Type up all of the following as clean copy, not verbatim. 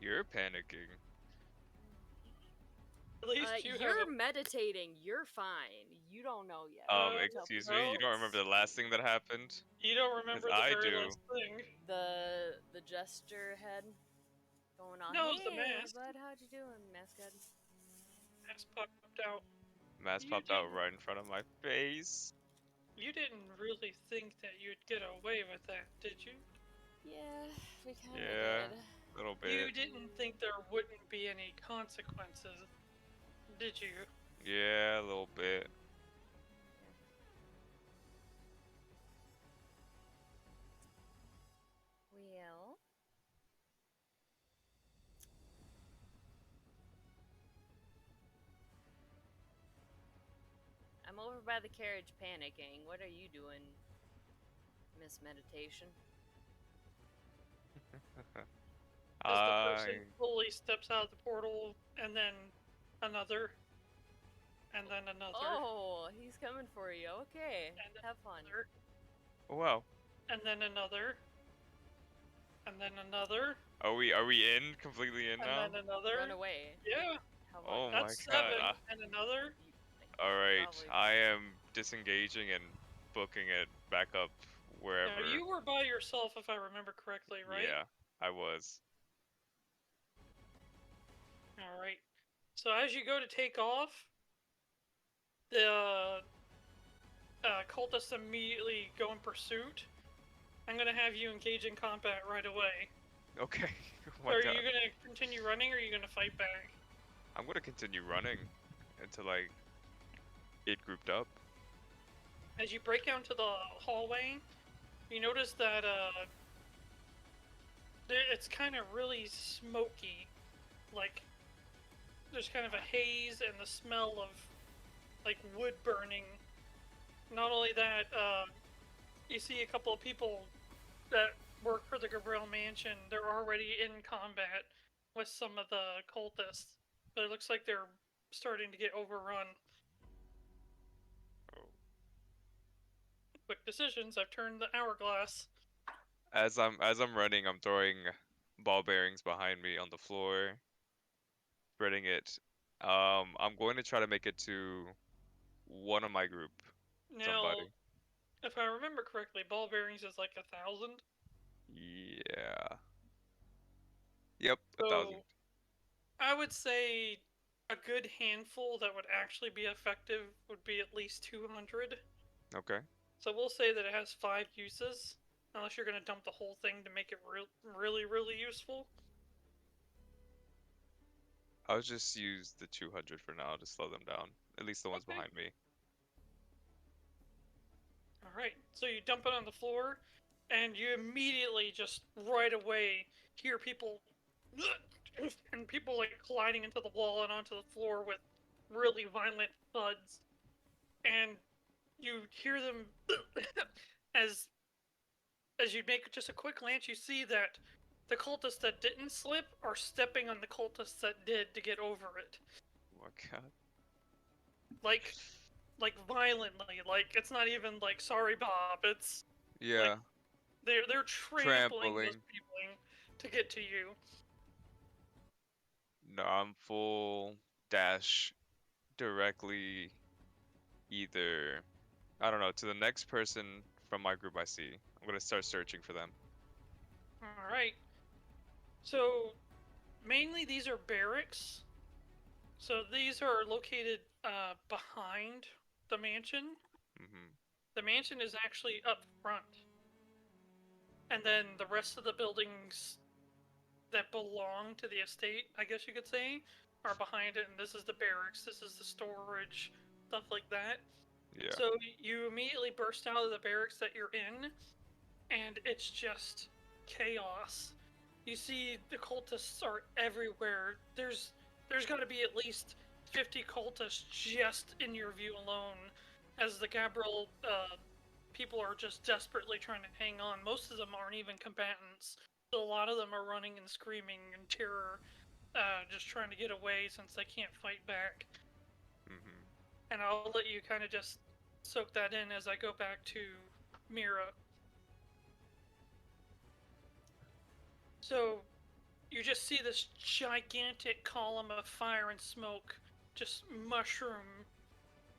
You're panicking. At least you're meditating. You're fine. You don't know yet. Excuse me. You don't remember the last thing that happened? You don't remember the very last thing. The gesture head going on. No, Hey, it was the mask. bud, how'd you doing, mask head? Mask popped out. Mask popped out right in front of my face. You didn't really think that you'd get away with that, did you? Yeah, we kind of did. did. A little bit. You didn't think there wouldn't be any consequences, did you? Yeah, a little bit. Well... I'm over by the carriage panicking. What are you doing, Miss Meditation? As the person fully steps out of the portal, and then another, and then another. Oh, he's coming for you. Okay, have fun. Oh, wow. And then another. And then another. Are we in? Completely in now? And then another. Run away. Yeah. Oh That's my god. 7, and another. Alright, I am disengaging and booking it back up wherever. Now, you were by yourself, if I remember correctly, right? Yeah, I was. Alright. So as you go to take off, the cultists immediately go in pursuit. I'm gonna have you engage in combat right away. Okay. Are you gonna continue running, or are you gonna fight back? I'm gonna continue running until I get grouped up. As you break down to the hallway, you notice that it's kind of really smoky. Like, there's kind of a haze and the smell of, like, wood burning. Not only that, you see a couple of people that work for the Gabriel Mansion. They're already in combat with some of the cultists, but it looks like they're starting to get overrun. Oh. Quick decisions. I've turned the hourglass. As I'm running, I'm throwing ball bearings behind me on the floor, spreading it. I'm going to try to make it to one of my group. Now, somebody. If I remember correctly, ball bearings is like 1,000. Yeah. Yep, So, 1,000. I would say a good handful that would actually be effective would be at least 200. Okay. So we'll say that it has 5 uses, unless you're going to dump the whole thing to make it really useful. I'll just use the 200 for now to slow them down. At least the ones behind me. Alright, so you dump it on the floor, and you immediately just right away hear people and people like colliding into the wall and onto the floor with really violent thuds. And you hear them as you make just a quick glance, you see that the cultists that didn't slip are stepping on the cultists that did to get over it. Oh my god. Like violently. Like, it's not even like, sorry Bob, it's... Yeah. Like, they're trampling those people to get to you. No, I'm full dash directly either, I don't know, to the next person from my group I see. I'm gonna start searching for them. Alright. So, mainly these are barracks. So these are located behind the mansion. Mm-hmm. The mansion is actually up front. And then the rest of the buildings that belong to the estate, I guess you could say, are behind it. And this is the barracks, this is the storage, stuff like that. Yeah. So you immediately burst out of the barracks that you're in, and it's just chaos. You see the cultists are everywhere. There's got to be at least 50 cultists just in your view alone, as the Gabriel people are just desperately trying to hang on. Most of them aren't even combatants. So a lot of them are running and screaming in terror, just trying to get away since they can't fight back. Mm-hmm. And I'll let you kind of just soak that in as I go back to Mirra. So, you just see this gigantic column of fire and smoke just mushroom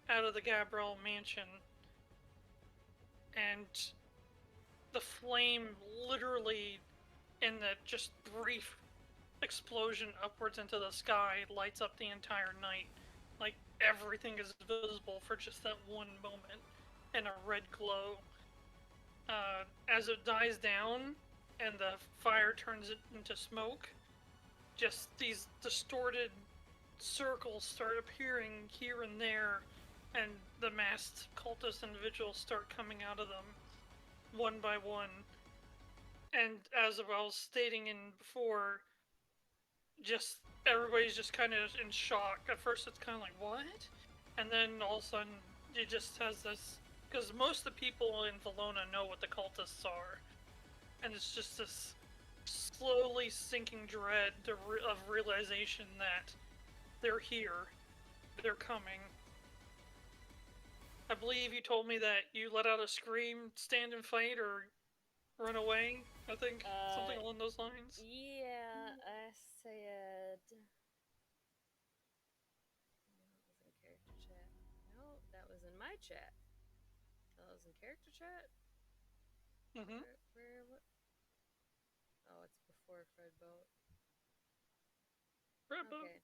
out of the Gabriel mansion. And the flame literally, in the just brief explosion upwards into the sky, lights up the entire night. Like, everything is visible for just that one moment in a red glow. As it dies down and the fire turns it into smoke, just these distorted circles start appearing here and there, and the masked cultist individuals start coming out of them one by one. And as I was stating in before, just everybody's just kind of in shock. At first it's kind of like, what? And then all of a sudden it just has this, because most of the people in Valona know what the cultists are, and it's just this slowly sinking dread of realization that they're here, they're coming. I believe you told me that you let out a scream, stand and fight, or run away, I think. Something along those lines. Yeah, I said... That was in character chat. No, that was in my chat. That was in character chat? Mm-hmm. What? Oh, it's before Fred Boat. Fred Boat. Okay.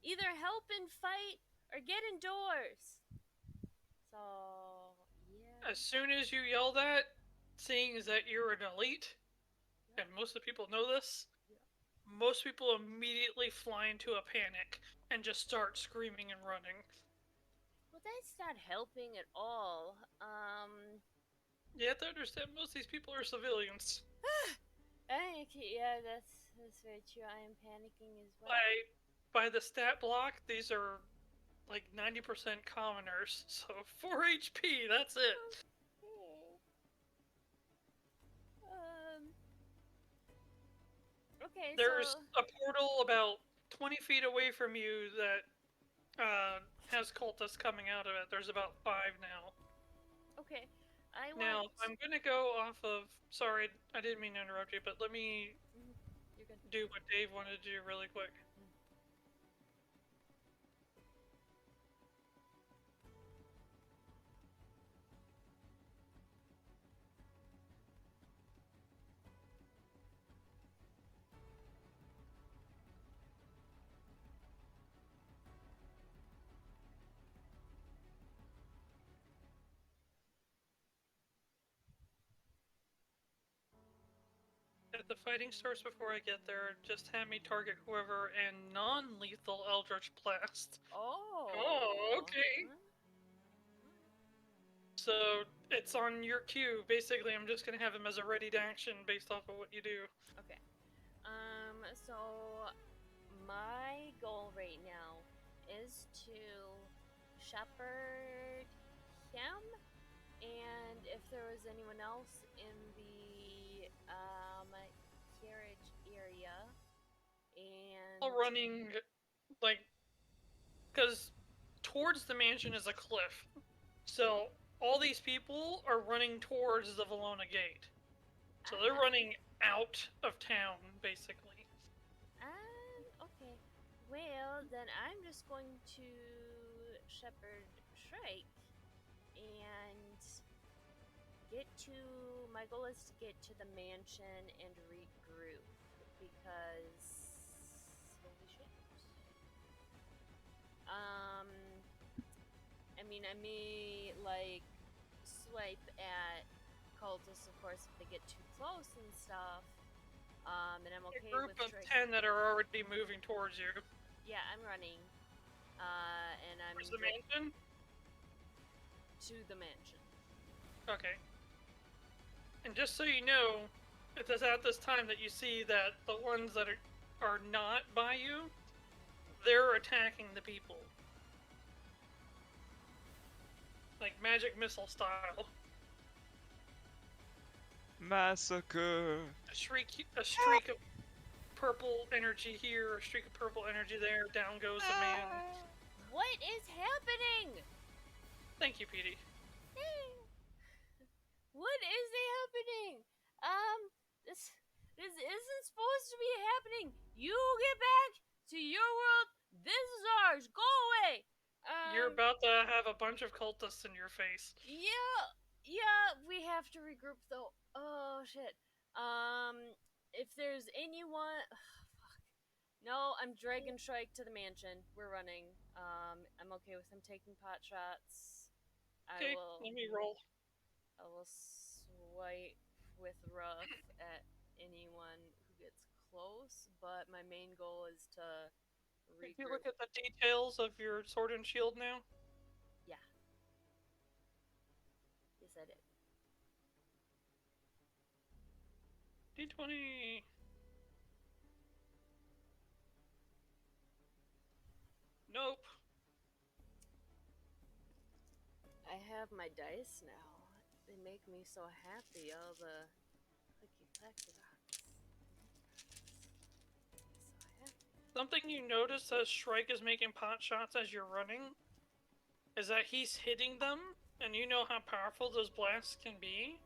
Either help and fight or get indoors. So, yeah. As soon as you yell that, seeing as that you're an elite, and most of the people know this, most people immediately fly into a panic and just start screaming and running. Well, that's not helping at all. You have to understand, most of these people are civilians. Yeah, that's very true. I am panicking as well. By the stat block, these are like 90% commoners, so 4 HP, that's it. Okay, There's a portal about 20 feet away from you that has cultists coming out of it. There's about 5 now. Okay, Now, I'm gonna go off of... Sorry, I didn't mean to interrupt you, but let me do what Dave wanted to do really quick. If the fighting starts before I get there, just have me target whoever and non-lethal Eldritch Blast. Oh, okay. So, it's on your cue. Basically, I'm just gonna have him as a ready to action based off of what you do. Okay. So my goal right now is to shepherd him, and if there was anyone else in the carriage area, and All running, like, because towards the mansion is a cliff, so all these people are running towards the Valona gate. So they're running out of town, basically. Okay. Well, then I'm just going to shepherd Shrike and get to... My goal is to get to the mansion and regroup, because... Holy shit. I mean, I may, like, swipe at cultists, of course, if they get too close and stuff. And I'm okay with... A group of 10 that are already moving towards you. Yeah, I'm running. And I'm... Towards the mansion? To the mansion. Okay. And just so you know, it is at this time that you see that the ones that are not by you, they're attacking the people. Like magic missile style. Massacre! A streak of purple energy here, a streak of purple energy there, down goes the man. What is happening? Thank you, Pedi. What is happening? This isn't supposed to be happening. You get back to your world. This is ours. Go away. You're about to have a bunch of cultists in your face. Yeah, we have to regroup though. Oh shit. If there's anyone, fuck. No, I'm dragging Shrike to the mansion. We're running. I'm okay with him taking pot shots. Okay, let me roll. I will swipe with rough at anyone who gets close, but my main goal is to regroup. If you look at the details of your sword and shield now. Yeah. Yes, I did. D20. Nope. I have my dice now. They make me so happy. All the clicky clacky dots. So happy. Something you notice as Shrike is making pot shots as you're running is that he's hitting them, and you know how powerful those blasts can be,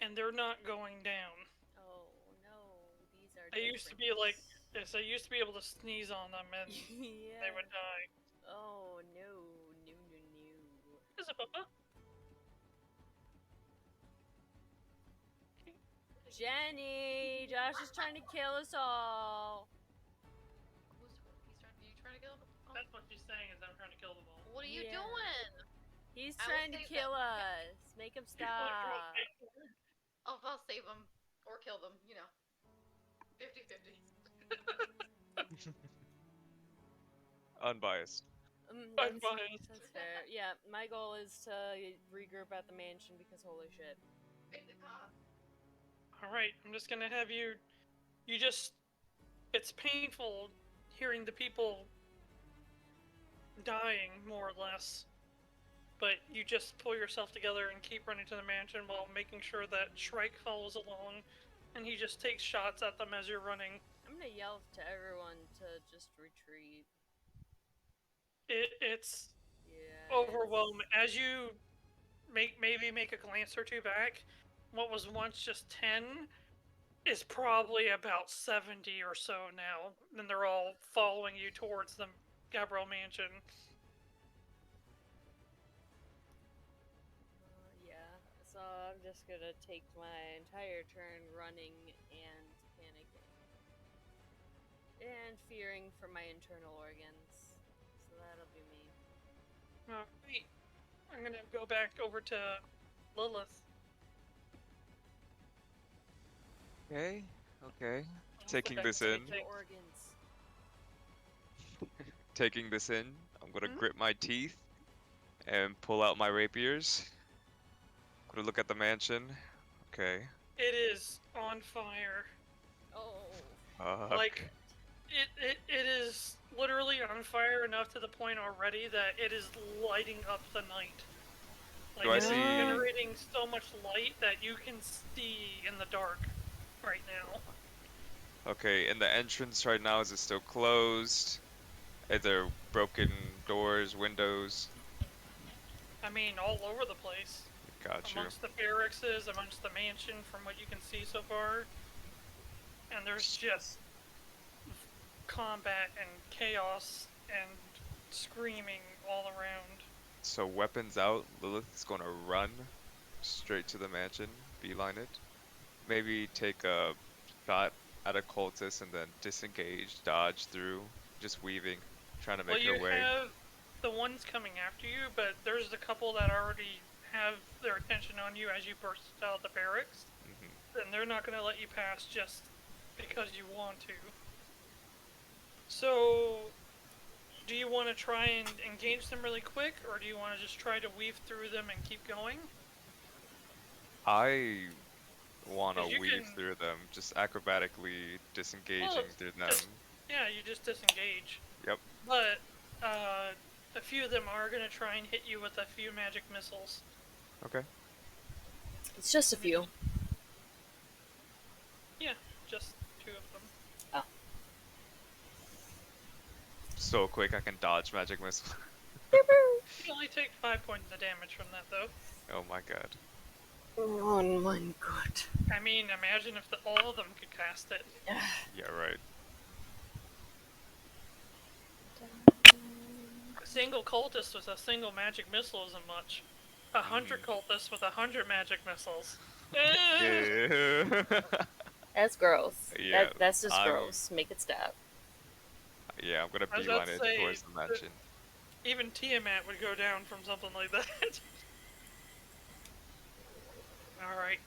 and they're not going down. Oh no, these are. They used to be like, yes, I used to be able to sneeze on them and yeah. they would die. Oh no. Is it Papa? Jenny, Josh is trying to kill us all. Are you trying to kill them? Oh. That's what she's saying, is I'm trying to kill them all. What are you doing? He's trying to kill us. Make him stop. I'll save them or kill them, you know. 50-50. Unbiased. Unbiased. That's fair. Yeah, my goal is to regroup at the mansion because holy shit. Alright, I'm just gonna have you just, it's painful hearing the people dying, more or less. But you just pull yourself together and keep running to the mansion while making sure that Shrike follows along, and he just takes shots at them as you're running. I'm gonna yell to everyone to just retreat. It's overwhelming. As you maybe make a glance or two back, what was once just 10 is probably about 70 or so now. And they're all following you towards the Gabriel Mansion. Yeah, so I'm just gonna take my entire turn running and panicking. And fearing for my internal organs. So that'll be me. Alright. I'm gonna go back over to Lilith. Okay. Taking this in. Organs. Taking this in. I'm gonna grit my teeth and pull out my rapiers. Gonna look at the mansion. Okay. It is on fire. Oh. Like, it is literally on fire enough to the point already that it is lighting up the night. Like, Do I it's see- generating so much light that you can see in the dark right now. Okay, and the entrance right now, is it still closed? Are there broken doors, windows? I mean, all over the place. Got you. Amongst the barracks, amongst the mansion, from what you can see so far. And there's just combat and chaos and screaming all around. So weapons out, Lilith is gonna run straight to the mansion, beeline it. Maybe take a shot at a cultist and then disengage, dodge through, just weaving, trying to make her way. Well, you have the ones coming after you, but there's a couple that already have their attention on you as you burst out of the barracks. And they're not going to let you pass just because you want to. So, do you want to try and engage them really quick, or do you want to just try to weave through them and keep going? I want to 'Cause you weave can- through them, just acrobatically disengaging through them. Yeah, you just disengage. Yep. But, a few of them are going to try and hit you with a few magic missiles. Okay. It's just a few. Yeah, just 2 of them. So quick I can dodge magic missile. You only take 5 points of damage from that, though. Oh my god. Oh my god. I mean, imagine if all of them could cast it. Yeah, right. A single cultist with a single magic missile isn't much. 100 cultists with 100 magic missiles. Yeah. That's gross. Yeah, That's just I'm gross. Make it stop. yeah, I'm gonna I was about beeline to it say, towards the mansion. even Tiamat would go down from something like that. Alright.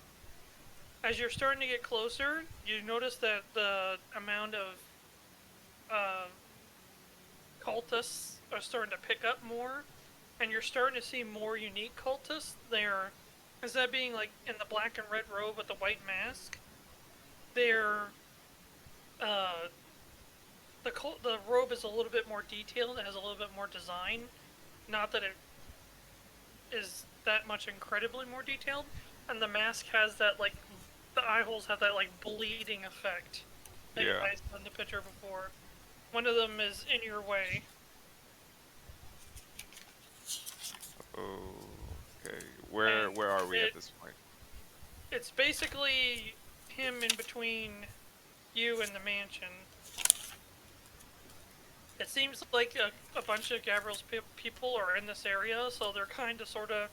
As you're starting to get closer, you notice that the amount of cultists are starting to pick up more, and you're starting to see more unique cultists. They're, instead of being like in the black and red robe with the white mask, they're the robe is a little bit more detailed. It has a little bit more design. Not that it is that much incredibly more detailed, and the mask has that like the eye holes have that like bleeding effect that you guys saw in the picture before. One of them is in your way. Okay. Where And are we at this point? It's basically him in between you and the mansion. It seems like a bunch of Gabriel's people are in this area, so they're kind of sort of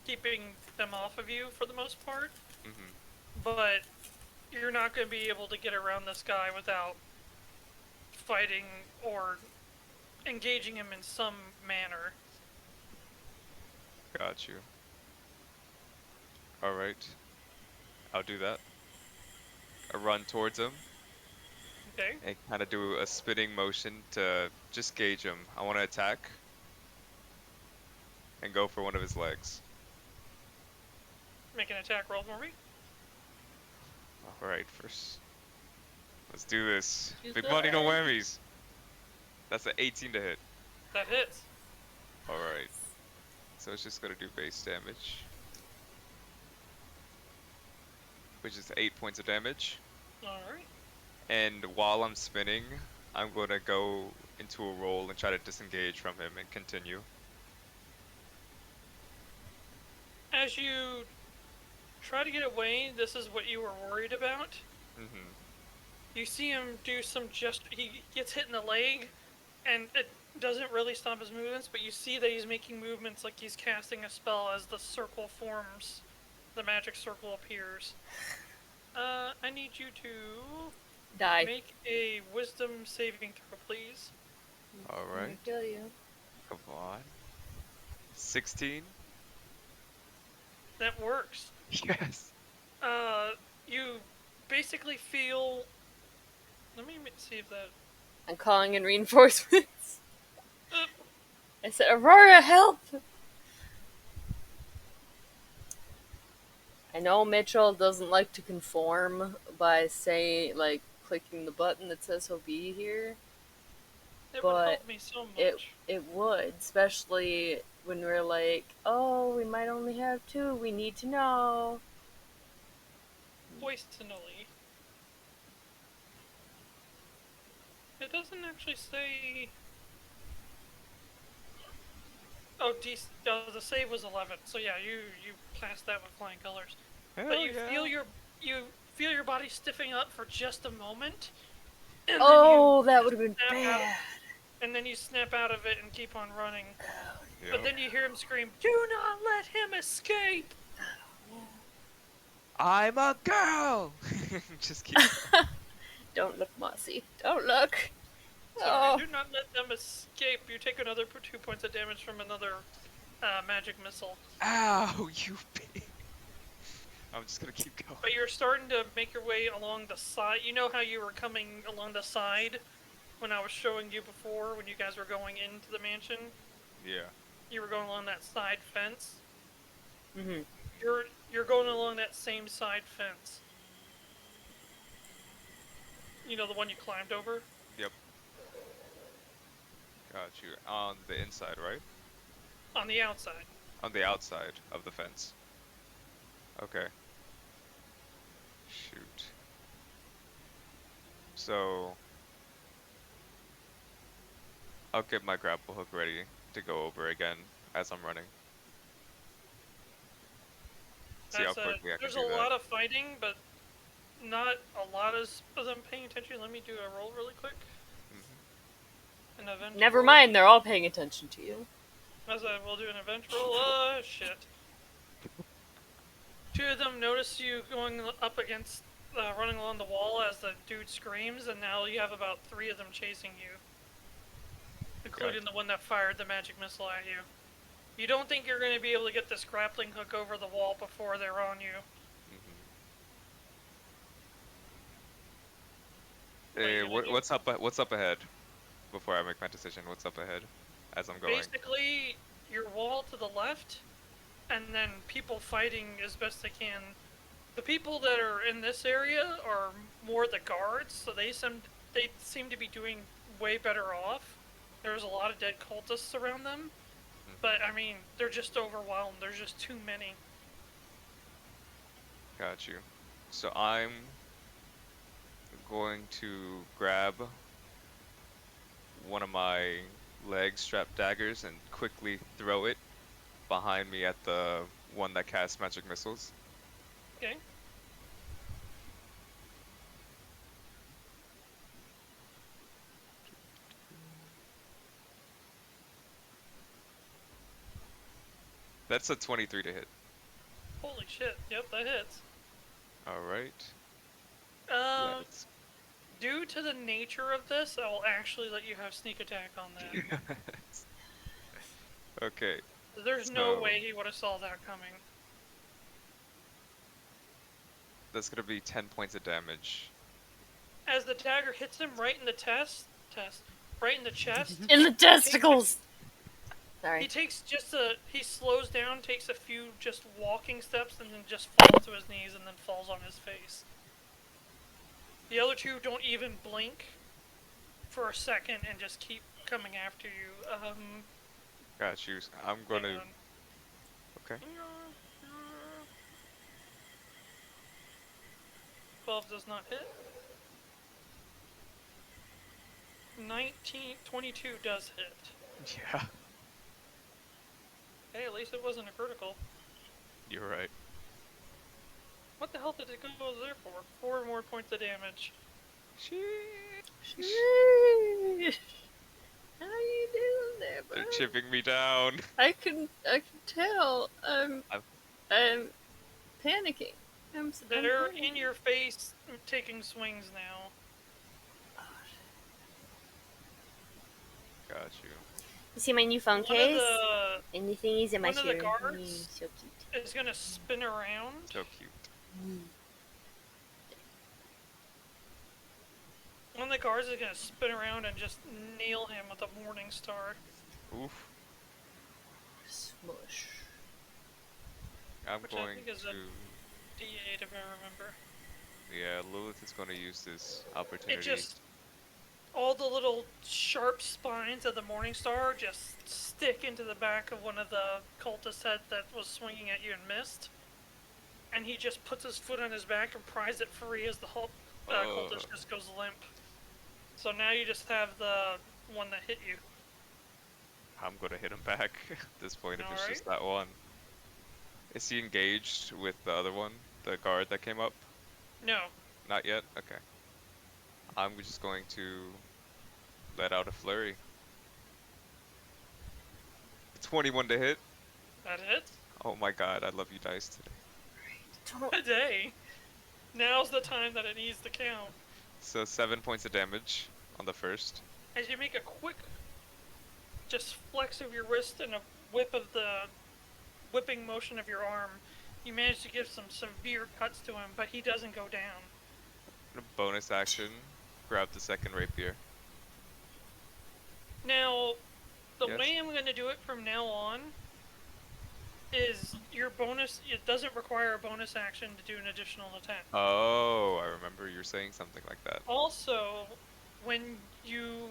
keeping them off of you for the most part. Mm-hmm. But you're not going to be able to get around this guy without fighting or engaging him in some manner. Got you. Alright. I'll do that. I run towards him Okay? and kind of do a spinning motion to just gauge him. I want to attack and go for one of his legs. Make an attack roll for me. Alright, first. Let's do this. Use Big the money, no edge. whammies. That's an 18 to hit. That hits. Alright. So it's just gonna do base damage. Which is 8 points of damage. Alright. And while I'm spinning, I'm gonna go into a roll and try to disengage from him and continue. As you try to get away, this is what you were worried about. Mm-hmm. You see him do some he gets hit in the leg, and it doesn't really stop his movements, but you see that he's making movements like he's casting a spell as the circle forms. The magic circle appears. I need you to Die. make a wisdom saving throw, please. Alright. Kill you. Come on. 16? That works. Yes. You basically feel. Let me see if that. I'm calling in reinforcements. Uh, I said, Aurora, help! I know Mitchell doesn't like to conform by clicking the button that says he'll be here. it But would help me so much. It would, especially when we're like, oh, we might only have 2, we need to know. Poisonally. It doesn't actually say. Oh, the save was 11. So yeah, you passed that with flying colors. Hell But you yeah. feel your body stiffing up for just a moment. And Oh, that would have been snap out of- bad. and then you snap out of it and keep on running. Yep. But then you hear him scream, "Do not let him escape!" I'm a girl! Just keep. Don't look, Mossy. Don't look. Sorry, Oh. do not let them escape. You take another 2 points of damage from another magic missile. Ow, you pig. I'm just gonna keep going. But you're starting to make your way along the side. You know how you were coming along the side when I was showing you before, when you guys were going into the mansion? Yeah. You were going along that side fence. Mm-hmm. You're going along that same side fence. You know, the one you climbed over? Yep. Got you. On the inside, right? On the outside. On the outside of the fence. Okay. Shoot. So I'll get my grapple hook ready to go over again as I'm running. See how quickly I can There's do a that. lot of fighting, but not a lot of them paying attention. Let me do a roll really quick. Mhm. An event Never roll. mind, they're all paying attention to you. As I will do an event roll. Shit. 2 of them notice you going up against, running along the wall as the dude screams, and now you have about 3 of them chasing you. Including the one that fired the magic missile at you. You don't think you're going to be able to get this grappling hook over the wall before they're on you. Hey, what's up ahead? Before I make my decision, what's up ahead as I'm going? Basically, your wall to the left, and then people fighting as best they can. The people that are in this area are more the guards, so they seem to be doing way better off. There's a lot of dead cultists around them, but I mean, they're just overwhelmed. There's just too many. Got you. So I'm going to grab one of my leg strap daggers and quickly throw it behind me at the one that casts magic missiles. Okay. That's a 23 to hit. Holy shit. Yep, that hits. Alright. Due to the nature of this, I will actually let you have sneak attack on that. Okay. There's no way he would have saw that coming. That's gonna be 10 points of damage. As the dagger hits him right in the right in the chest. In the testicles! Sorry. He slows down, takes a few just walking steps, and then just falls to his knees and then falls on his face. The other 2 don't even blink for a second and just keep coming after you. Got you. I'm gonna... Okay. 12 does not hit. 22 does hit. Yeah. Hey, at least it wasn't a critical. You're right. What the hell did it go there for? 4 more points of damage. Sheesh. How you doing there, bro? They're chipping me down. I can tell. I'm panicking. They're in your face, taking swings now. Got you. You see my new phone case? Anything is in my one of the shirt. guards So cute. is gonna spin around. So cute. One of the guards is gonna spin around and just nail him with a Morning Star. Oof. Smush. I'm Which going I think is to... a D8 if I remember. Yeah, Lilith is going to use this opportunity. All the little sharp spines of the Morning Star just stick into the back of one of the cultists' head that was swinging at you and missed. And he just puts his foot on his back and pries it free as the cultist just goes limp. So now you just have the one that hit you. I'm going to hit him back at this point if it's Alright. just that one. Is he engaged with the other one? The guard that came up? No. Not yet? Okay. I'm just going to let out a flurry. 21 to hit. That hits? Oh my god, I love you dice today. Today. Now's the time that it needs to count. So 7 points of damage on the first. As you make a quick just flex of your wrist and a whip of the whipping motion of your arm, you manage to give some severe cuts to him, but he doesn't go down. A bonus action, grab the second rapier. Now, the Yes. way I'm going to do it from now on is your bonus, it doesn't require a bonus action to do an additional attack. Oh, I remember you were saying something like that. Also, when you,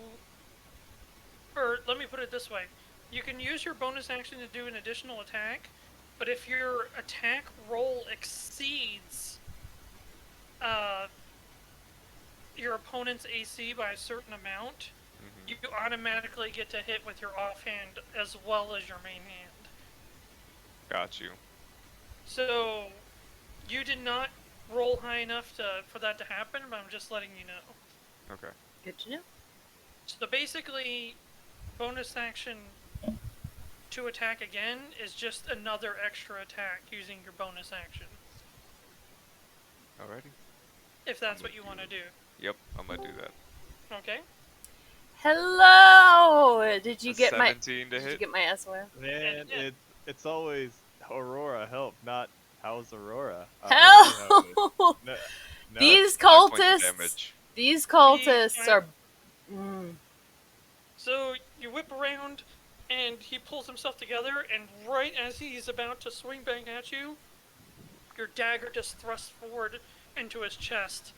or let me put it this way, you can use your bonus action to do an additional attack, but if your attack roll exceeds your opponent's AC by a certain amount, you automatically get to hit with your offhand as well as your main hand. Got you. So, You did not roll high enough for that to happen, but I'm just letting you know. Okay. Good to know. So basically, bonus action to attack again is just another extra attack using your bonus action. Alrighty. If that's what you want to do. Yep, I'm gonna do that. Okay. Hello! Did you A get my 17 to Did you hit. get my SOL? Man, Yeah. it's always Aurora help, not how's Aurora. I see how it is. Hell! No, These 5 points of cultists. damage. These cultists are. So you whip around, and he pulls himself together, and right as he's about to swing back at you, your dagger just thrusts forward into his chest,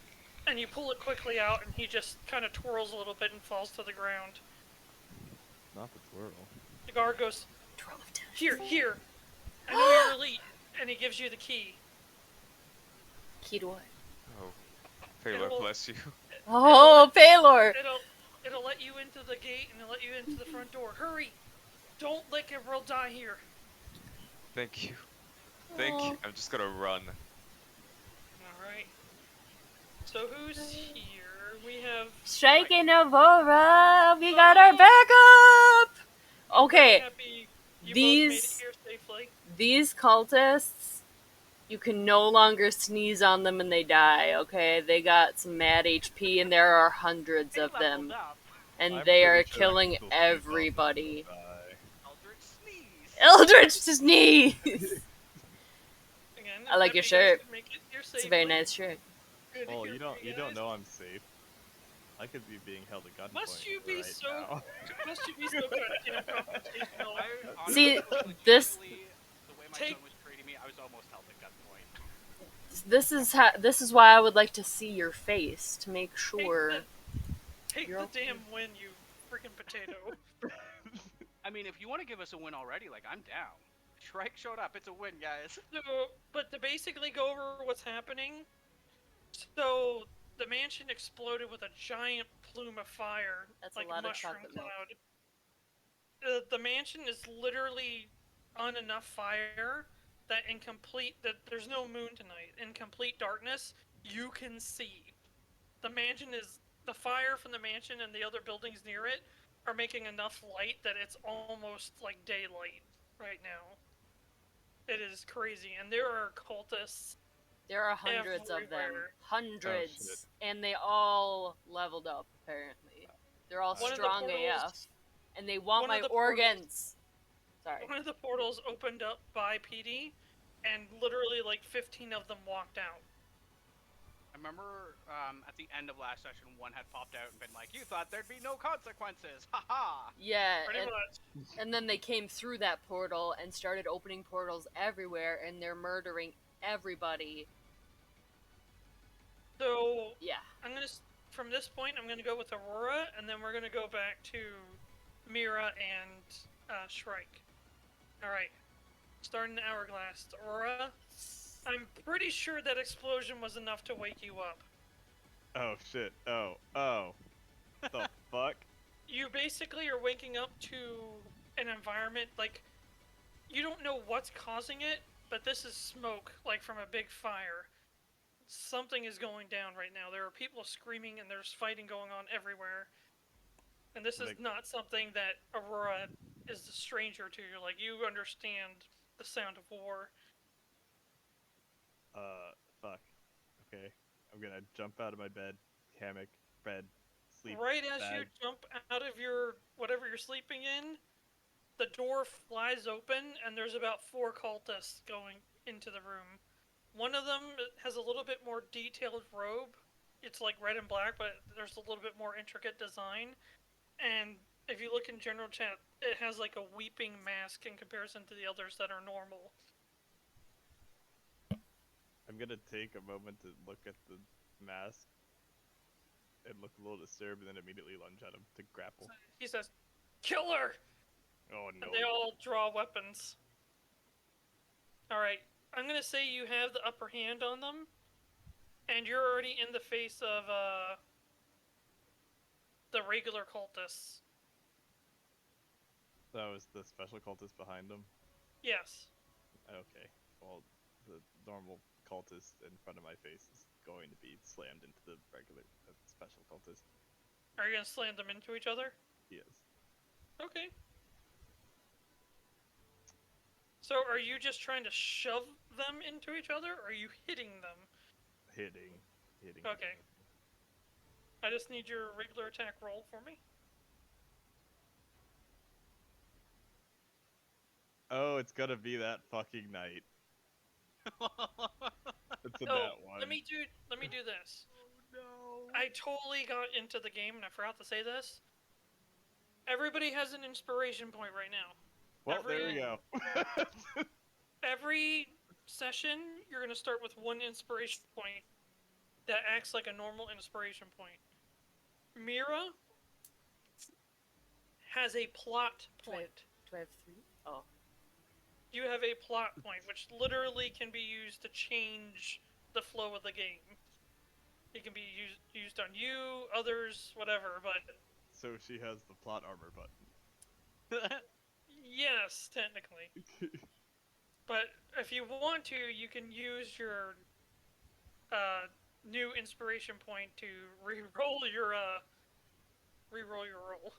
and you pull it quickly out, and he just kind of twirls a little bit and falls to the ground. Not the twirl. The guard goes, Twirl of death. Here, I know you're elite, and he gives you the key. Key to what? Oh, Taylor, It'll- bless you. Oh, Paylor! It'll let you into the gate, and it'll let you into the front door. Hurry! Don't lick it, or we'll die here. Thank you. Thank you. I'm just gonna run. Alright. So who's here? We have... Shrike and Aurora, we got our backup! Okay, Happy you both made it these- here safely. these cultists, you can no longer sneeze on them and they die, okay? They got some mad HP and there are hundreds They of them. leveled up. And I'm they pretty are sure I can killing still sneak on them everybody. and die. Eldritch sneeze. Eldritch sneeze! Again, I like your happy you guys shirt. could make it here It's a very safely. nice shirt. Good to Oh, hear you from don't guys. know I'm safe. I could be being held at gunpoint Must you be right so- now. Must you be so goddamn confrontational? I See, honestly, this- legitimately, the way my Take- son was treating me, I was almost held at gunpoint. This is why I would like to see your face to make sure. Take You're the okay. damn win, you freaking potato. I mean, if you want to give us a win already, like, I'm down. Shrike showed up. It's a win, guys. So, but to basically go over what's happening, so the mansion exploded with a giant plume of fire, That's a like lot of mushroom chocolate milk. cloud. The mansion is literally on enough fire that that there's no moon tonight. In complete darkness, you can see. The fire from the mansion and the other buildings near it are making enough light that it's almost like daylight right now. It is crazy, and there are cultists. There are hundreds of them. Everywhere. Hundreds. And they all leveled up, apparently. They're all One of the strong portals- AF. And they want one my of the portals- organs. Sorry. One of the portals opened up by Pedi, and literally like 15 of them walked out. I remember at the end of last session, one had popped out and been like, "You thought there'd be no consequences, haha!" Yeah, Pretty and, much. and then they came through that portal and started opening portals everywhere, and they're murdering everybody. So Yeah. from this point, I'm gonna go with Aurora, and then we're gonna go back to Mirra and Shrike. All right, starting the hourglass. Aurora, I'm pretty sure that explosion was enough to wake you up. Oh shit. Oh. The fuck? You basically are waking up to an environment like you don't know what's causing it, but this is smoke, like from a big fire. Something is going down right now. There are people screaming and there's fighting going on everywhere. And this is Like- not something that Aurora is a stranger to. Like, you understand the sound of war. Fuck. Okay. I'm gonna jump out of my bed, hammock, bed, sleep. Right as you bag. jump out of your whatever you're sleeping in, the door flies open and there's about 4 cultists going into the room. One of them has a little bit more detailed robe. It's like red and black, but there's a little bit more intricate design. And if you look in general chat, it has like a weeping mask in comparison to the others that are normal. I'm gonna take a moment to look at the mask and look a little disturbed, and then immediately lunge at him to grapple. He says, "Kill her!" Oh no. And they all draw weapons. Alright, I'm gonna say you have the upper hand on them, and you're already in the face of, the regular cultists. That was the special cultist behind him. Yes. Okay. Well, the normal cultist in front of my face is going to be slammed into the regular special cultist. Are you gonna slam them into each other? Yes. Okay. So are you just trying to shove them into each other, or are you hitting them? Hitting. Okay. I just need your regular attack roll for me. Oh, it's gonna be that fucking night. It's a Oh, nat one. let me do this. No. I totally got into the game and I forgot to say this. Everybody has an inspiration point right now. Well, there we go. Every session, you're gonna start with one inspiration point that acts like a normal inspiration point. Mirra has a plot point. Do I have 3? Oh. You have a plot point, which literally can be used to change the flow of the game. It can be used on you, others, whatever, but... So she has the plot armor button. Yes, technically. But if you want to, you can use your new inspiration point to re-roll your roll.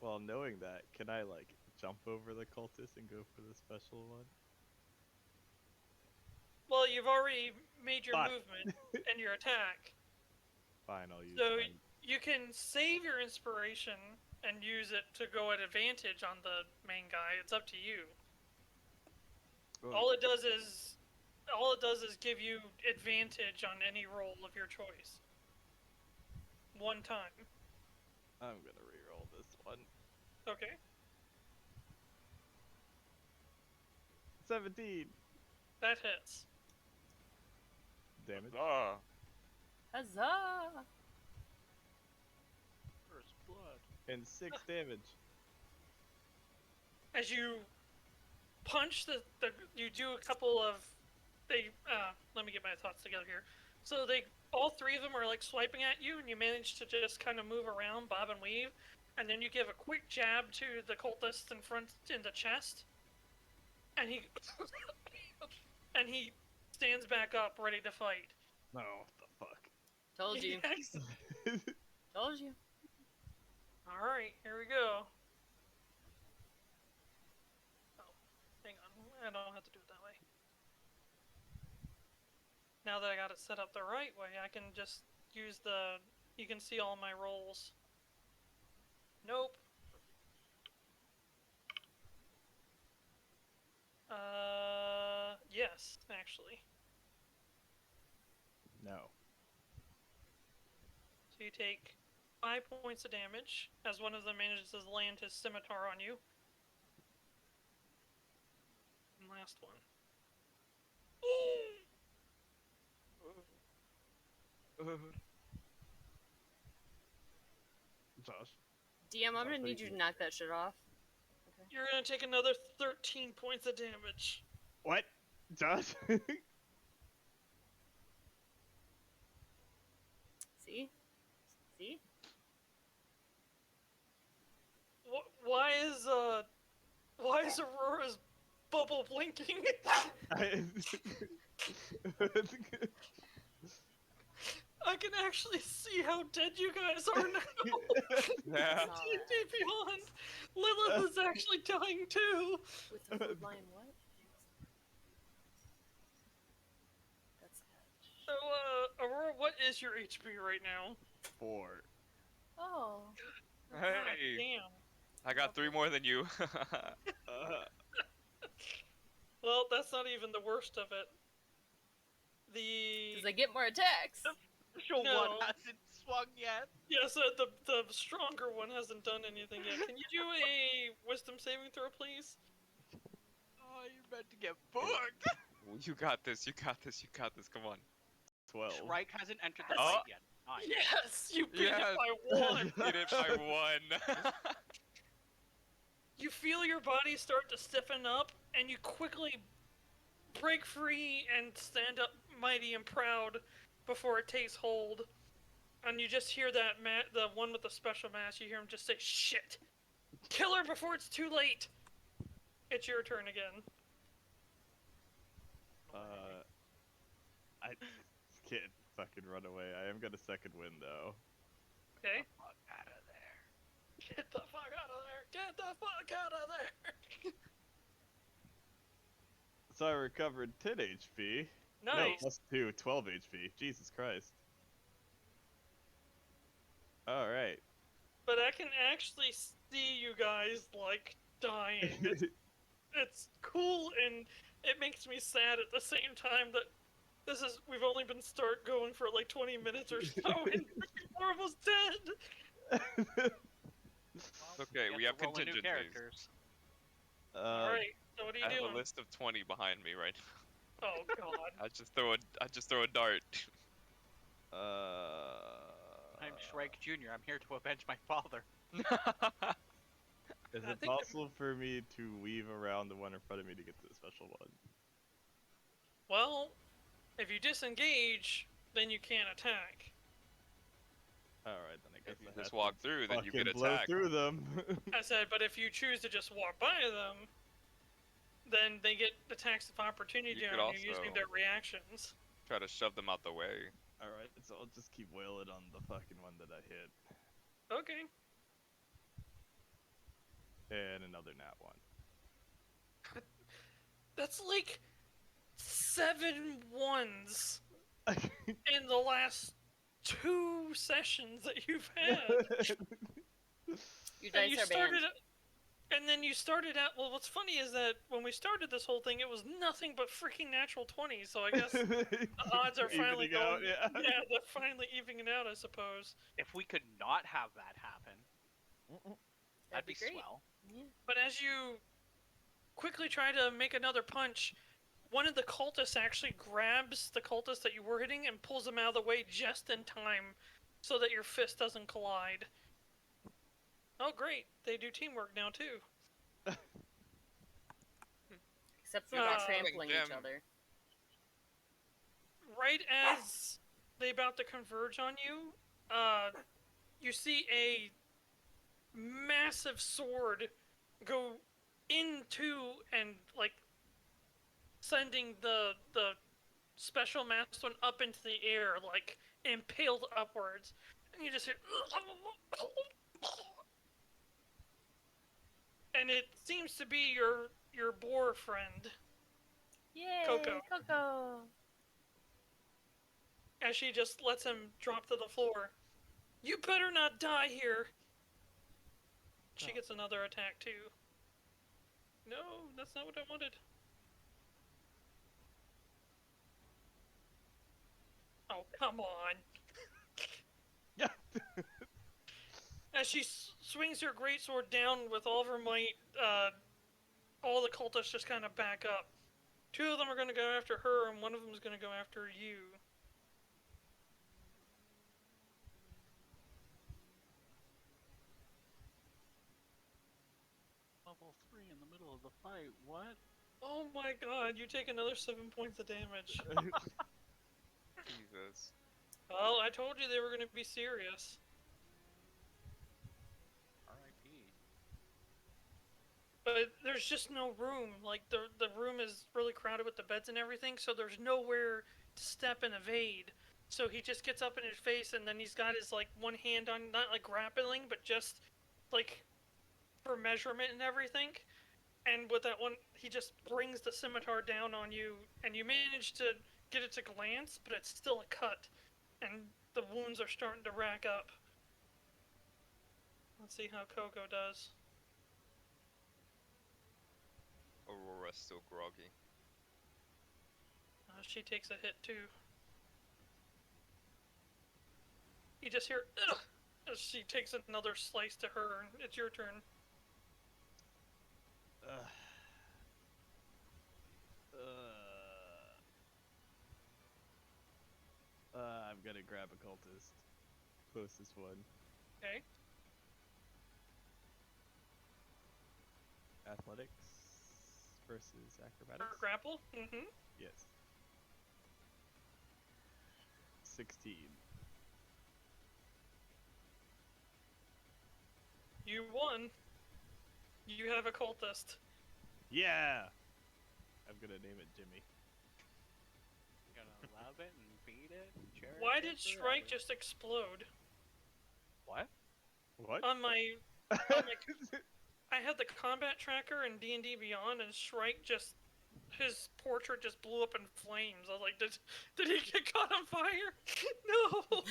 Well, knowing that, can I, like, jump over the cultist and go for the special one? Well, you've already made your Fuck. movement and your attack. Fine, I'll use So mine. you can save your inspiration and use it to go at advantage on the main guy. It's up to you. Oh, All it does is give you advantage on any roll of your choice. One time. I'm gonna reroll this one. Okay. 17 That hits. damage. Ah, Huzzah! First blood. And 6 damage. As you punch you do a couple of let me get my thoughts together here. So all 3 of them are like swiping at you, and you manage to just kind of move around, bob and weave, and then you give a quick jab to the cultist in the chest, and he stands back up, ready to fight. No, what the fuck? Told you. Yes. Told you. All right, here we go. Oh, hang on, I don't have to do it that way. Now that I got it set up the right way, I can just use you can see all my rolls. Nope. Yes, actually. No. So you take 5 points of damage, as one of them manages to land his scimitar on you. And last one. Josh. DM, I'm Josh, gonna what need do you you to knock that shit off. You're gonna take another 13 points of damage. What? Josh? See? See? Why is Aurora's bubble blinking? I can actually see how dead you guys are now. yeah. D&D Beyond, Lilith is actually dying too. With the food line, what? That's catch. So, Aurora, what is your HP right now? 4. Oh. God Hey, damn. I got 3 more than you. Well, that's not even the worst of it. Because I get more attacks. Special No. one hasn't swung yet. Yes, the stronger one hasn't done anything yet. Can you do a wisdom saving throw, please? Oh, you're about to get booked. You got this. You got this. You got this. Come on. 12. Shrike hasn't entered the Oh. fight yet. Nice. Yes, you beat Yes. it by 1. Beat it by 1. You feel your body start to stiffen up, and you quickly break free and stand up mighty and proud before it takes hold. And you just hear that the one with the special mass, you hear him just say, "Shit! Kill her before it's too late!" It's your turn again. I can't fucking run away. I am gonna second wind though. Okay. Fuck out of there. Get the fuck out of there! Get the fuck out of there! So I recovered 10 HP. No, Nice. plus 2, 12 HP. Jesus Christ. Alright. But I can actually see you guys, like, dying. It's cool, and it makes me sad at the same time that we've only been going for like 20 minutes or so, and we're almost dead! Okay, You we have have to roll in new contingencies. characters. Alright, so what are you I have doing? a list of 20 behind me right now. Oh god. I just throw a dart. I'm Shrike Jr. I'm here to avenge my father. Is I it think- possible for me to weave around the one in front of me to get to the special one? Well, if you disengage, then you can't attack. Alright, then I guess If you I have just to walk through, then you fucking get blow attacked. through them. I said, but if you choose to just walk by them, then they get attacks of opportunity You could on you using also- their reactions. Try to shove them out the way. Alright, so I'll just keep wailing on the fucking one that I hit. Okay. And another nat one. That's like 7 ones in the last 2 sessions that you've had. Your And dice are banned. And then you started out. Well, what's funny is that when we started this whole thing, it was nothing but freaking natural 20s. So I guess the odds are finally Evening out, going. yeah. Yeah, they're finally evening out, I suppose. If we could not have that happen, that'd be great. swell. Yeah. But as you quickly try to make another punch, one of the cultists actually grabs the cultist that you were hitting and pulls him out of the way just in time so that your fist doesn't collide. Oh, great. They do teamwork now, too. Except for not Uh, trampling each them. other. Right as they about to converge on you, you see a massive sword go into and, like, sending the special masked one up into the air, like, impaled upwards. And you just hear... And it seems to be your boar friend, Yay, Coco. Coco. as she just lets him drop to the floor. You better not die here! She gets another attack, too. No, that's not what I wanted. Oh, come on. Yeah. As she swings her greatsword down with all of her might, all the cultists just kind of back up. 2 of them are going to go after her, and 1 of them is going to go after you. Level 3 in the middle of the fight, what? Oh my god, you take another 7 points of damage. Jesus. Well, I told you they were going to be serious. R.I.P. But there's just no room. Like, the room is really crowded with the beds and everything, so there's nowhere to step and evade. So he just gets up in his face, and then he's got his, like, one hand on, not, like, grappling, but just, like, for measurement and everything. And with that one, he just brings the scimitar down on you, and you manage to get it to glance, but it's still a cut. And the wounds are starting to rack up. Let's see how Coco does. Aurora's still groggy. She takes a hit too. You just hear ugh as she takes another slice to her. It's your turn. I'm gonna grab a cultist. Closest one. Okay. Athletics versus Or acrobatics? grapple? Mm-hmm. Yes. 16. You won. You have a cultist. Yeah! I'm gonna name it Jimmy. love it and feed it and cherish Why it did forever. Shrike just explode? What? What? On my I had the combat tracker in D&D Beyond, and Shrike just his portrait just blew up in flames. I was like, did he get caught on fire? No.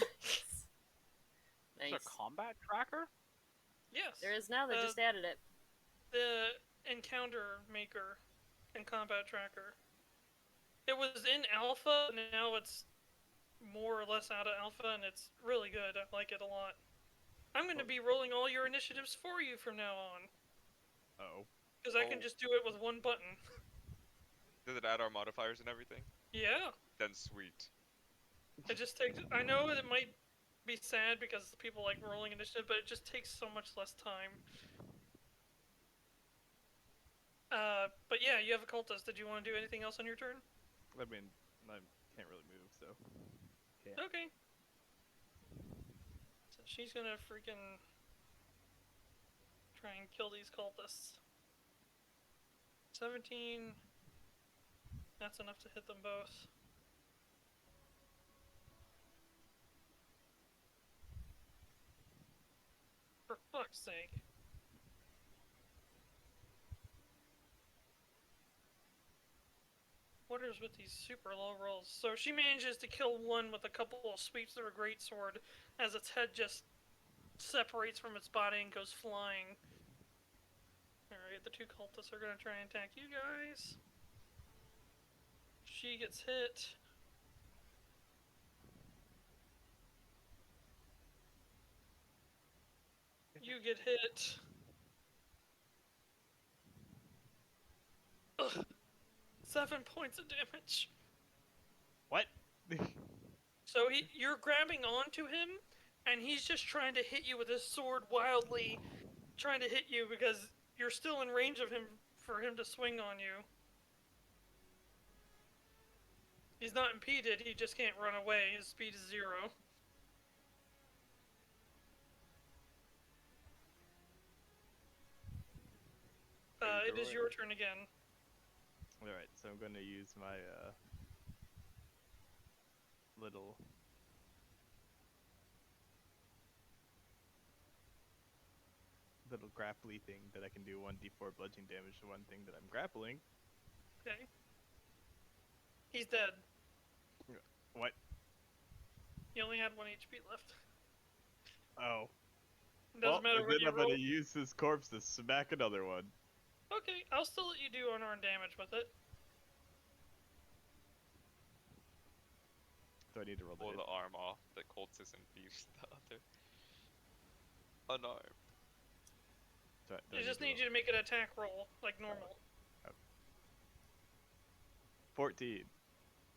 There's Nice. a combat tracker? Yes. There is now. They Uh, just added it. The encounter maker and combat tracker. It was in alpha, and now it's more or less out of alpha, and it's really good. I like it a lot. I'm going to be rolling all your initiatives for you from now on, Oh. because I can just do it with one button. Does it add our modifiers and everything? Yeah. Then sweet. It just takes. I know it might be sad because people like rolling initiative, but it just takes so much less time. But yeah, you have a cultist. Did you want to do anything else on your turn? I mean, I can't really move, so. Can't. Okay. So she's gonna freaking try and kill these cultists. 17. That's enough to hit them both. For fuck's sake. What is with these super low rolls? So she manages to kill one with a couple of sweeps of her greatsword as its head just separates from its body and goes flying. Alright, the two cultists are gonna try and attack you guys. She gets hit. You get hit. Ugh. 7 points of damage. What? So you're grabbing onto him, and he's just trying to hit you with his sword wildly, trying to hit you because you're still in range of him for him to swing on you. He's not impeded, he just can't run away. His speed is 0. It is your turn again. Alright, so I'm going to use my little grapply thing that I can do 1d4 bludgeoning damage to one thing that I'm grappling. Okay. He's dead. What? You only had 1 HP left. Oh. Doesn't matter and what then you I'm roll. gonna use this corpse to smack another one. Okay, I'll still let you do unarmed damage with it. Do I need to roll Pull the the arm off the cultist and feed the other. Unarmed. I just need you to make an attack roll, like normal. 14.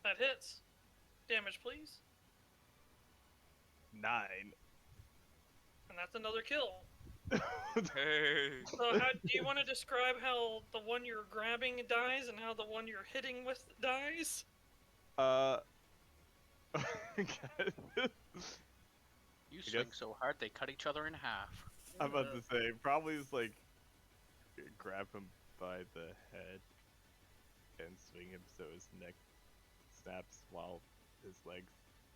That hits. Damage, please. 9. And that's another kill. Hey. So do you want to describe how the one you're grabbing dies and how the one you're hitting with dies? You I swing guess- so hard they cut each other in half. I'm about to say, probably just like grab him by the head and swing him so his neck snaps while his legs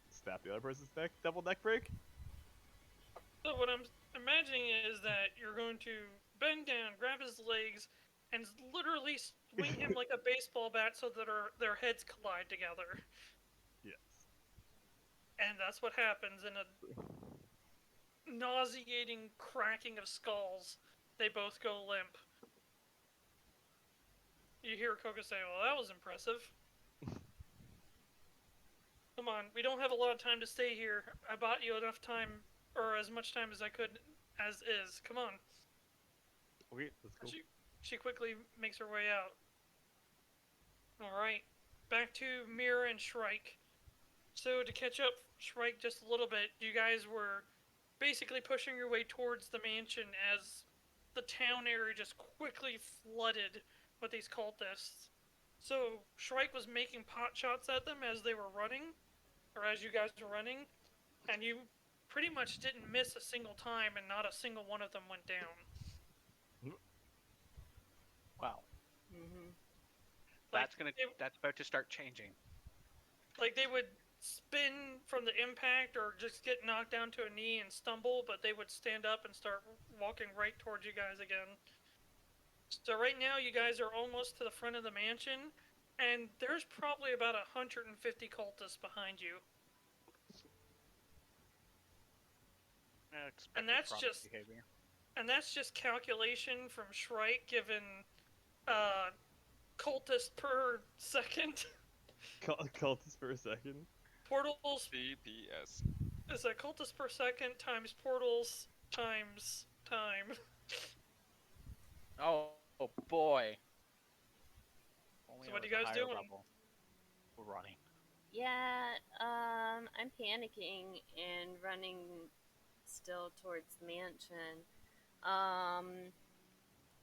snap the other person's neck. Double neck break? So what I'm imagining is that you're going to bend down, grab his legs, and literally swing him like a baseball bat so that their heads collide together. Yes. And that's what happens in a nauseating cracking of skulls. They both go limp. You hear Coco say, well, that was impressive. Come on, we don't have a lot of time to stay here. I bought you enough time, or as much time as I could, as is. Come on. Okay, let's go. She quickly makes her way out. Alright, back to Mirra and Shrike. So to catch up, Shrike, just a little bit, you guys were basically pushing your way towards the mansion as the town area just quickly flooded with these cultists. So Shrike was making pot shots at them as they were running, or as you guys were running, and you pretty much didn't miss a single time, and not a single one of them went down. Wow. Mm-hmm. Like, That's about to start changing. Like, they would spin from the impact or just get knocked down to a knee and stumble, but they would stand up and start walking right towards you guys again. So right now, you guys are almost to the front of the mansion, and there's probably about 150 cultists behind you. Expected that's prompt just- behavior. And that's just calculation from Shrike given cultist per second. Cultists for a second. Portals CPS. is a cultist per second times portals times time. Oh boy. Only So what I you was a guys higher doing? level. We're running. Yeah, I'm panicking and running still towards the mansion.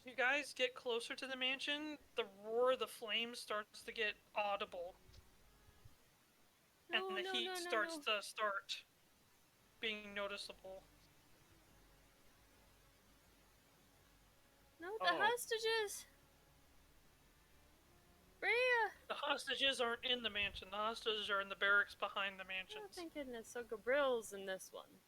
You guys get closer to the mansion, the roar of the flames starts to get audible. No, and the no, heat no, no, starts no. to start being noticeable. No, the Oh. hostages! Bria! The hostages aren't in the mansion. The hostages are in the barracks behind the Oh, mansions. thank goodness. So Gabril's in this one.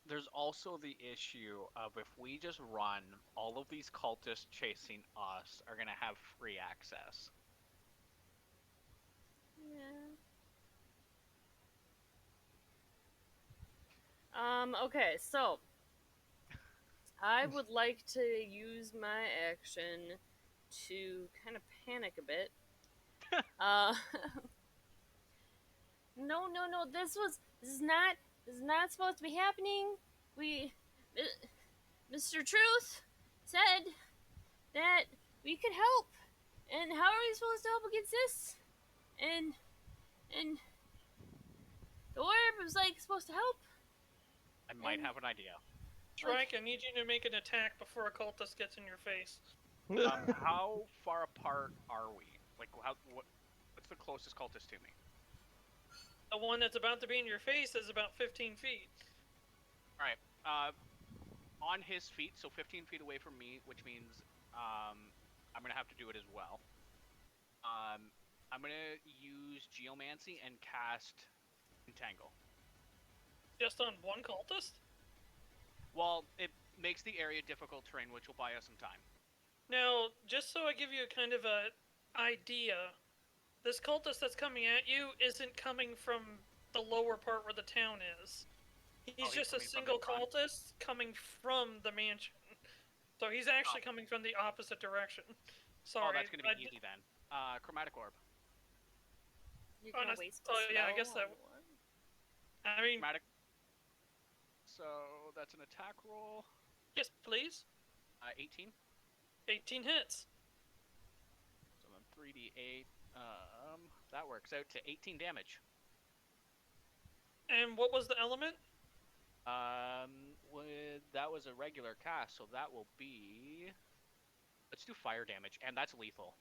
There's also the issue of if we just run, all of these cultists chasing us are gonna have free access. Yeah. Okay, so I would like to use my action to kind of panic a bit. No, no, no, this is not supposed to be happening. Mr. Truth said that we could help. And how are we supposed to help against this? And the orb was like supposed to help. I might have an idea. Shrike, I need you to make an attack before a cultist gets in your face. How far apart are we? Like, what's the closest cultist to me? The one that's about to be in your face is about 15 feet. Alright, on his feet, so 15 feet away from me, which means, I'm gonna have to do it as well. I'm gonna use Geomancy and cast Entangle. Just on one cultist? Well, it makes the area difficult terrain, which will buy us some time. Now, just so I give you a kind of a idea, this cultist that's coming at you isn't coming from the lower part where the town is. He's he's just a coming from single in front? cultist coming from the mansion. So he's actually coming from the opposite direction. Sorry. Oh, that's gonna be easy then. Chromatic Orb. You're Oh, gonna that's- waste oh, a yeah, I spell guess on that- one? I mean, Chromatic. So, that's an attack roll. yes, please. 18. 18 hits. So then 3d8. That works out to 18 damage. And what was the element? That was a regular cast, so that will be. Let's do fire damage, and that's lethal.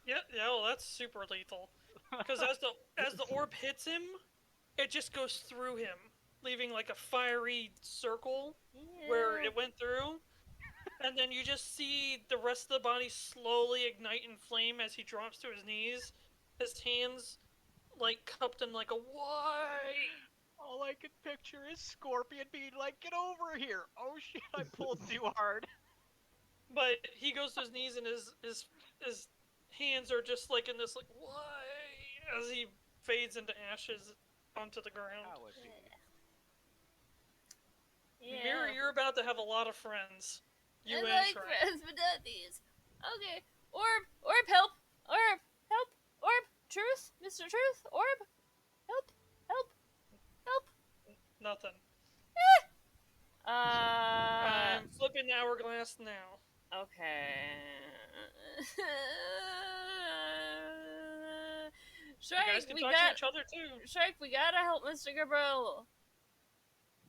Yeah, well, that's super lethal. Because as the orb hits him, it just goes through him, leaving like a fiery circle where Yeah. it went through. And then you just see the rest of the body slowly ignite in flame as he drops to his knees. His hands, like, cupped in like a why? All I can picture is Scorpion being like, "Get over here!" Oh shit! I pulled too hard. But he goes to his knees and his hands are just like in this like why as he fades into ashes onto the ground. Paladin. Yeah. Mirra, you're about to have a lot of friends. You I and like Shrike. friends, but not these. Okay. Orb, help! Orb, help! Orb, Truth, Mr. Truth, Orb, help! Nothing. I'm I'm flipping the hourglass now. okay. You guys Shrike, can we talk got to each other too. Shrike. We gotta help Mr. Gabriel.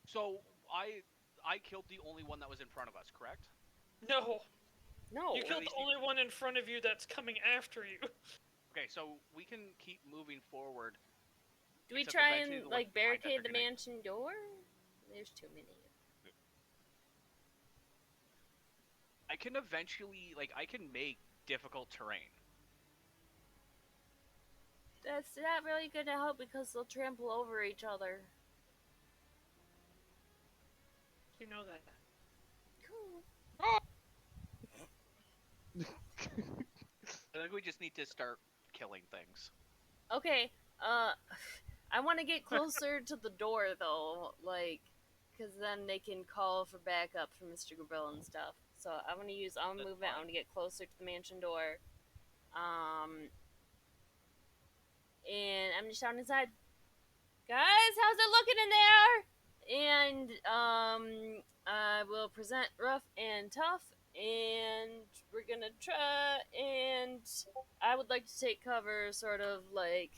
So I killed the only one that was in front of us, correct? No, No. you killed the only one in front of you that's coming after you. Okay, so we can keep moving forward. Do we Except try eventually and the like ones behind us barricade are the gonna- mansion door? There's too many. I can eventually, I can make difficult terrain. That's not really gonna help because they'll trample over each other. You know that. Cool. I think we just need to start killing things. Okay, I want to get closer to the door though, like, because then they can call for backup from Mr. Gabriel and stuff. So I want to use all That's movement. I fine. want to get closer to the mansion door. And I'm just shouting inside, guys, how's it looking in there? And I will present rough and tough, and we're gonna try. And I would like to take cover, sort of like,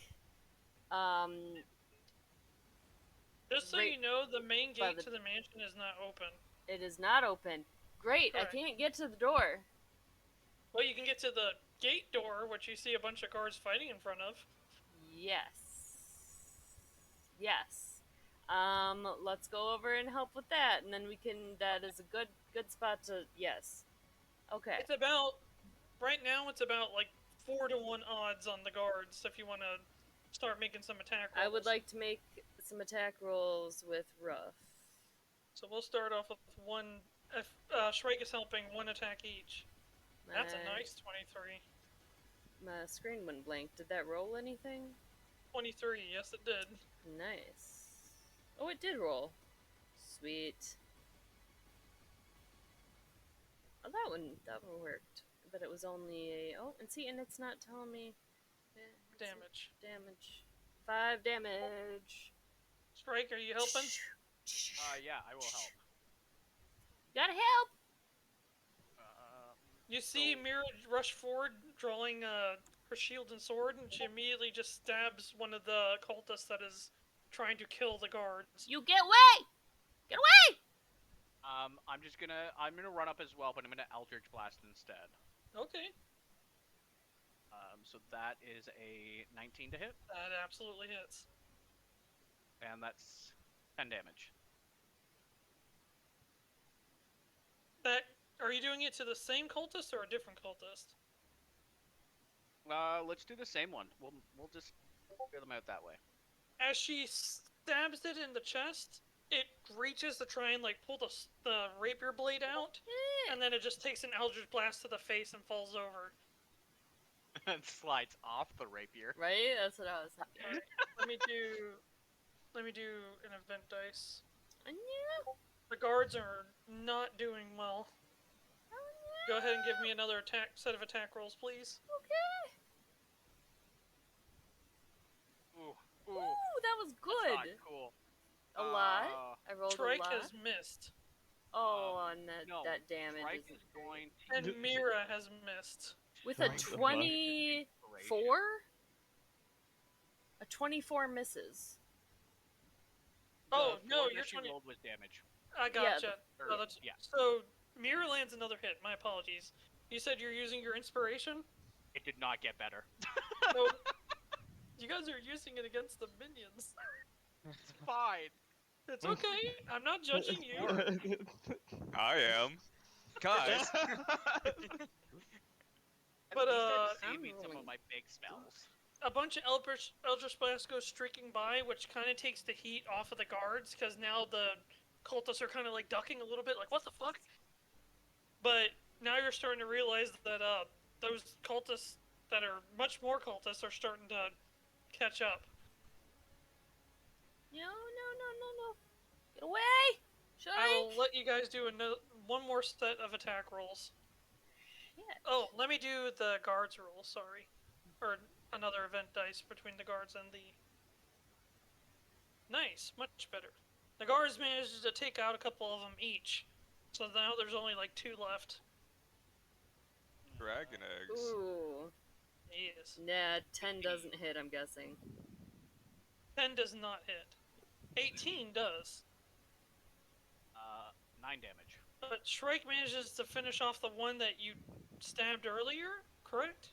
Just so right you know, the main by gate the- to the mansion is not open. it is not open. Great, Correct. I can't get to the door. Well, you can get to the gate door, which you see a bunch of guards fighting in front of. Yes. Let's go over and help with that, and then we can. That is a good spot to. Yes. Okay. It's about right now. It's about like 4-to-1 odds on the guards. If you want to start making some attack rolls. I would like to make some attack rolls with rough. So we'll start off with one. If Shrike is helping, one attack each. That's a My- nice 23. My screen went blank. Did that roll anything? 23. Yes, it did. Nice. Oh, it did roll. Sweet. Oh, that one worked. But it was only a. Oh, and see, and it's not telling me. Damage. Damage. 5 damage. Shrike, are you helping? Yeah, I will help. Gotta help! You see So- Mirra rush forward, drawing her shield and sword, and she immediately just stabs one of the cultists that is trying to kill the guards. You get away! Get away! I'm gonna run up as well, but I'm gonna Eldritch Blast instead. Okay, So that is a 19 to hit, that absolutely hits. and that's 10 damage. Are you doing it to the same cultist or a different cultist? Let's do the same one. We'll just clear them out that way. As she stabs it in the chest, it reaches to try and like pull the rapier blade out, and then it just takes an Eldritch Blast to the face and falls over. And slides off the rapier. Right? That's what I was thinking. Alright, let me do an event dice. Yeah. The guards are not doing well. Go ahead and give me another set of attack rolls, please. Okay. Ooh, Ooh, that was that's good. not cool. A lot. I rolled Shrike a lot. has missed, Oh, and that, No, that damage Shrike is is going to and Mirra has missed. with a Shrike the 24. A 24 misses. Oh The no, four you're that she 20. rolled was damage. I gotcha. Or, No, that's... yeah. So Mirra lands another hit. My apologies. You said you're using your inspiration. It did not get better. So you guys are using it against the minions. It's fine. It's okay. I'm not judging you. I am. Guys. But, save I'm me some of rolling. my big spells. A bunch of Eldritch Blast goes streaking by, which kind of takes the heat off of the guards, because now the cultists are kind of like ducking a little bit, like, what the fuck? But now you're starting to realize that those cultists that are much more cultists are starting to catch up. No. Get away! Shrike! I will let you guys do one more set of attack rolls. Shit. Oh, let me do the guards roll, sorry. Or another event dice between the guards and the... Nice, much better. The guards managed to take out a couple of them each. So now there's only like 2 left. Dragon eggs. Ooh. Yes. Nah, 10 doesn't hit, I'm guessing. 10 does not hit. 18 does. 9 damage. But Shrike manages to finish off the one that you stabbed earlier, correct?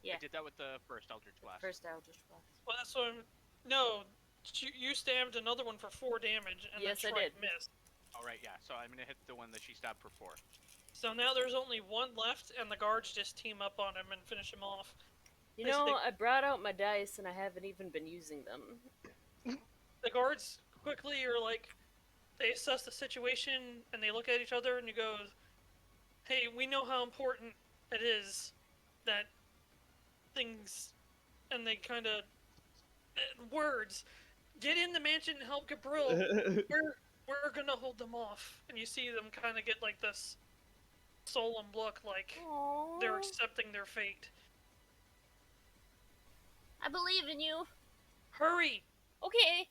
Yeah. I did that with the first Eldritch Blast. First Eldritch Blast. Well, that's what I'm... No, you stabbed another one for 4 damage, and Yes, I then Shrike did. missed. Alright, yeah, so I'm gonna hit the one that she stabbed for 4. So now there's only 1 left, and the guards just team up on him and finish him off. You They know, say- I brought out my dice and I haven't even been using them. The guards quickly are like, they assess the situation and they look at each other and you go, hey, we know how important it is that things, and they kind of, words, get in the mansion and help Gabriel. We're gonna hold them off. And you see them kind of get like this solemn look, like they're Aww. accepting their fate. I believe in you. Hurry! Okay.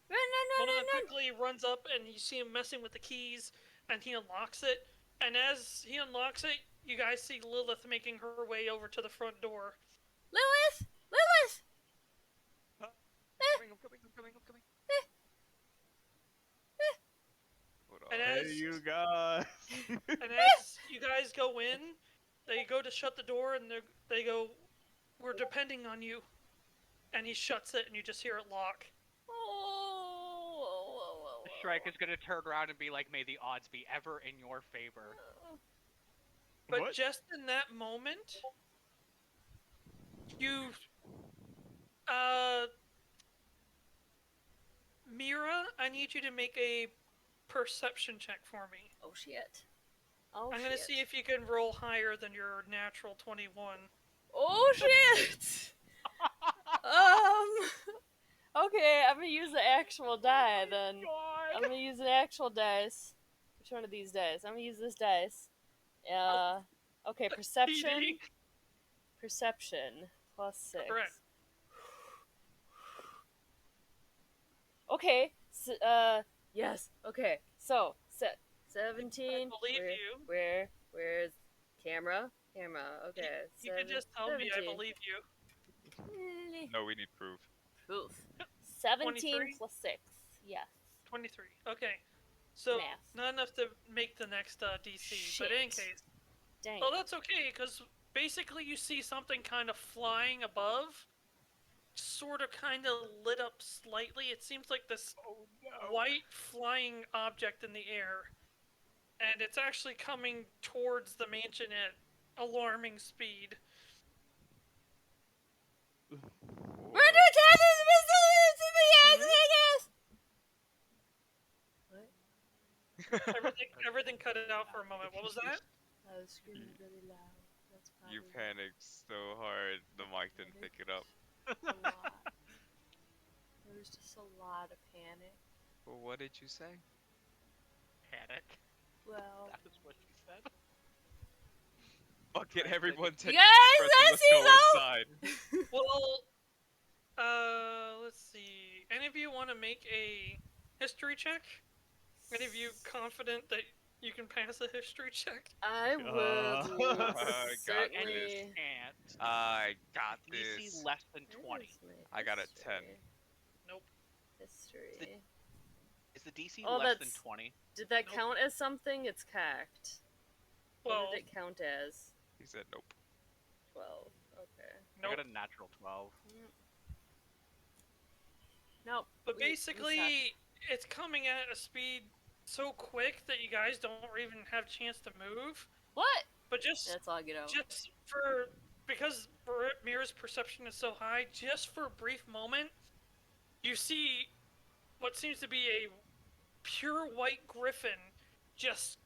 Run, One of run, them run, run. quickly runs up and you see him messing with the keys and he unlocks it. And as he unlocks it, you guys see Lilith making her way over to the front door. Lilith! Lilith! I'm coming. Hold on. And Hey, as you guys. And as you guys go in, they go to shut the door and they go, we're depending on you. And he shuts it and you just hear it lock. Oh. Shrike is gonna turn around and be like, "May the odds be ever in your favor." But What? just in that moment, you, Mirra, I need you to make a perception check for me. Oh shit. Oh I'm shit. gonna see if you can roll higher than your natural 21. Oh shit! Okay, I'm gonna use the actual die then. I'm gonna use an actual dice. Which one of these dice? I'm gonna use this dice. Okay, perception. Pedi. Perception. +6. Correct. Okay, yes, okay. So, 17. I believe you. Where's camera? Camera, okay. You can just tell me I 17. believe you. No, we need proof. Proof. 17 23? + 6. Yes. 23. Okay. So, Math. not enough to make the next DC, but in any Shit. case. Dang. Oh, that's okay, because basically you see something kind of flying above, sort of kind of lit up slightly. It seems like this white flying object in the air, and it's actually coming towards the mansion at alarming speed. We're doing Taylor's Mr. to the ass, Everything cut it out for a moment. What was that? I was screaming really loud. That's probably You panicked so hard, the mic didn't pick it up. a lot. There was just a lot of panic. Well, what did you say? Panic. Well, That is what she said. Fuck it, everyone take you guys, let's go inside. Well, let's see. Any of you want to make a history check? Any of you confident that you can pass a history check? I would got certainly. And I got DC this. less than 20. Where's my I got a 10. history? Nope. History. Is the DC Oh, less than that's- 20? Did that Nope. count as something? It's cocked. Well, What did it count as? He said nope. 12. Okay. I nope. got a natural 12. Nope. But we suck. basically, it's coming at a speed so quick that you guys don't even have a chance to move. What? But just That's all I get out. because Mirra's perception is so high, just for a brief moment, you see what seems to be a pure white griffin just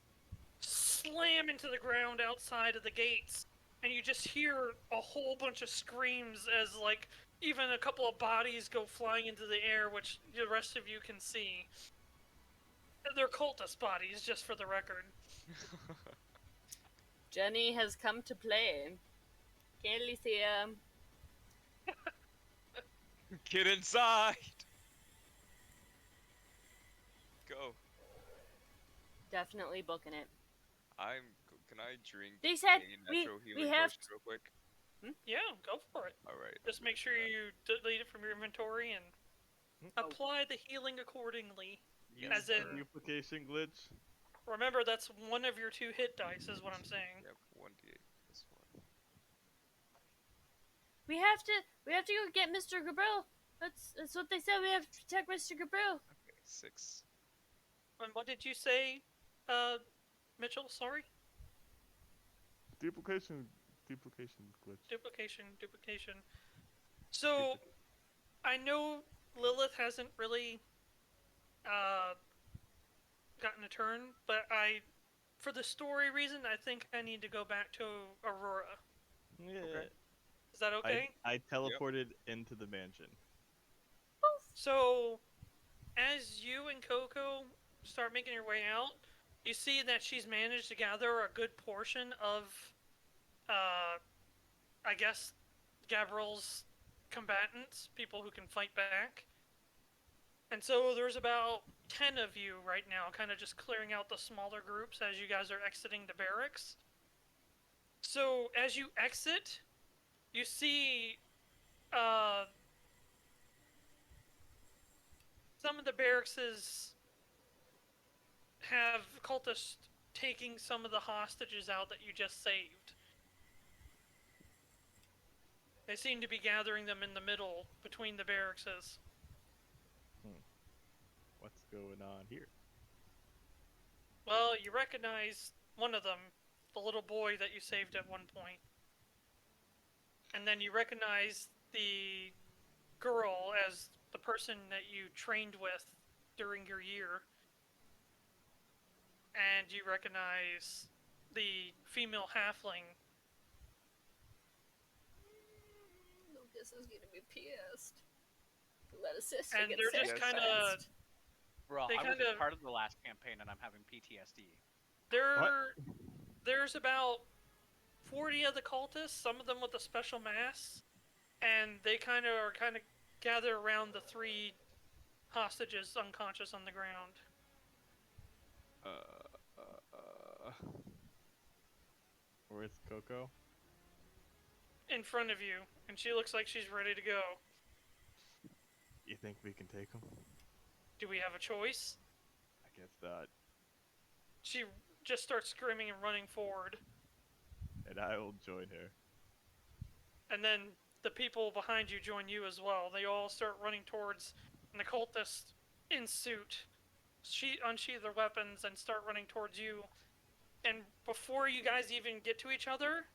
slam into the ground outside of the gates, and you just hear a whole bunch of screams as, like, even a couple of bodies go flying into the air, which the rest of you can see. They're cultist bodies, just for the record. Jenny has come to play. Can't really see him. Get inside! Go. Definitely booking it. Can I drink They said a natural we healing have potion real quick? Yeah, go for it. Alright. Just make sure you delete it from your inventory and apply the healing accordingly. Use As the in- duplication glitch. Remember, that's one of your 2 hit dice, is what I'm saying. Yep, 1d8 plus 1. We have to go get Mr. Gabriel. That's what they said. We have to protect Mr. Gabriel. Okay, 6. And what did you say, Mitchell? Sorry? Duplication duplication glitch. Duplication. So, I know Lilith hasn't really gotten a turn, but for the story reason, I think I need to go back to Aurora. Yeah. Okay. Is that okay? I teleported into the mansion. So, as you and Coco start making your way out, you see that she's managed to gather a good portion of, I guess, Gabriel's combatants, people who can fight back. And so there's about 10 of you right now, kind of just clearing out the smaller groups as you guys are exiting the barracks. So as you exit, you see some of the barracks have cultists taking some of the hostages out that you just saved. They seem to be gathering them in the middle between the barracks. What's going on here? Well, you recognize one of them, the little boy that you saved at one point. And then you recognize the girl as the person that you trained with during your year. And you recognize the female halfling. Lucas is gonna be pissed. Let a sister And get they're just sacrificed. kind of... Bro, They I was kinda- a part of the last campaign and I'm having PTSD. There's about 40 of the cultists, some of them with a special mass, and they kind of gather around the 3 hostages unconscious on the ground. Where's Coco? In front of you, and she looks like she's ready to go. You think we can take him? Do we have a choice? I guess not. She just starts screaming and running forward. And I will join her. And then the people behind you join you as well. They all start running towards, and the cultists in suit unsheath their weapons and start running towards you. And before you guys even get to each other,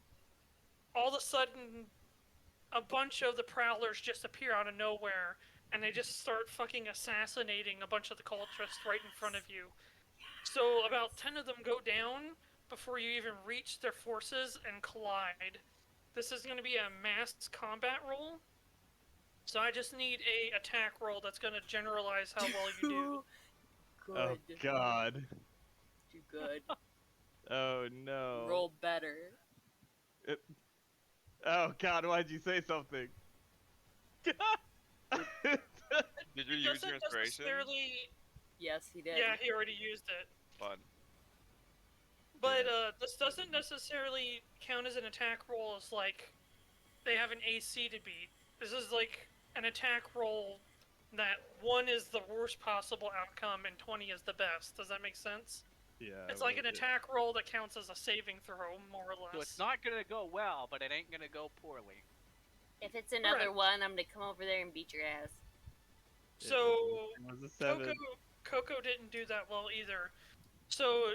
all of a sudden, a bunch of the prowlers just appear out of nowhere, and they just start fucking assassinating a bunch of the cultists right in front of you. So about 10 of them go down before you even reach their forces and collide. This is going to be a mass combat roll. So I just need a attack roll that's going to generalize how well you do. Good. Oh god. Do good. Oh no. Roll better. Oh god, why'd you say something? Did you use Doesn't your inspiration? necessarily... Yes, he did. Yeah, he already used it. Fun. But this doesn't necessarily count as an attack roll as, like, they have an AC to beat. This is like an attack roll that 1 is the worst possible outcome and 20 is the best. Does that make sense? Yeah. It's like an attack roll that counts as a saving throw, more or less. So it's not gonna go well, but it ain't gonna go poorly. If it's another Correct. one, I'm gonna come over there and beat your ass. So, It was a 7. Coco didn't do that well either. So,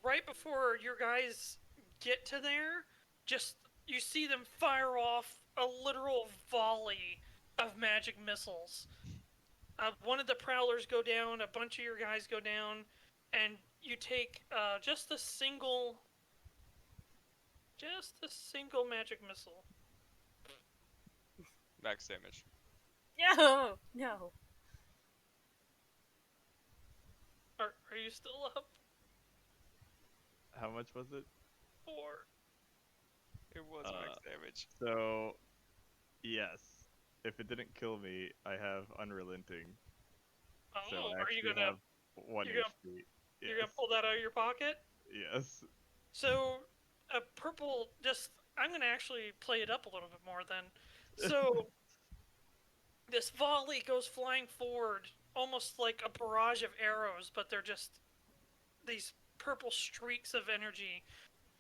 right before your guys get to there, just, you see them fire off a literal volley of magic missiles. One of the prowlers go down, a bunch of your guys go down, and you take just a single magic missile. Max damage. No, no. Are you still up? How much was it? 4. It was max damage. So, yes. If it didn't kill me, I have unrelenting. Oh, So I are you actually gonna have 1 you're gonna- HP. you're gonna pull that out of your pocket? Yes. So, a purple, I'm going to actually play it up a little bit more then. So, this volley goes flying forward, almost like a barrage of arrows, but they're just these purple streaks of energy,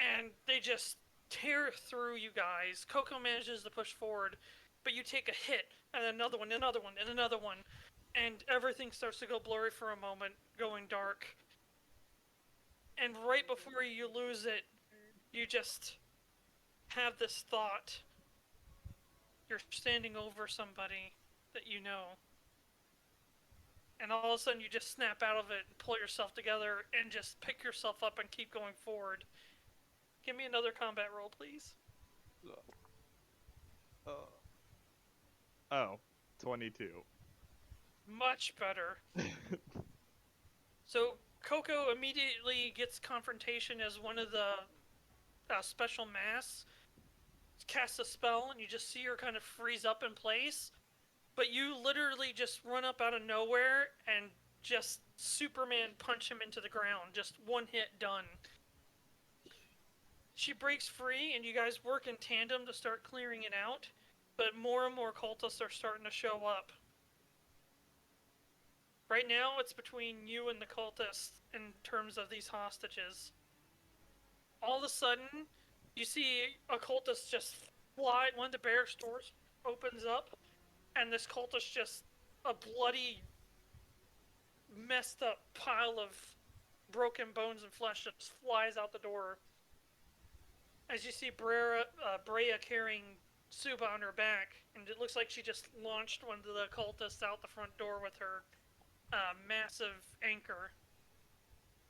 and they just tear through you guys. Coco manages to push forward, but you take a hit, and another one, and another one, and everything starts to go blurry for a moment, going dark. And right before you lose it, you just have this thought. You're standing over somebody that you know. And all of a sudden you just snap out of it and pull yourself together and just pick yourself up and keep going forward. Give me another combat roll, please. Oh, 22. Much better. So Coco immediately gets confrontation as one of the special mass casts a spell, and you just see her kind of freeze up in place. But you literally just run up out of nowhere and just Superman punch him into the ground. Just one hit, done. She breaks free, and you guys work in tandem to start clearing it out. But more and more cultists are starting to show up. Right now, it's between you and the cultists in terms of these hostages. All of a sudden, you see a cultist just fly. One of the barracks doors opens up, and this cultist just, a bloody, messed up pile of broken bones and flesh just flies out the door. As you see Brea carrying Suba on her back, and it looks like she just launched one of the cultists out the front door with her massive anchor.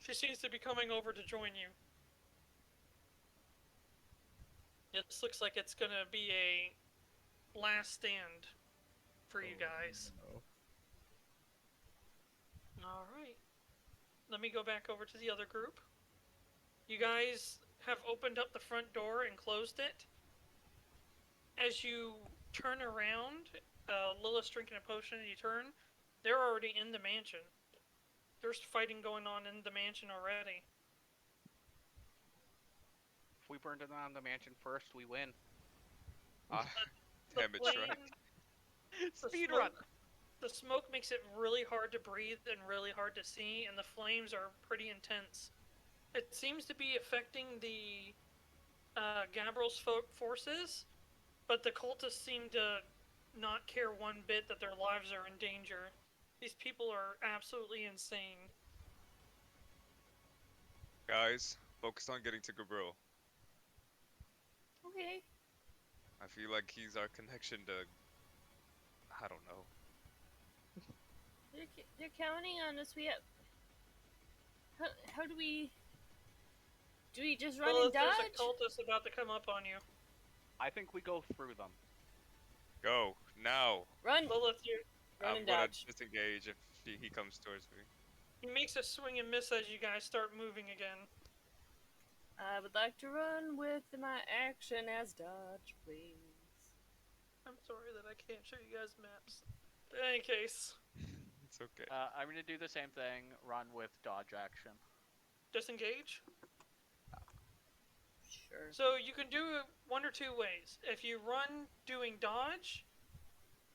She seems to be coming over to join you. This looks like it's gonna be a last stand for you guys. No. Alright. Let me go back over to the other group. You guys have opened up the front door and closed it. As you turn around, Lilith's drinking a potion and you turn, they're already in the mansion. There's fighting going on in the mansion already. If we burn down the mansion first, we win. Damn it, Shrike. Speedrun! The smoke makes it really hard to breathe and really hard to see, and the flames are pretty intense. It seems to be affecting the Gabriel's forces, but the cultists seem to not care one bit that their lives are in danger. These people are absolutely insane. Guys, focus on getting to Gabriel. Okay. I feel like he's our connection to... I don't know. They're counting on us. We have... How do we... Do we just run and dodge? There's a cultist about to come up on you. I think we go through them. Go, now! Run! Lilith, Run I'm and gonna dodge. disengage if he comes towards me. he makes a swing and miss as you guys start moving again. I would like to run with my action as dodge, please. I'm sorry that I can't show you guys maps. But in any case, It's okay. I'm gonna do the same thing, run with dodge action. disengage. Sure. So you can do it one or two ways. If you run doing dodge,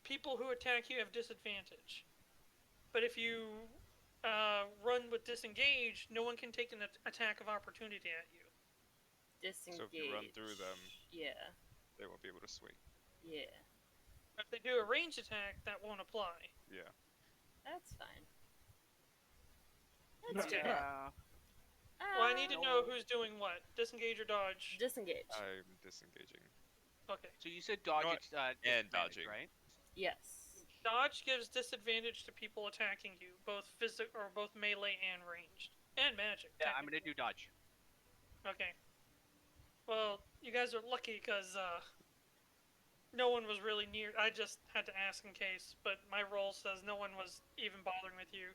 people who attack you have disadvantage. But if you run with disengage, no one can take an attack of opportunity at you. Disengage. So if you run through them, Yeah. they won't be able to swing. Yeah. If they do a ranged attack, that won't apply. Yeah. That's fine. That's Okay. good. Well, I need to know No. who's doing what. Disengage or dodge. Disengage. I'm disengaging. Okay. So you said dodge know it's, and disadvantage, dodging. right? Yes. Dodge gives disadvantage to people attacking you, both physical or both melee and ranged, and magic. Yeah, I'm gonna technically. do dodge. Okay. Well, you guys are lucky because no one was really near. I just had to ask in case, but my roll says no one was even bothering with you.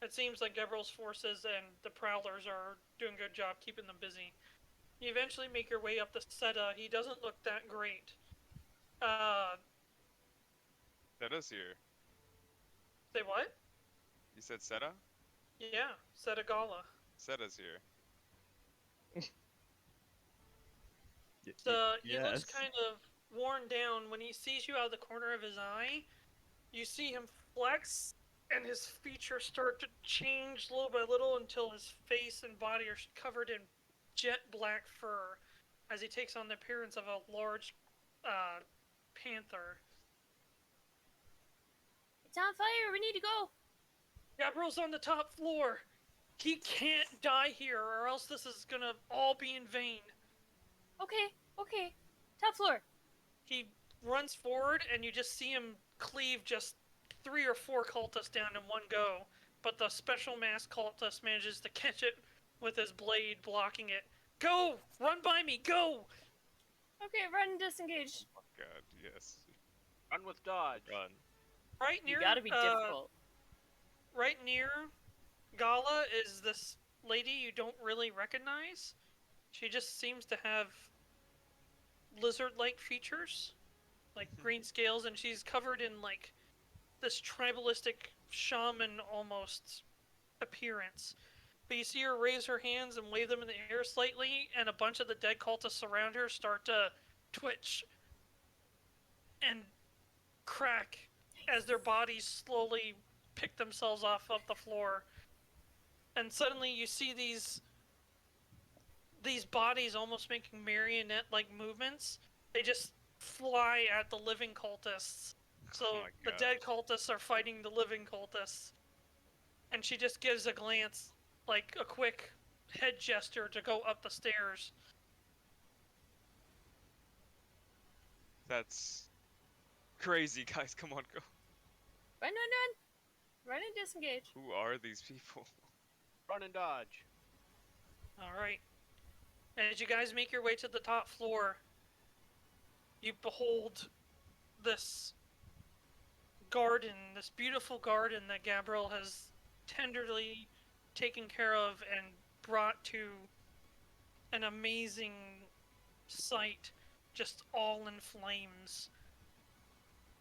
It seems like Gabriel's forces and the Prowlers are doing a good job keeping them busy. You eventually make your way up the Seta. He doesn't look that great. Seta's here. Say what? You said Seta? Yeah, Seta Gala. Seta's here. He looks kind of worn down. When he sees you out of the corner of his eye, you see him flex, and his features start to change little by little until his face and body are covered in jet black fur, as he takes on the appearance of a large panther. It's on fire. We need to go. Gabriel's on the top floor. He can't die here, or else this is gonna all be in vain. Okay. Okay. Top floor. He runs forward, and you just see him cleave just 3 or 4 cultists down in one go. But the special mask cultist manages to catch it with his blade, blocking it. Go! Run by me! Go! Okay, run and disengage. Oh my god, yes. Run with dodge. Run. Right You near, gotta be difficult. right near Gala is this lady you don't really recognize. She just seems to have lizard-like features, like green scales, and she's covered in like this tribalistic shaman almost appearance. But you see her raise her hands and wave them in the air slightly, and a bunch of the dead cultists around her start to twitch and crack as their bodies slowly pick themselves off of the floor. And suddenly you see these bodies almost making marionette-like movements. They just fly at the living cultists. So Oh my the gosh. dead cultists are fighting the living cultists. And she just gives a glance, like a quick head gesture to go up the stairs. That's crazy, guys. Come on, go. Run. Run and disengage. Who are these people? Run and dodge. Alright. And as you guys make your way to the top floor, you behold this garden, this beautiful garden that Gabriel has tenderly taken care of and brought to an amazing sight, just all in flames.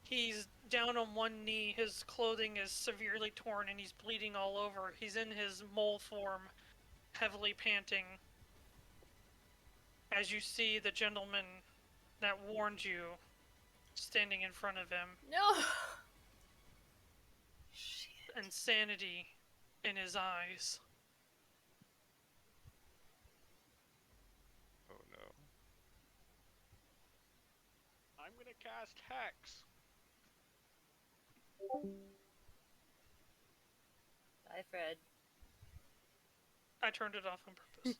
He's down on one knee, his clothing is severely torn and he's bleeding all over. He's in his mole form, heavily panting. As you see the gentleman that warned you standing in front of him, No. Shit. insanity in his eyes. Oh no. I'm gonna cast Hex. Bye, Fred. I turned it off on purpose.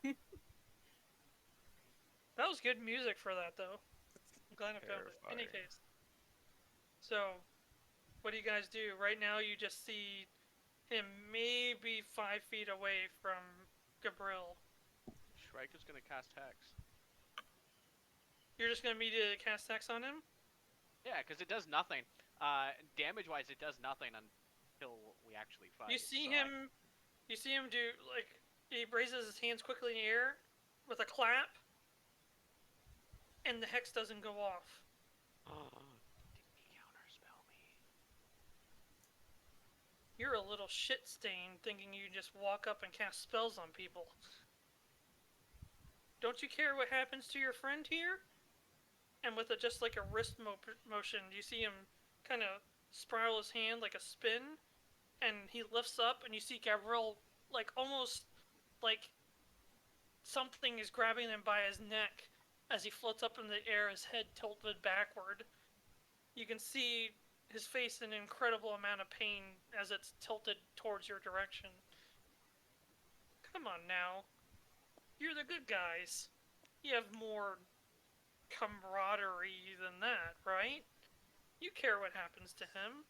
That was good music for that, though. I'm glad I found it. In any Terrifying. case. So, what do you guys do? Right now, you just see him maybe 5 feet away from Gabriel. Shrike is gonna cast Hex. You're just gonna immediately cast Hex on him? Yeah, because it does nothing. Damage-wise, it does nothing until we actually fight. You see so him. You see him do like he raises his hands quickly in the air with a clap, and the hex doesn't go off. Didn't he counterspell me? You're a little shit stain thinking you just walk up and cast spells on people. Don't you care what happens to your friend here? And with just like a wrist motion, you see him kind of spiral his hand like a spin, and he lifts up, and you see Gabriel like almost like something is grabbing him by his neck as he floats up in the air, his head tilted backward. You can see his face in an incredible amount of pain as it's tilted towards your direction. Come on now. You're the good guys. You have more camaraderie than that, right? You care what happens to him,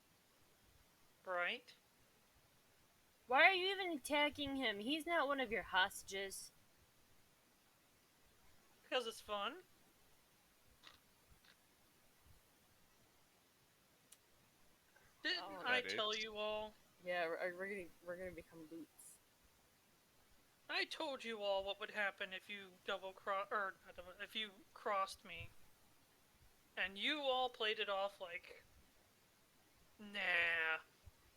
right? Why are you even attacking him? He's not one of your hostages. Because it's fun. Didn't Oh, I that tell is. you all? Yeah, we're gonna become boots. I told you all what would happen if you if you crossed me. And you all played it off like, nah,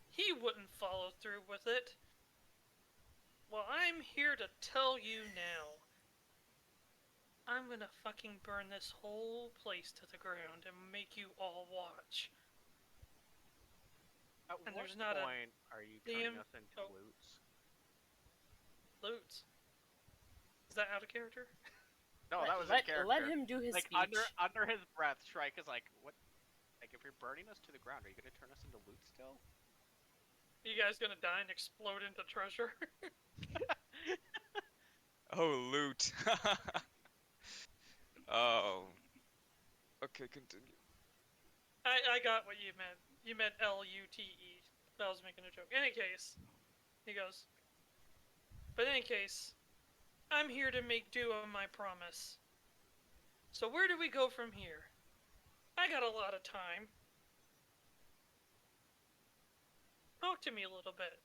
he wouldn't follow through with it. Well, I'm here to tell you now. I'm gonna fucking burn this whole place to the ground and make you all watch. At And what there's not a point are you turning damn- us into oh. loots? Loots. Is that out of character? No, that was let, a character. let him do his like speech. under his breath, Shrike is like, "What? Like, if you're burning us to the ground, are you gonna turn us into loot still?" You guys gonna die and explode into treasure? Oh, loot. Oh. Okay, continue. I got what you meant. You meant Lute. I was making a joke. In any case, he goes, but in any case, I'm here to make do on my promise. So where do we go from here? I got a lot of time. Talk to me a little bit.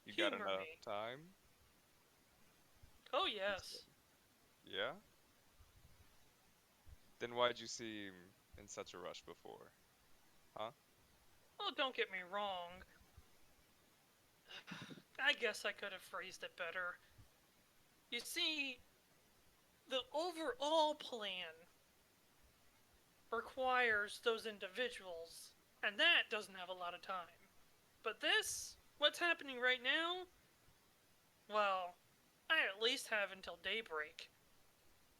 You got Humor enough me. time? Oh, yes. Yeah? Then why'd you seem in such a rush before? Huh? Well, don't get me wrong. I guess I could have phrased it better. You see, the overall plan requires those individuals, and that doesn't have a lot of time. But this, what's happening right now? Well, I at least have until daybreak.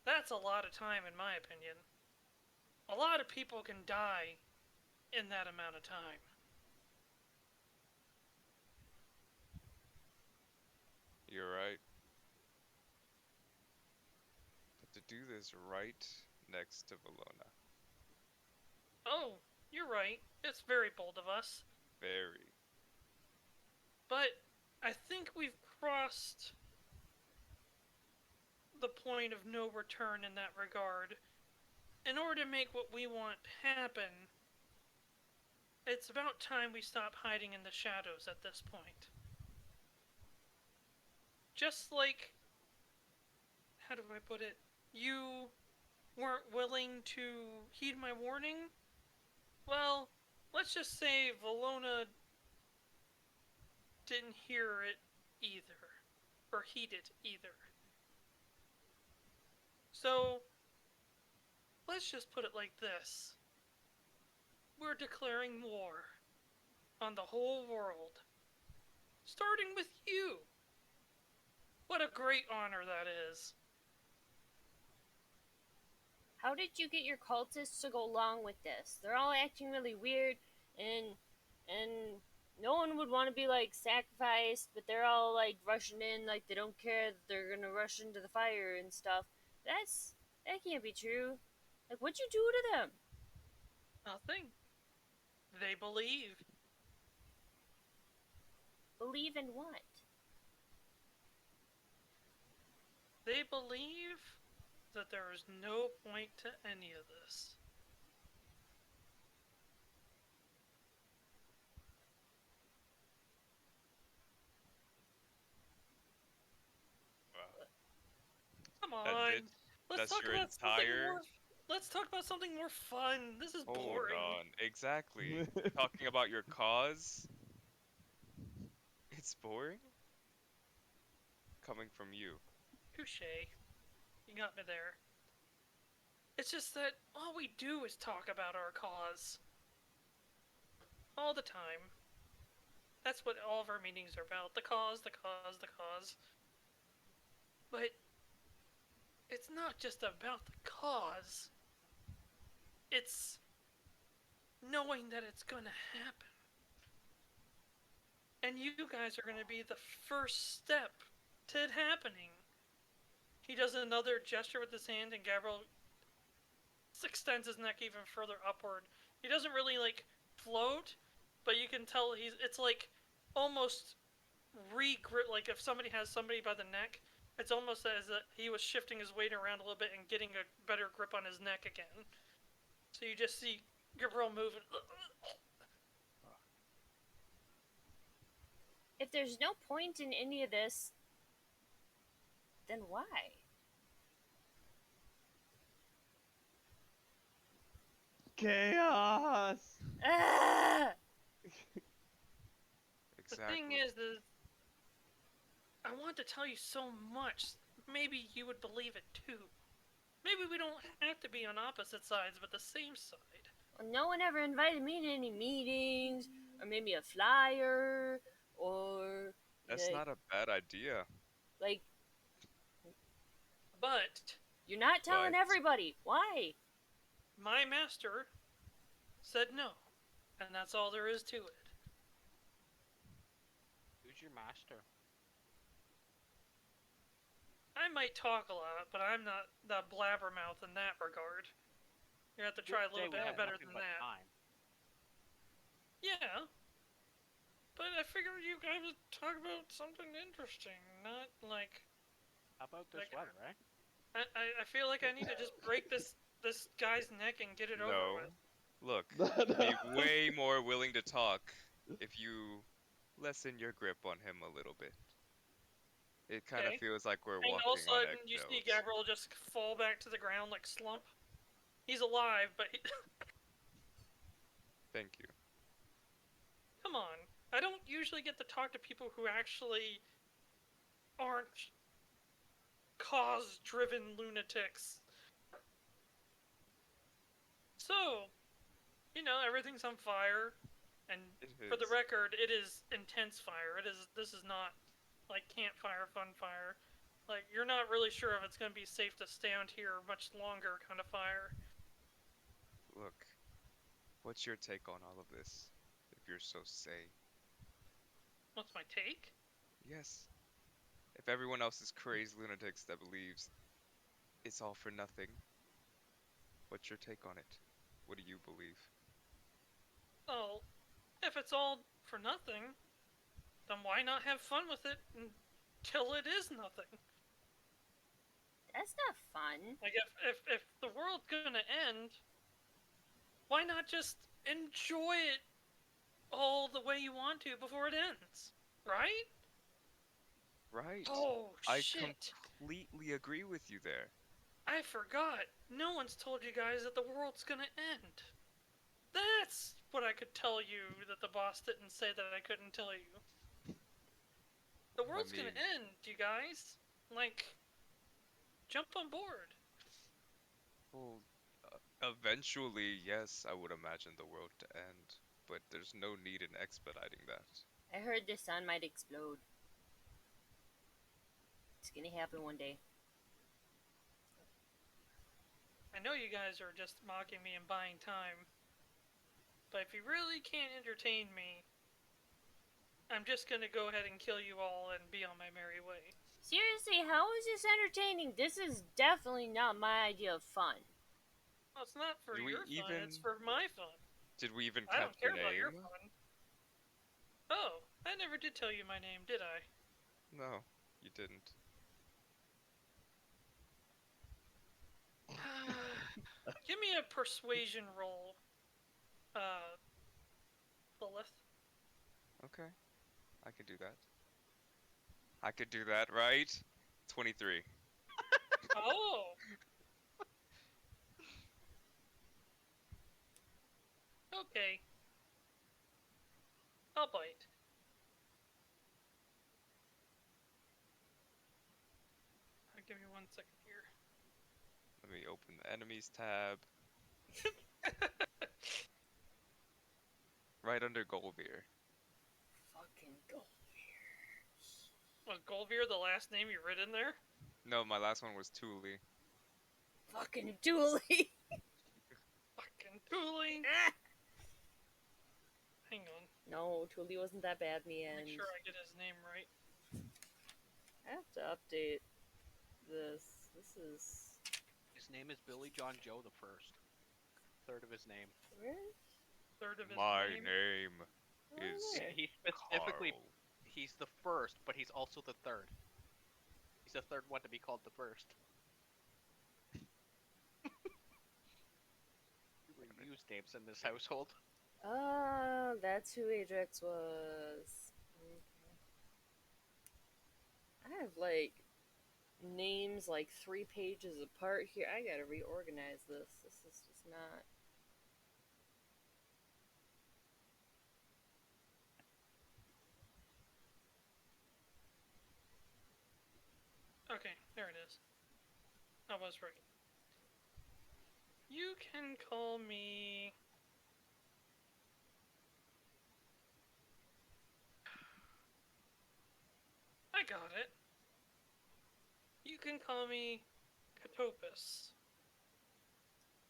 That's a lot of time in my opinion. A lot of people can die in that amount of time. You're right. But to do this right next to Valona. Oh, you're right. It's very bold of us. Very. But I think we've crossed the point of no return in that regard. In order to make what we want happen, it's about time we stop hiding in the shadows at this point. Just like, how do I put it? You weren't willing to heed my warning? Well, let's just say Valona didn't hear it either. Or heed it either. So, let's just put it like this. We're declaring war on the whole world. Starting with you. What a great honor that is. How did you get your cultists to go along with this? They're all acting really weird, and no one would want to be like sacrificed, but they're all like rushing in like they don't care that they're gonna rush into the fire and stuff. That can't be true. Like, what'd you do to them? Nothing. They believe. Believe in what? They believe that there is no point to any of this. Come That's on. it? Let's That's talk your about something entire... more. Let's talk about something more fun. This is Hold boring. on. Exactly. Talking about your cause? It's boring? Coming from you. Touché. You got me there. It's just that all we do is talk about our cause. All the time. That's what all of our meetings are about. The cause, the cause, the cause. But it's not just about the cause. It's knowing that it's gonna happen. And you guys are gonna be the first step to it happening. He does another gesture with his hand, and Gabriel extends his neck even further upward. He doesn't really like float, but you can tell it's like almost re-grip. Like if somebody has somebody by the neck, it's almost as if he was shifting his weight around a little bit and getting a better grip on his neck again. So you just see Gabriel moving. If there's no point in any of this, then why? Chaos! Ah! The thing Exactly. is, I want to tell you so much. Maybe you would believe it too. Maybe we don't have to be on opposite sides, but the same side. Well, no one ever invited me to any meetings, or maybe a flyer, or That's not a bad idea. like But you're not telling But- everybody. Why? my master said no, and that's all there is to it. Who's your master? I'm might talk a lot, but I'm not the blabbermouth in that regard. You have to try a little Today we bit have better nothing than but that. time. Yeah. But I figured you guys would talk about something interesting, not like... How about this Like, weather, eh? I feel like I need to just break this guy's neck and get it over No. with. Look, be way more willing to talk if you lessen your grip on him a little bit. It kind of Okay. feels like we're And all of walking a on sudden, you see eggshells. Gabriel just fall back to the ground, like slump. He's alive, but he... Thank you. Come on. I don't usually get to talk to people who actually aren't cause-driven lunatics. So, you know, everything's on fire, and It for the is. record, it is intense fire. This is not like campfire, fun fire. Like, you're not really sure if it's going to be safe to stand here much longer kind of fire. Look, what's your take on all of this? If you're so sane. What's my take? Yes. If everyone else is crazed lunatics that believes it's all for nothing, what's your take on it? What do you believe? Well, if it's all for nothing, then why not have fun with it until it is nothing? That's not fun. Like, if the world's gonna end, why not just enjoy it all the way you want to before it ends? Right? Right. Oh, I shit. completely agree with you there. I forgot. No one's told you guys that the world's gonna end. That's what I could tell you that the boss didn't say that I couldn't tell you. The world's gonna mean- end, you guys. Like, jump on board. Well, eventually, yes, I would imagine the world to end, but there's no need in expediting that. I heard the sun might explode. It's gonna happen one day. I know you guys are just mocking me and buying time, but if you really can't entertain me, I'm just gonna go ahead and kill you all and be on my merry way. Seriously, how is this entertaining? This is definitely not my idea of fun. Well, it's not for Did we your fun, even- it's for my fun. Did we even I don't catch care your about your name? fun. Oh, I never did tell you my name, did I? No, you didn't. Give me a persuasion roll, Lilith. Okay, I could do that. I could do that, right? 23. Oh! Okay. I'll bite. Give me 1 second here. Let me open the enemies tab. Right under Golvier. Fucking go. Was Golvier the last name you writ in there? No, my last one was Thule. Fucking Dooley. Fucking tooling! Ah! Hang on. No, Dooley wasn't that bad in the end. Make sure I get his name right. I have to update this. This is His name is Billy John Joe the First. Third of his name. where? Third of his My name. name Oh, is Yeah, he specifically Carl. he's the first, but he's also the third. He's the third one to be called the first. We use names in this household. Ah, that's who Ajax was. Okay. I have like names like 3 pages apart here. I gotta reorganize this. This is just not. Okay, there it is. I was right. You can call me... I got it. You can call me Catopus.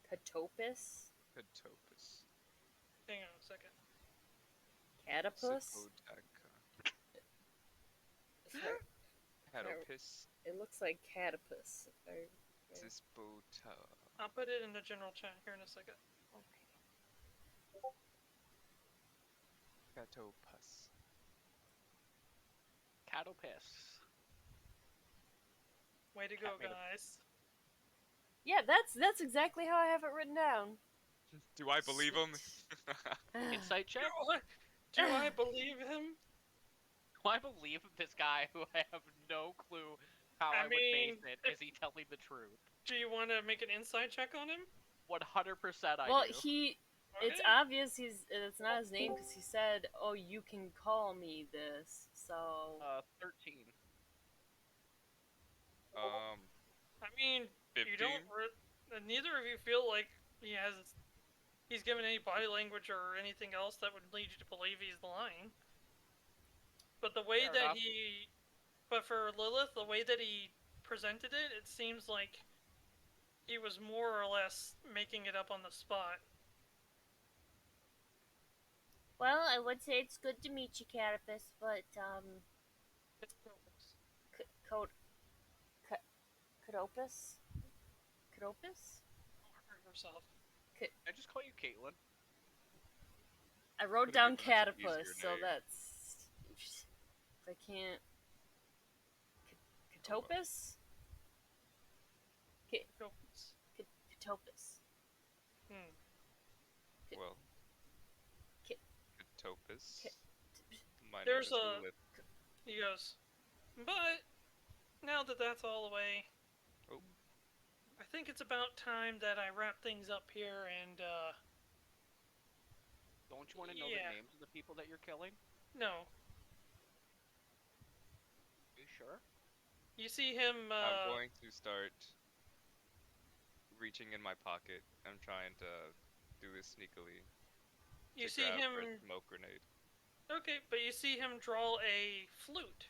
Catopus? Catopus. Hang on a second. Catopus? Sipodaka. Sorry. Catopus. Piss. It looks like catapus. Zispota. I'll put it in the general chat here in a second. Okay. Catopus. Cattle piss. Way to go, Cat made a- guys. Yeah, that's exactly how I have it written down. Do I believe him? Insight check? Do I believe him? Do I believe this guy who I have no clue how I, would face it? Is he telling the truth? Do you want to make an inside check on him? 100% I Well, do. it's Okay. obvious it's not his name because he said, "Oh, you can call me this." So 13. I mean, 15? you don't. Neither of you feel like he's given any body language or anything else that would lead you to believe he's lying. But the way Fair that enough. but for Lilith, the way that he presented it, it seems like he was more or less making it up on the spot. well, I would say it's good to meet you, Catapus, but It's gross. Code Cadopus? Cadopus? Don't hurt yourself. I just call you Caitlin. I wrote Could've down given us an easier Catapus, so name. that's. I can't. Catopus? Gross. Catopus. Hmm. Well. Ki- Catopus. Ki- My name There's is a- Lilith. He goes, but now that that's all away, Oh. I think it's about time that I wrap things up here and, Don't you want to know Yeah. the names of the people that you're killing? no. You sure? You see him, I'm going to start reaching in my pocket. I'm trying to do this sneakily. you to see grab him, a smoke grenade. okay, but you see him draw a flute.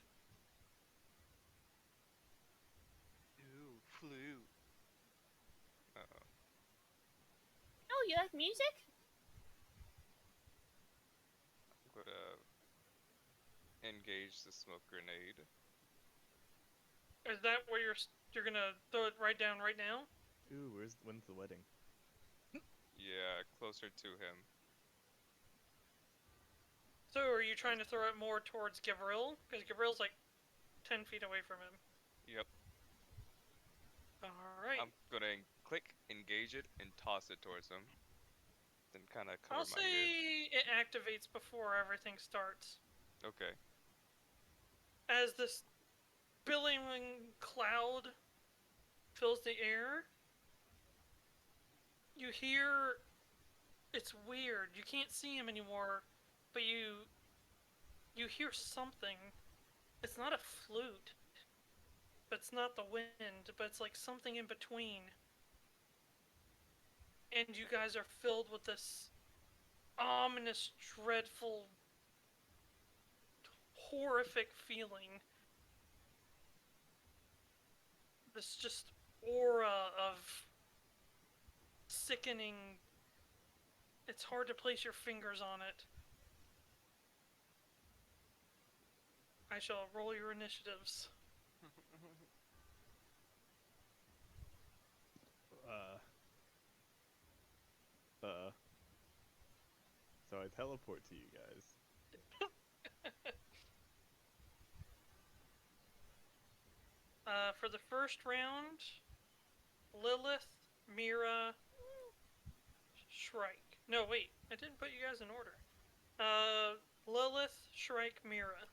Ooh, flute. Uh-oh. Oh, you like music? I'm gonna engage the smoke grenade. Is that where you're gonna throw it right down right now? Ooh, when's the wedding? Yeah, closer to him. So are you trying to throw it more towards Gabriel? Because Gabriel's like 10 feet away from him. Yep. Alright. I'm gonna click, engage it, and toss it towards him. Then kind of cover I'll my ears. say it activates before everything starts. Okay. As this billowing cloud fills the air, you hear... It's weird. You can't see him anymore, but you hear something. It's not a flute, but it's not the wind, but it's like something in between. And you guys are filled with this ominous, dreadful, horrific feeling. This just aura of sickening. It's hard to place your fingers on it. I shall roll your initiatives. So I teleport to you guys. For the first round, Lilith, Mirra, Shrike. No, wait, I didn't put you guys in order. Lilith, Shrike, Mirra.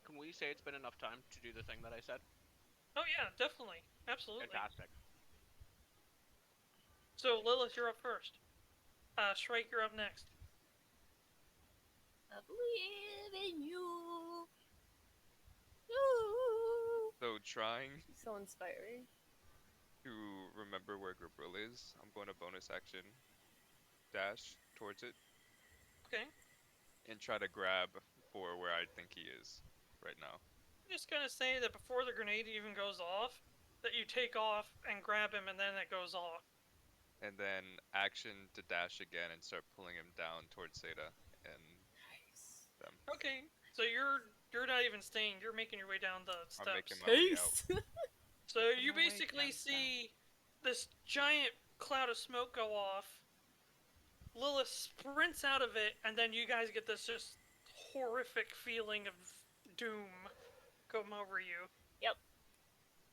Can we say it's been enough time to do the thing that I said? Oh yeah, definitely. Absolutely. Fantastic. So Lilith, you're up first. Shrike, you're up next. I believe in you. Ooh. So trying So inspiring. to remember where Gabriel is, I'm going to bonus action dash towards it Okay. and try to grab for where I think he is right now. I'm just gonna say that before the grenade even goes off, that you take off and grab him and then it goes off. and then action to dash again and start pulling him down towards Seda and Nice. them. Okay, so you're not even staying. You're making your way down the I'm making steps. my way out. So you my way basically down see this giant cloud of smoke go off. Lilith sprints out of it, and then you guys get this just horrific feeling of doom come over you. Yep.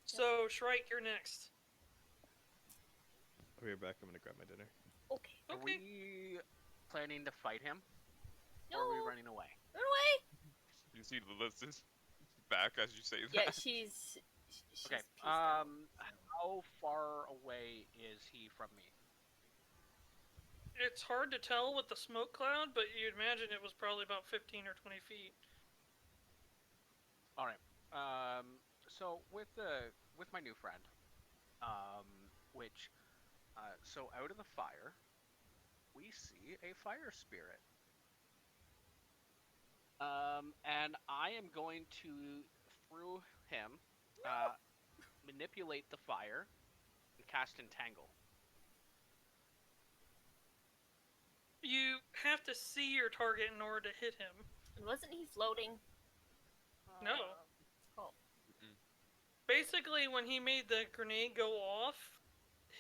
So Shrike, you're next. I'll be right back. I'm gonna grab my dinner. Okay. Are Okay. we planning to fight him? No. Or are we running away? Run away. You see Lilith's back as you say that. Yeah, she's Okay. pissed out. How far away is he from me? It's hard to tell with the smoke cloud, but you'd imagine it was probably about 15 or 20 feet. All right. So with my new friend, so out of the fire, we see a fire spirit. And I am going to, through him, manipulate the fire and cast Entangle. You have to see your target in order to hit him. Wasn't he floating? No. Oh. Basically, when he made the grenade go off,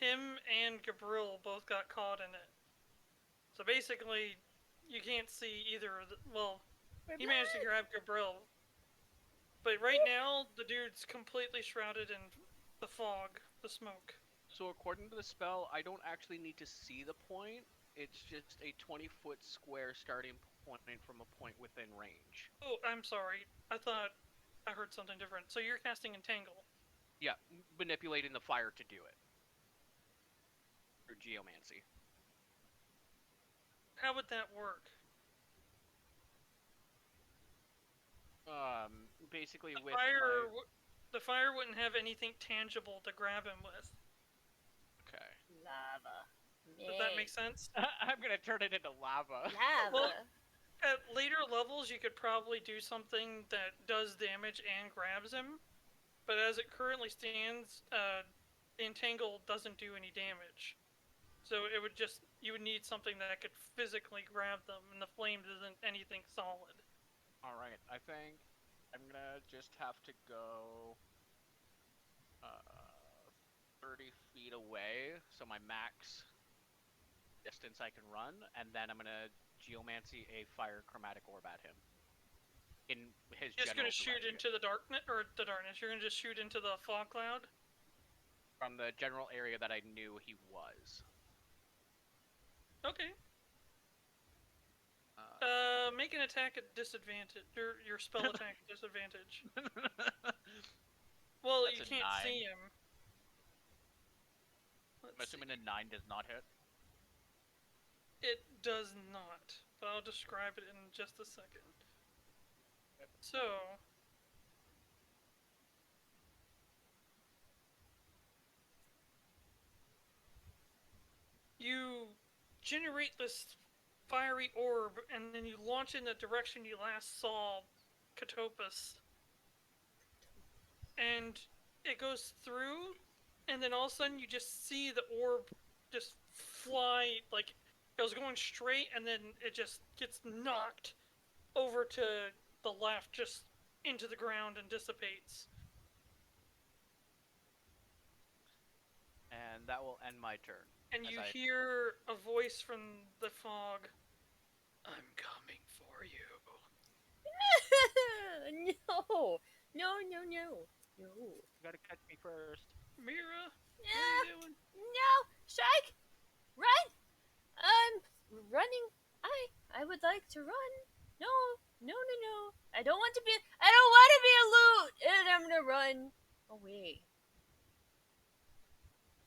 him and Gabriel both got caught in it. So basically, you can't see either of the... Well, he managed to grab Gabriel. But right now, the dude's completely shrouded in the fog, the smoke. So according to the spell, I don't actually need to see the point. It's just a 20-foot square starting point from a point within range. Oh, I'm sorry. I thought I heard something different. So you're casting Entangle. Yeah, manipulating the fire to do it. Or geomancy. How would that work? Basically The with fire, my... the fire wouldn't have anything tangible to grab him with. Okay. Lava. Does that make sense? I'm gonna turn it into lava. Lava. Well, at later levels, you could probably do something that does damage and grabs him. But as it currently stands, the Entangle doesn't do any damage. So it would just, you would need something that could physically grab them, and the flames isn't anything solid. Alright, I think I'm gonna just have to go 30 feet away, so my max distance I can run, and then I'm gonna geomancy a fire chromatic orb at him. In his You're just general gonna shoot direction. into the darkness, or the darkness, you're gonna just shoot into the fog cloud? From the general area that I knew he was. Okay. Make an attack at disadvantage, or your spell attack at disadvantage. Well, That's you a can't 9. see him. I'm assuming a 9 does not hit. It does not, but I'll describe it in just a second. So, you generate this fiery orb, and then you launch in the direction you last saw Catopus. And it goes through, and then all of a sudden you just see the orb just fly, like, it was going straight, and then it just gets knocked over to the left, just into the ground, and dissipates. And that will end my turn. And you hear a voice from the fog. I'm coming for you. No. No, no, no. No. You gotta catch me first. Mirra, what Yeah. are you doing? No. Shrike, run. I'm running. I would like to run. No. No, no, no. I don't want to be a loot. And I'm gonna run away.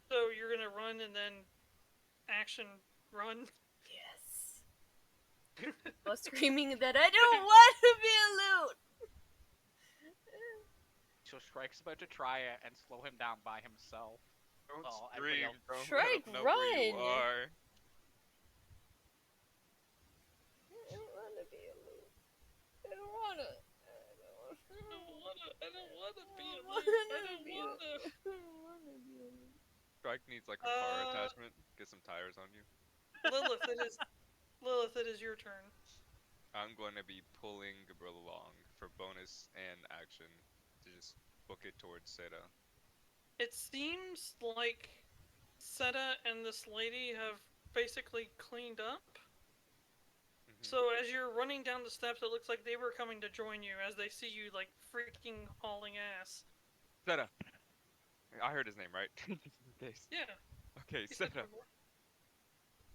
So you're gonna run and then action run? Yes. While screaming that I don't want to be a loot. So Shrike's about to try it and slow him down by himself. Don't Well, everybody scream, else- bro. Shrike, I don't know where you run. are. I don't want to be a loot. I don't want to. I don't wanna be a I loot. I don't don't wanna. want to be a loot. Shrike needs like a car Uh, attachment. Get some tires on you. Lilith, it is your turn. I'm going to be pulling Gabriel along for bonus and action to just book it towards Seda. It seems like Seta and this lady have basically cleaned up. Mhm. So as you're running down the steps, it looks like they were coming to join you as they see you like freaking hauling ass. Seda. I heard his name right. Okay. Yeah. Okay, he said Seda. before.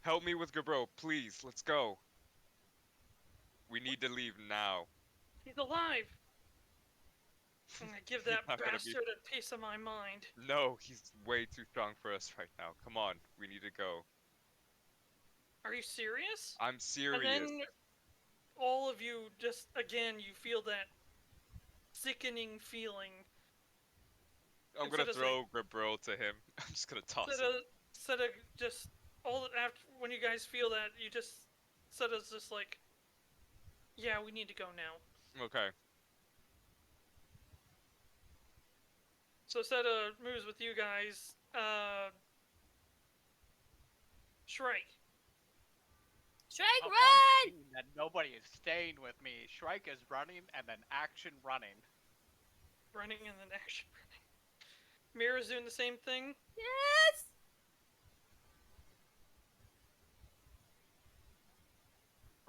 Help me with Gabriel, please. Let's go. We need to leave now. He's alive. I'm gonna give He's that not gonna be- bastard a piece of my mind. No, he's way too strong for us right now. Come on, we need to go. Are you serious? I'm serious. And then all of you just again you feel that sickening feeling. I'm instead gonna of throw Gabriel to him. I'm just gonna toss him. Instead of just all after when you guys feel that you just instead of just like, yeah, we need to go now. Okay. So Seta moves with you guys. Shrike. Shrike, Upon run! seeing that nobody is staying with me, Shrike is running and then action running. Running and then action running. Mirra's doing the same thing. Yes!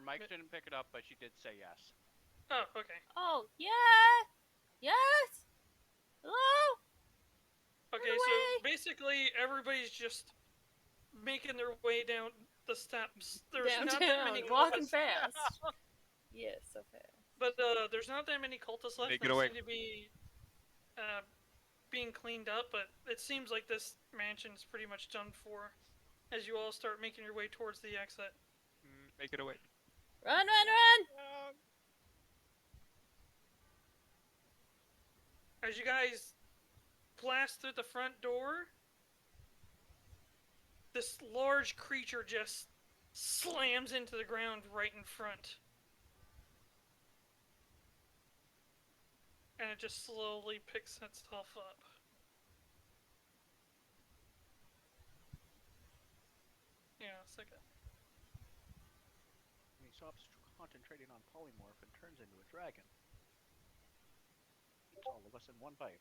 Mike didn't pick it up, but she did say yes. Oh, okay. Oh, yeah! Yes! Hello? Okay, Run so away! basically everybody's just making their way down the steps. There's not that Downtown, many walking cultists, fast. Yes, so fast. but there's not that many cultists left. Make They it away. seem to be being cleaned up, but it seems like this mansion's pretty much done for. As you all start making your way towards the exit. Make it away. Run, run, run! As you guys blast through the front door, this large creature just slams into the ground right in front. And it just slowly picks itself up. Yeah, a second. He stops concentrating on polymorph and turns into a dragon. Eats all of us in one bite.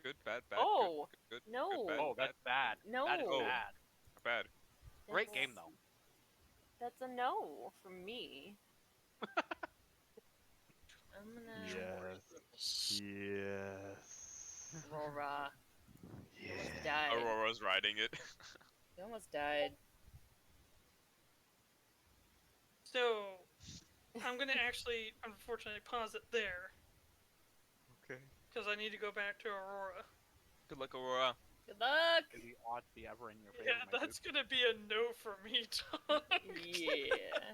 Good, bad, bad. Oh, good, good, no. Good, bad, Oh, bad, that's bad. No. That is Oh. bad. bad. Great That's- game though. That's a no from me. I'm gonna... Yes. Aurora. Yeah. Almost died. Aurora's riding it. You almost died. So, I'm gonna actually, unfortunately, pause it there. Okay. Because I need to go back to Aurora. Good luck, Aurora. Good luck! Is the odds be ever in your favor, Yeah, my that's dude? gonna be a no for me, Tom. Yeah.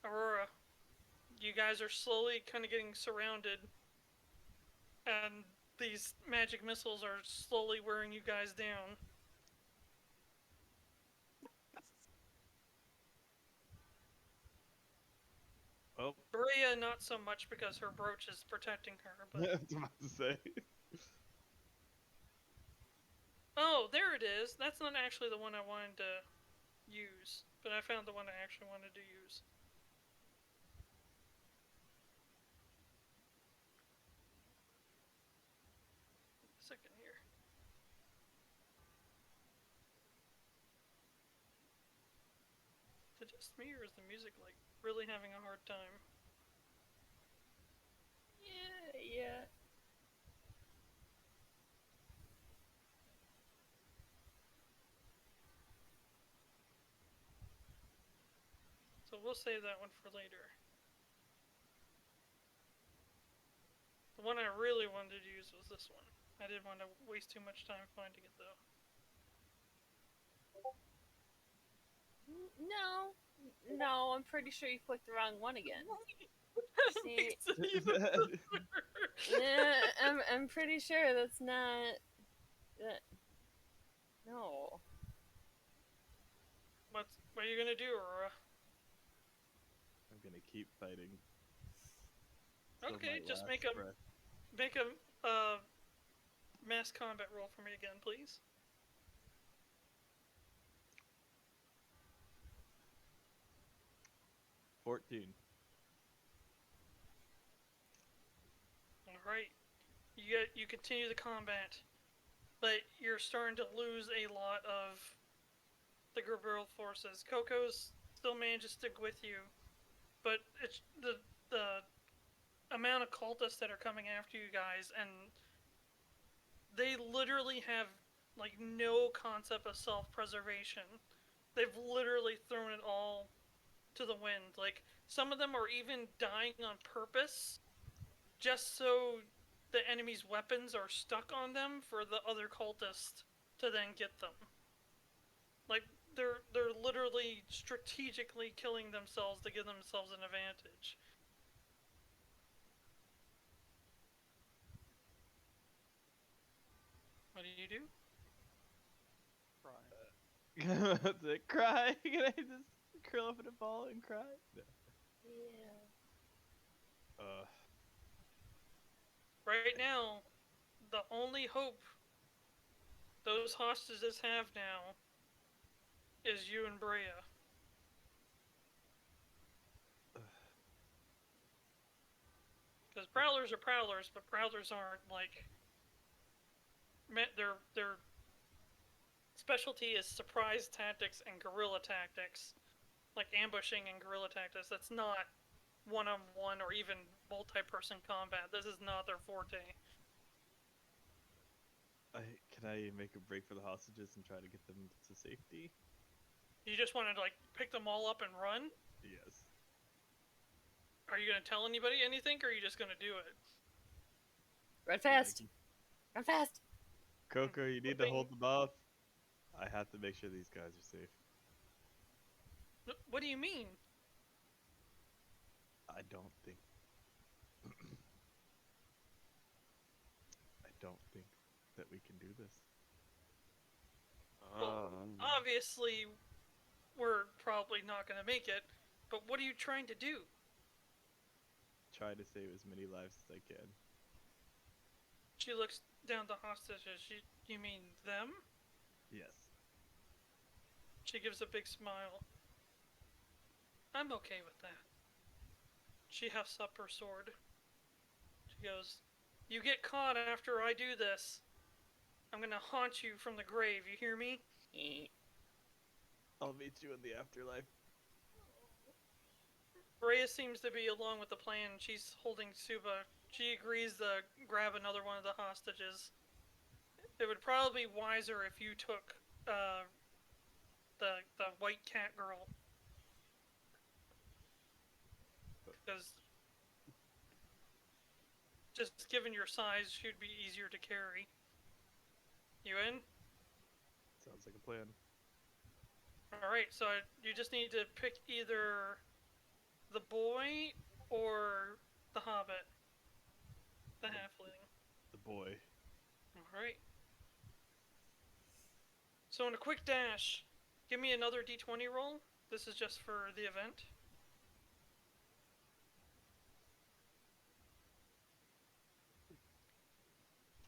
Aurora, you guys are slowly kind of getting surrounded. And these magic missiles are slowly wearing you guys down. Oh, Brea, not so much because her brooch is protecting her, but... I was about to say. Oh, there it is! That's not actually the one I wanted to use, but I found the one I actually wanted to use. Second here. Is it just me, or is the music, like, really having a hard time? Yeah. So we'll save that one for later. The one I really wanted to use was this one. I didn't want to waste too much time finding it, though. No. No, I'm pretty sure you clicked the wrong one again. See- Makes it even better. Yeah, I'm pretty sure that's not... That... No. What are you gonna do, Aurora? I'm gonna keep fighting. Till Okay, my just last make a breath. make a mass combat roll for me again, please. $14. All right. You continue the combat, but you're starting to lose a lot of the guerrilla forces. Coco's still managed to stick with you, but it's the amount of cultists that are coming after you guys, and they literally have like no concept of self-preservation. They've literally thrown it all to the wind. Like, some of them are even dying on purpose just so the enemy's weapons are stuck on them for the other cultists to then get them. Like, they're literally strategically killing themselves to give themselves an advantage. What do you do? To cry? Can I just curl up in a ball and cry? No. Yeah. Right now, the only hope those hostages have now is you and Brea. Because prowlers are prowlers, but prowlers aren't like their specialty is surprise tactics and guerrilla tactics, like ambushing and guerrilla tactics. That's not one-on-one or even multi-person combat. This is not their forte. Can I make a break for the hostages and try to get them to safety? You just want to like pick them all up and run? Yes. Are you gonna tell anybody anything, or are you just gonna do it? Run fast! Run fast! Coco, you need to hold them off. I have to make sure these guys are safe. What do you mean? I don't think that we can do this. Well, obviously, we're probably not gonna make it, but what are you trying to do? Try to save as many lives as I can. She looks down the hostages. You mean them? Yes. She gives a big smile. I'm okay with that. She hefts up her sword. She goes, "You get caught after I do this, I'm gonna haunt you from the grave, you hear me?" I'll meet you in the afterlife. Brea seems to be along with the plan. She's holding Suba. She agrees to grab another one of the hostages. It would probably be wiser if you took the white cat girl. Because just given your size, she'd be easier to carry. You in? Sounds like a plan. Alright, so you just need to pick either the boy or the hobbit. The halfling. The boy. Alright. So in a quick dash, give me another d20 roll. This is just for the event.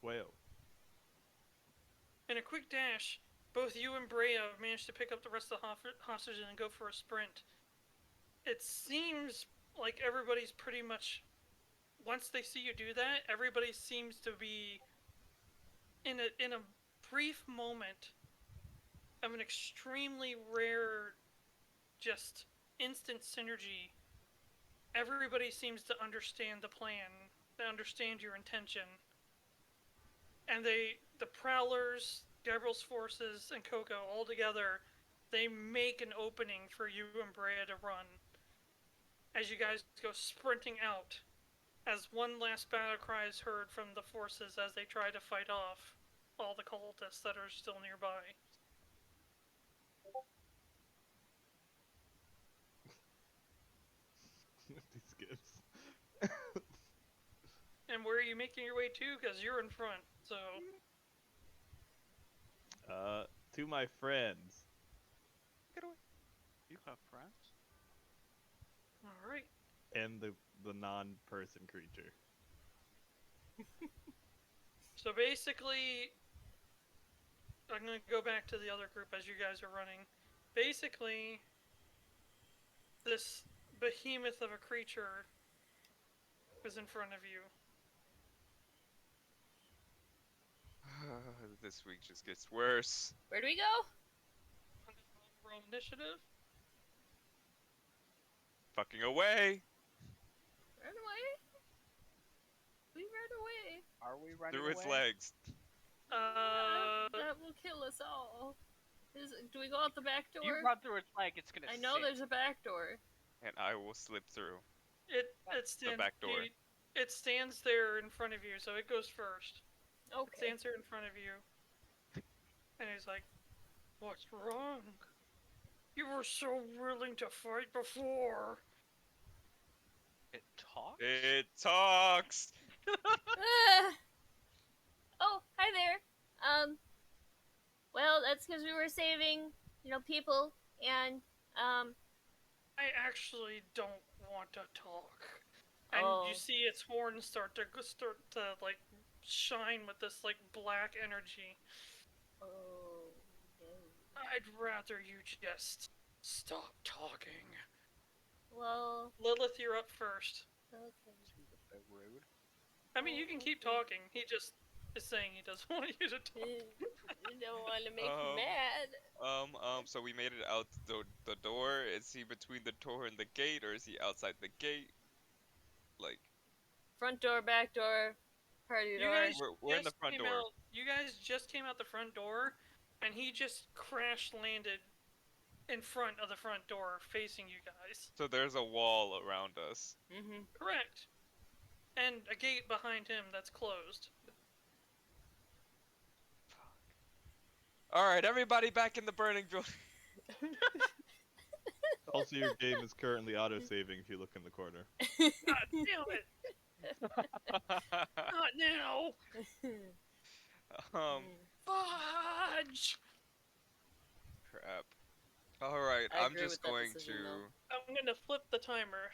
Whale. In a quick dash, both you and Brea managed to pick up the rest of the hostages and go for a sprint. It seems like everybody's pretty much, once they see you do that, everybody seems to be in a brief moment of an extremely rare, just instant synergy. Everybody seems to understand the plan, to understand your intention. And the Prowlers, Devil's Forces, and Coco all together, they make an opening for you and Brea to run. As you guys go sprinting out, as one last battle cry is heard from the forces as they try to fight off all the cultists that are still nearby. These gifts. And where are you making your way to? Because you're in front, so... To my friends. Get away. You have friends? Alright. And the non-person creature. So So basically, I'm gonna go back to the other group as you guys are running. Basically, this behemoth of a creature is in front of you. This week just gets worse. Where do we go? Roll initiative. Fucking away! Run away. We ran away. Are we running Through its away? legs. That will kill us all. Do we go out the back If door? you run through its leg, it's gonna I know sink. there's a back door. And I will slip through. It stands. back door. It stands there in front of you, so it goes first. It Okay. stands there in front of you, and he's like, "What's wrong? You were so willing to fight before." It talks? It talks! Oh, hi there. Well, that's because we were saving, people, and, I actually don't want to talk. And Oh. you see its horns start to like shine with this like black energy. oh, no. I'd rather you just stop talking. Well, Lilith, you're up first. okay. Seems a bit rude. I mean, you can keep talking. He just is saying he doesn't want you to talk. You don't want to make me mad. So we made it out the door. Is he between the door and the gate, or is he outside the gate? Like, Front door, back door, party You door. guys we're in the just front came door. out- you guys just came out the front door, and he just crash landed in front of the front door, facing you guys. So there's a wall around us. Mm-hmm. Correct. And a gate behind him that's closed. Alright, everybody back in the burning building. Also, your game is currently auto-saving if you look in the corner. God damn it! Not now! Fudge! Crap. Alright, I I'm agree just with that going decision, to... though. I'm gonna flip the timer.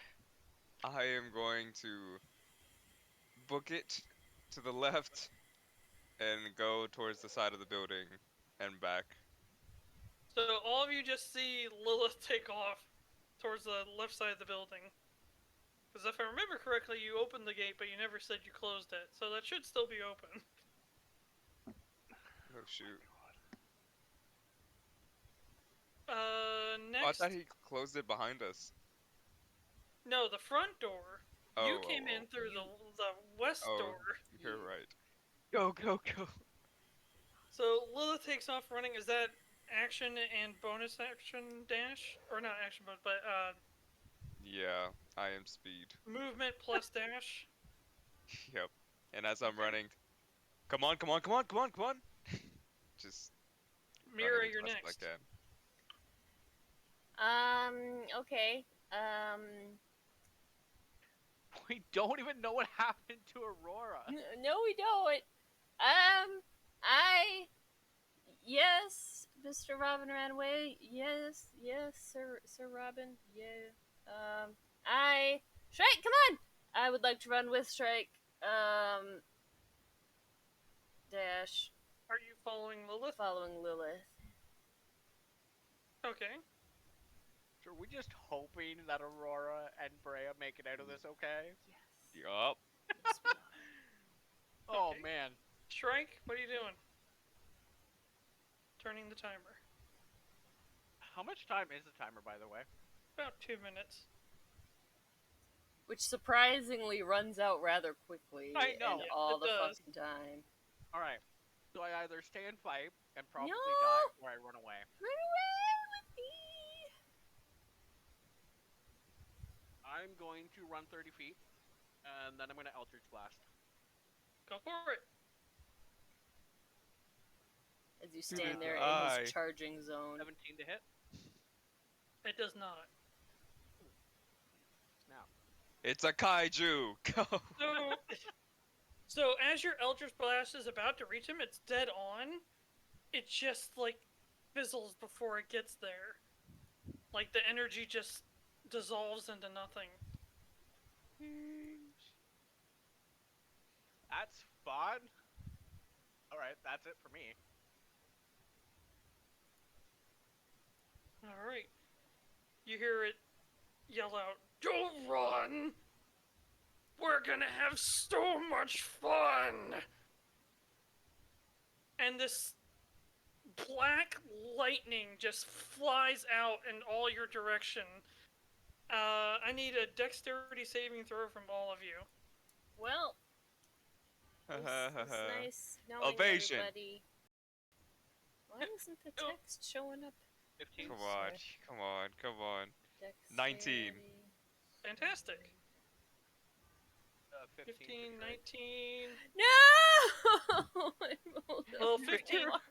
I am going to book it to the left and go towards the side of the building and back. So all of you just see Lilith take off towards the left side of the building. Because if I remember correctly, you opened the gate, but you never said you closed it. So that should still be open. Oh shoot. Oh, I Next... thought he closed it behind us. No, the front door. Oh, You came in through the west Oh, door. you're right. Go, go, go. So Lilith takes off running. Is that action and bonus action dash? Or not action, but Yeah, I am speed. movement plus dash? Yep. And as I'm running, come on, come on, come on, come on, come on. Just Mirra, running as you're fast as next. I can. Okay. We don't even know what happened to Aurora. No, we don't. Yes, Mr. Robyn ran away. Yes, Sir Robyn. Yeah. Shrike, come on! I would like to run with Shrike. Dash, Are you following Lilith? following Lilith. Okay. So are we just hoping that Aurora and Brea make it out of this okay? Yes. Yup. Yes, we are. Oh Okay. man. Shrike, what are you doing? Turning the timer. How much time is the timer, by the way? About 2 minutes. Which surprisingly runs out rather quickly. I know, And all it the does. fucking time. Alright. So I either stay and fight and probably No! die, or I run away. Run away with me! I'm going to run 30 feet, and then I'm going to Eldritch Blast. Go for it. As you stand there in Aye. his charging zone. 17 to hit. It does not. Now. It's a kaiju. Go. So as your Eldritch Blast is about to reach him, it's dead on. It just, like, fizzles before it gets there. Like, the energy just dissolves into nothing. That's fun. All right, that's it for me. All right. You hear it yell out, "Don't run! We're gonna have so much fun!" And this black lightning just flies out in all your direction. I need a dexterity saving throw from all of you. Well, it's nice knowing Evasion. everybody. Why isn't the text showing up? 15. Come on, come on, come on. 19. Dexterity. Fantastic. 15, 15, 19. No! I rolled a Well, 15. 1.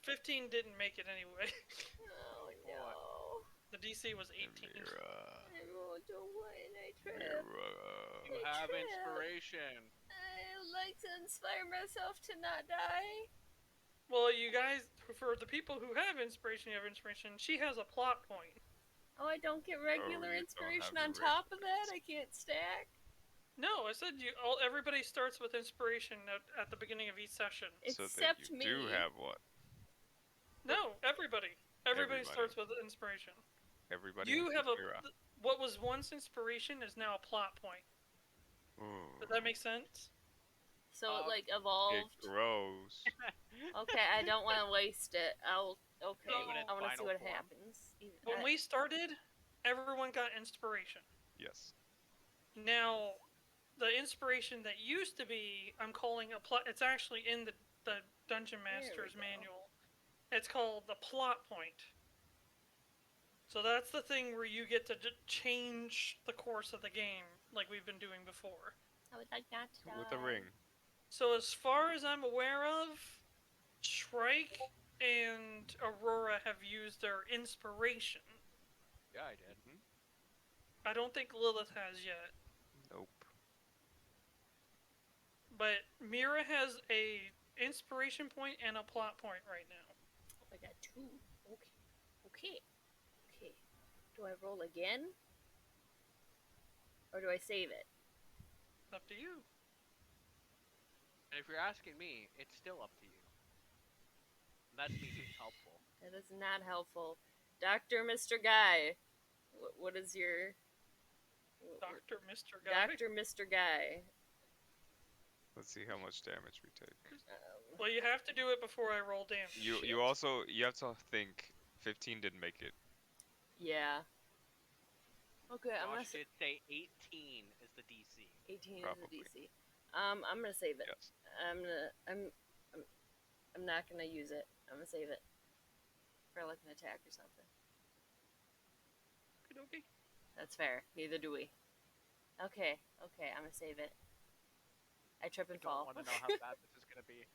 15 didn't make it anyway. Oh no. The DC was 18. Mirra. I rolled a 1. I tripped. Mirra. You I have tripped. inspiration. I like to inspire myself to not die. Well, you guys, for the people who have inspiration, you have inspiration. She has a plot point. Oh, I don't get regular you don't inspiration have on your top of regular that? I can't stack? No, I said everybody starts with inspiration at the beginning of each session. So Except then you me. do have what? No, everybody. Everybody Everybody. starts with inspiration. Everybody. You has have a Mirra. what was once inspiration is now a plot point. Ooh. Does that make sense? So it like It evolved. grows. Okay, I don't want to waste it. Okay, Even I its want to see final what form. happens. When we started, everyone got inspiration. Yes. Now, the inspiration that used to be, I'm calling a plot. It's actually in the Dungeon Master's go. manual. It's called the plot point. So that's the thing where you get to change the course of the game, like we've been doing before. I would like not to With a die. ring. So as far as I'm aware of, Shrike and Aurora have used their inspiration. Yeah, I did. I don't think Lilith has yet. Nope. But Mirra has a inspiration point and a plot point right now. I got 2. Okay. Do I roll again? Or do I save it? It's up to you. And if you're asking me, it's still up to you. That's me being helpful. That is not helpful. Dr. Mr. Guy. What is your... Dr. Mr. Guy. Dr. Mr. Guy. Let's see how much damage we take. Well, you have to do it before I roll damage. You have to think 15 didn't make it. Yeah. Okay, I'm Josh gonna did say 18 is the DC. 18 Probably. is the DC. I'm gonna save it. Yes. I'm not gonna use it. I'm gonna save it for like an attack or something. Okay. That's fair. Neither do we. Okay. I'm gonna save it. I trip and I don't fall. want to know how bad this is gonna be.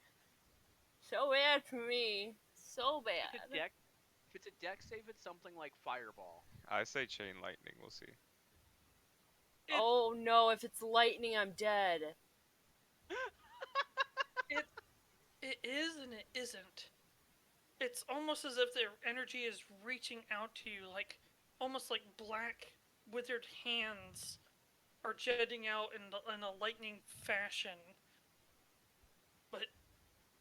So bad for me. So bad. If it's a deck save, it's something like Fireball. I say chain lightning. We'll see. Oh no! If it's lightning, I'm dead. It is and it isn't. It's almost as if their energy is reaching out to you, like almost like black withered hands are jetting out in a lightning fashion. But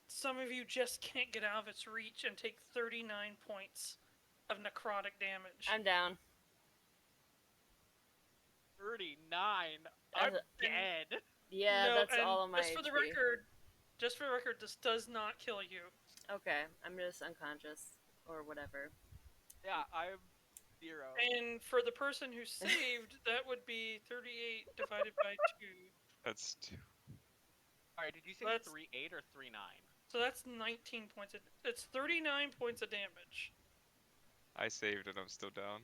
some of you just can't get out of its reach and take 39 points of necrotic damage. I'm down. 39. That's I'm dead. Yeah, No, that's and all of my just for the HP. record, this does not kill you. Okay, I'm just unconscious or whatever. Yeah, I'm 0. And for the person who saved, that would be 38 divided by 2. That's 2. Alright, did you say That's- 3-8 or 3-9? So that's 19 points. It's 39 points of damage. I saved and I'm still down.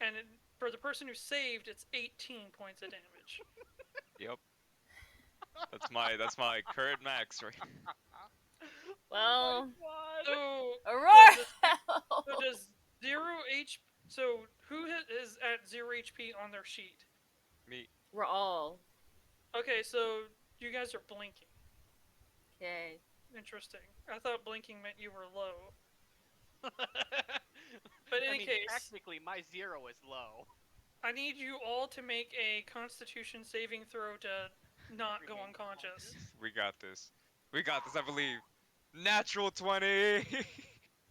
And for the person who saved, it's 18 points of damage. Yep. That's my current max right now. Well, So, Aurora! so does 0 HP... So who is at 0 HP on their sheet? Me. We're all. Okay, so you guys are blinking. Okay. Interesting. I thought blinking meant you were low. But in I any mean, case, technically my 0 is low. I need you all to make a Constitution saving throw to not go Remain unconscious. We got this. We got this, I believe. Natural 20.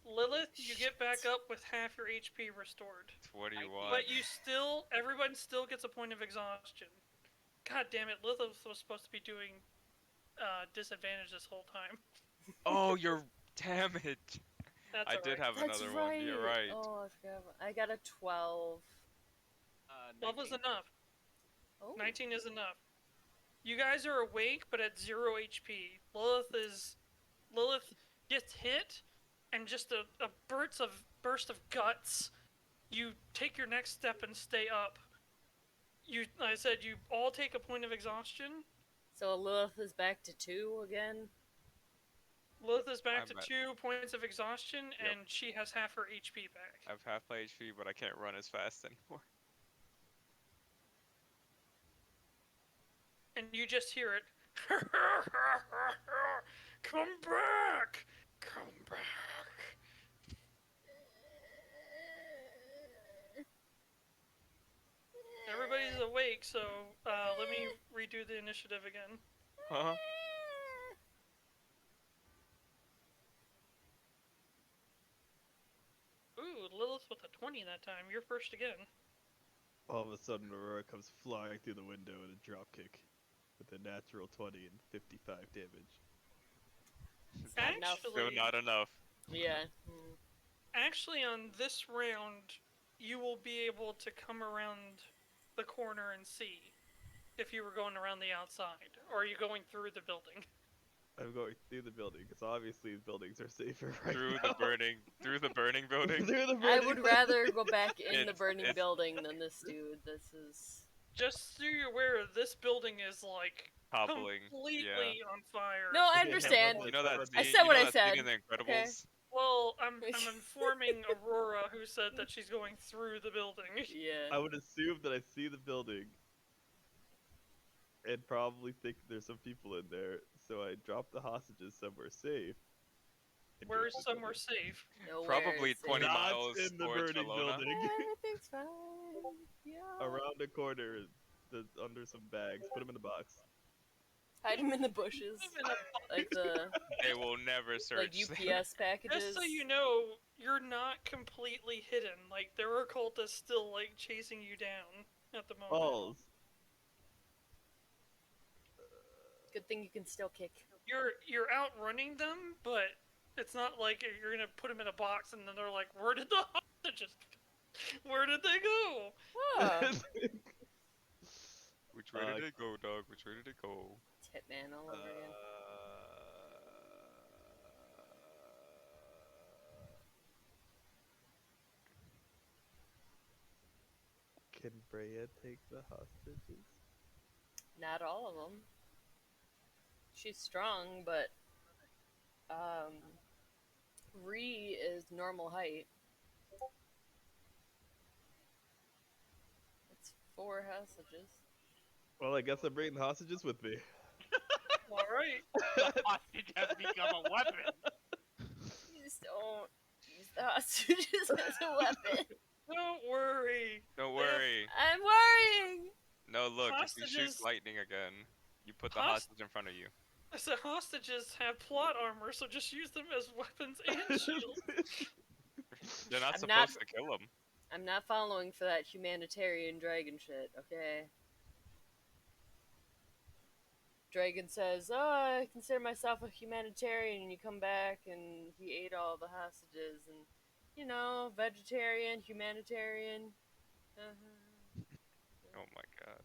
Lilith, you get back up with half your HP restored. 21. But everyone still gets a point of exhaustion. God damn it, Lilith was supposed to be doing disadvantage this whole time. Oh, you're damage. That's I did alright. have That's another right. one. You're right. Oh, I forgot. I got a 12. 12 is 19. enough. Oh. 19 is enough. You guys are awake, but at 0 HP. Lilith gets hit, and just a burst of guts. You take your next step and stay up. I said you all take a point of exhaustion. So Lilith is back to 2 again. Lilith is back I'm to at- 2 points of exhaustion, Yep. and she has half her HP back. I have half my HP, but I can't run as fast anymore. And you just hear it. Come back! Come back! Everybody's awake, so let me redo the initiative again. Huh? Ooh, Lilith with a 20 that time. You're first again. All of a sudden, Aurora comes flying through the window in a dropkick with a natural 20 and 55 damage. Not enough. Still not enough. Yeah. Actually, on this round, you will be able to come around the corner and see if you were going around the outside, or are you going through the building? I'm going through the building because obviously buildings are safer right Through now. through the burning building. Through the I burning would building. rather go back in the It's- burning it's- building than this dude. This is. Just so you're aware, this building is like Toppling. completely on fire. No, I Okay, understand. how You know that about I scene, said you what know I that scene said. in The Incredibles? Okay. Well, I'm informing Aurora, who said that she's going through the building. Yeah. I would assume that I see the building and probably think there's some people in there, so I drop the hostages somewhere safe. and go Where's to the somewhere building. safe? Nowhere Probably is safe. 20 Not miles in the towards burning Valona. building. Everything's fine. Yeah. Around the corner, under some bags. Put them in the box. Hide him in the bushes, like the They will never like search. UPS packages. Just so you know, you're not completely hidden. Like, there are cultists still, like, chasing you down at the moment. Balls. Good thing you can still kick. You're outrunning them, but it's not like you're gonna put them in a box and then they're like, where did the hostages go? Where did they go? Oh, Which way did it go, dog? Which way did it go? Hitman all over again. Can Freya take the hostages? Not all of them. She's strong, but Ree is normal height. It's 4 hostages. Well, I guess I'm bringing the hostages with me. Alright. Hostage has become a weapon. You just don't use the hostages as a weapon. Don't worry. Don't worry. I'm worrying. No, look, if you shoot Hostages- lightning again, you put the Host- hostage in front of you. I said hostages have plot armor, so just use them as weapons and shields. They're not I'm supposed not- to kill them. I'm not following for that humanitarian dragon shit, okay? Dragon says, oh, I consider myself a humanitarian, and you come back and he ate all the hostages, and, you know, vegetarian, humanitarian. Oh my god.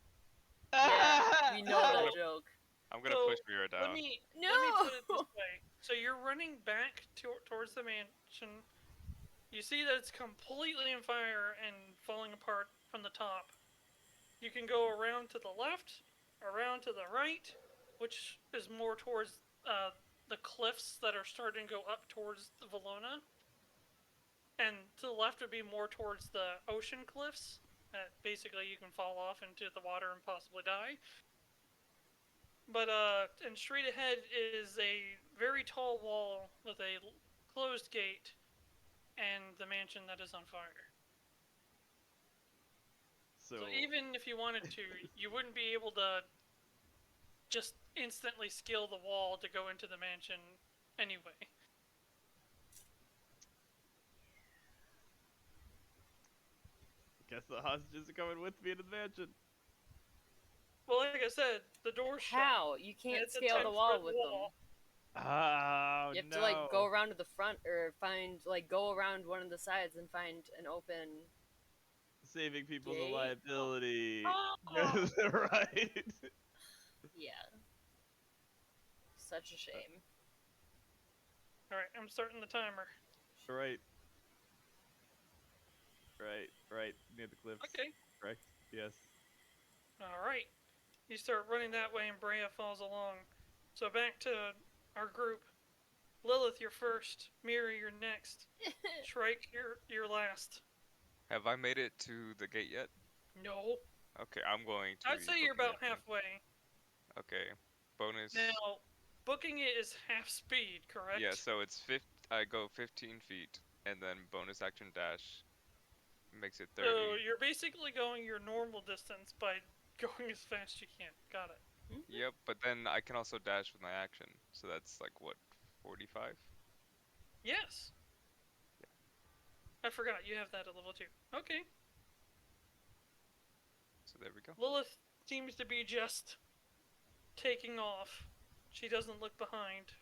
Yeah, we know that joke. I'm gonna So, push Mirra Let down. me No! put it this way. So you're running back towards the mansion. You see that it's completely on fire and falling apart from the top. You can go around to the left, around to the right, which is more towards the cliffs that are starting to go up towards the Valona. And to the left would be more towards the ocean cliffs. That basically you can fall off into the water and possibly die. But and straight ahead is a very tall wall with a closed gate and the mansion that is on fire. So, So even if you wanted to, you wouldn't be able to just instantly scale the wall to go into the mansion Anyway. Guess the hostages are coming with me to the mansion. Well, like I said, the door's shut. How? You can't It's a scale the 10-foot wall with wall. them. Oh, You have no. to like go around to the front or go around one of the sides and find an open. Saving people's a Gate? liability. Oh. Right. Yeah. Such a shame. Alright, I'm starting the timer. Right. Right. Near the cliffs. Okay. Correct. Yes. Alright. You start running that way and Brea follows along. So back to our group. Lilith, you're first. Mirra, you're next. Shrike, you're last. Have I made it to the gate yet? No. Okay, I'm going to. I'd say you're booking about it then. halfway. Okay, bonus. Now, booking it is half speed, correct? Yeah, so it's I go 15 feet, and then bonus action dash makes it 30. So you're basically going your normal distance by going as fast as you can. Got it. Yep, but then I can also dash with my action, so that's like what, 45? Yes. I forgot you have that at level 2. Okay. So there we go. Lilith seems to be just taking off. She doesn't look behind.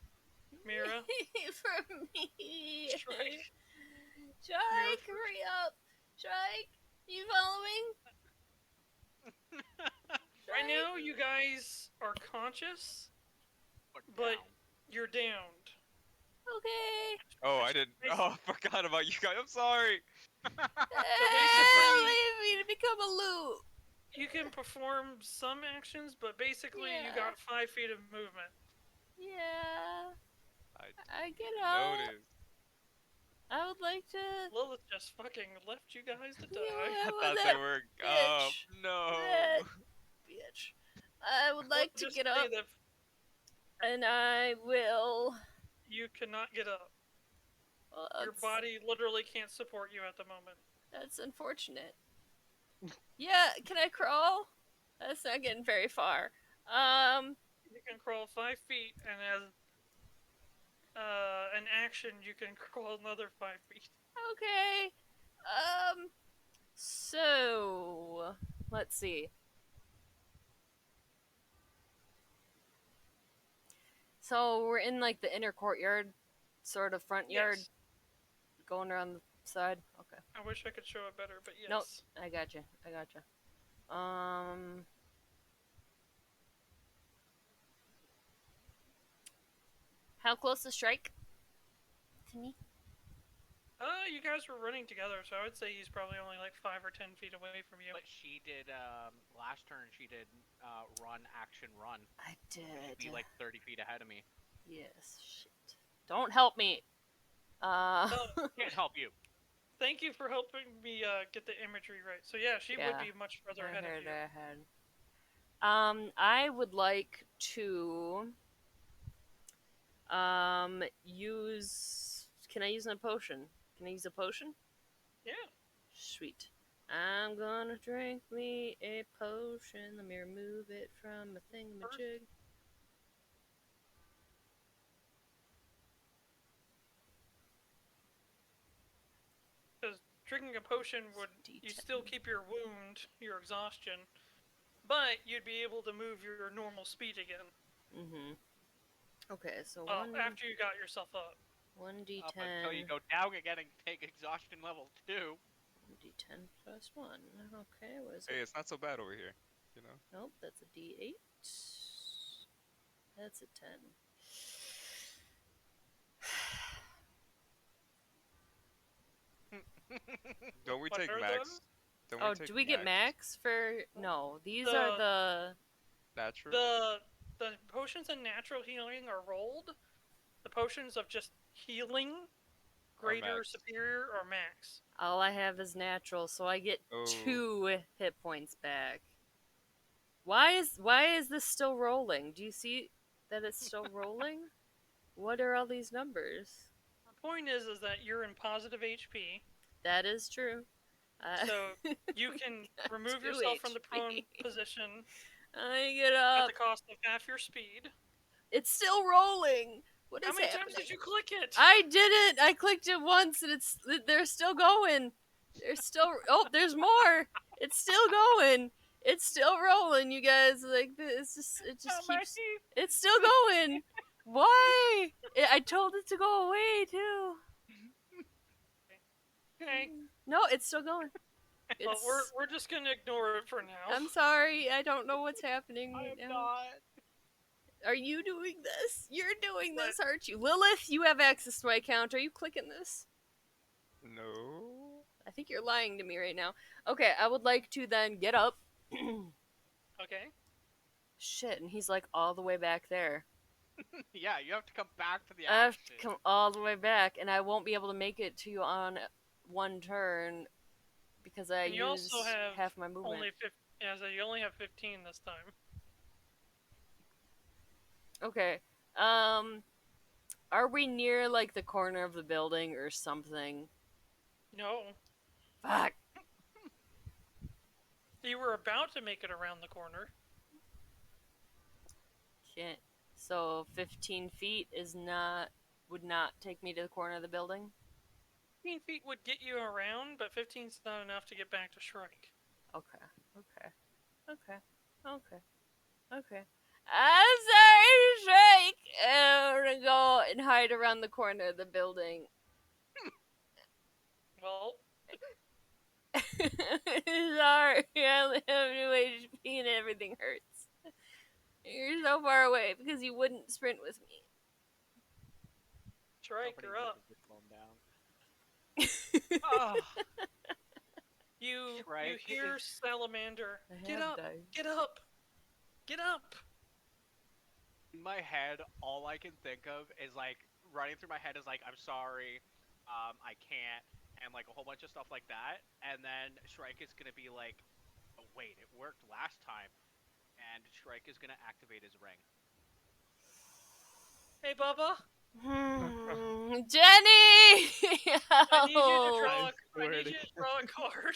Mirra? For me. Shrike? Shrike, hurry up. Shrike, you following? Right now, you guys are conscious, but you're downed. Okay. Oh, I didn't. Oh, I forgot about you guys. I'm sorry. basically- Leave me to become a loot. You can perform some actions, but basically you Yeah. got 5 feet of movement. Yeah. I get didn't up. notice. I would like to. Lilith just fucking left you guys to die. Yeah, I well, thought that they were. Oh bitch. no. That bitch. I would like to Just get say up, that and I will. you cannot get up. Well, Your body literally can't support you at the moment. That's unfortunate. Yeah, can I crawl? That's not getting very far. You can crawl 5 feet, and as an action, you can crawl another 5 feet. Okay. So let's see. So we're in like the inner courtyard, sort of front yard, Yes. going around the side. Okay. I wish I could show it better, but yes. Nope. I gotcha. How close is Shrike to me? You guys were running together, so I would say he's probably only like 5 or 10 feet away from you. But she did, last turn she did, run, action, run. I She'd did. be like 30 feet ahead of me. Yes. Shit. Don't help me. Can't help you. Thank you for helping me get the imagery right. So yeah, she would be much further ahead of you. I would like to use. Can I use a potion? Can I use a potion? Yeah. Sweet. I'm gonna drink me a potion. Let me remove it from a thingamajig. Because drinking a potion would you still keep your wound, your exhaustion, but you'd be able to move your normal speed again. Mm-hmm. Okay, so after you got yourself up. 1d10. Up until you go down again and take exhaustion level 2. 1d10 plus 1. Okay, what is Hey, it? it's not so bad over here. You know. Nope, that's a d8. That's a 10. Don't we What take are max? Don't Oh, take do we get max for? No, these The- are the. natural? The potions of natural healing are rolled. The potions of just healing, greater, max. superior, or max. All I have is natural, so I get Oh. 2 hit points back. Why is this still rolling? Do you see that it's still rolling? What are all these numbers? The point is that you're in positive HP, That is true. so you can remove 2 yourself from the HP. prone position I get at up. the cost of half your speed. It's still rolling. What How is many happening? times did you click it? I didn't. I clicked it once, and they're still going. They're still. Oh, there's more. It's still going. It's still rolling, you guys. Like it's just. It just How keeps. many? It's still going. Why? I told it to go away too. Okay. No, it's still going. Well, It's. we're just gonna ignore it for now. I'm sorry. I don't know what's happening I right am now. not. Are you doing this? You're doing What? this, aren't you? Lilith, you have access to my account. Are you clicking this? No. I think you're lying to me right now. Okay, I would like to then get up. Okay. Shit, and he's like all the way back there. Yeah, you have to come back to the I have action. to come all the way back, and I won't be able to make it to you on one turn because I And you used also have half my movement. only 15. Yeah, so you only have 15 this time. Okay. Are we near like the corner of the building or something? No, Fuck. you were about to make it around the corner. Can't. So 15 feet would not take me to the corner of the building. 15 feet would get you around, but 15's not enough to get back to Shrike. Okay. Okay. I'm sorry, Shrike. I'm gonna go and hide around the corner of the building. Well, Sorry, I only have any way to pee and everything hurts. You're so far away because you wouldn't sprint with me. Shrike, Somebody you're needs up. to just calm down. Oh, You Shrike hear is- Salamander. I Get have up! died. Get up! Get up! in my head, all I can think of is like running through my head is like, I'm sorry, I can't, and like a whole bunch of stuff like that. And then Shrike is gonna be like, oh, wait, it worked last time, and Shrike is gonna activate his ring. Hey, Bubba. Jenny! I need you to Oh. draw. I'm I need you to draw a card.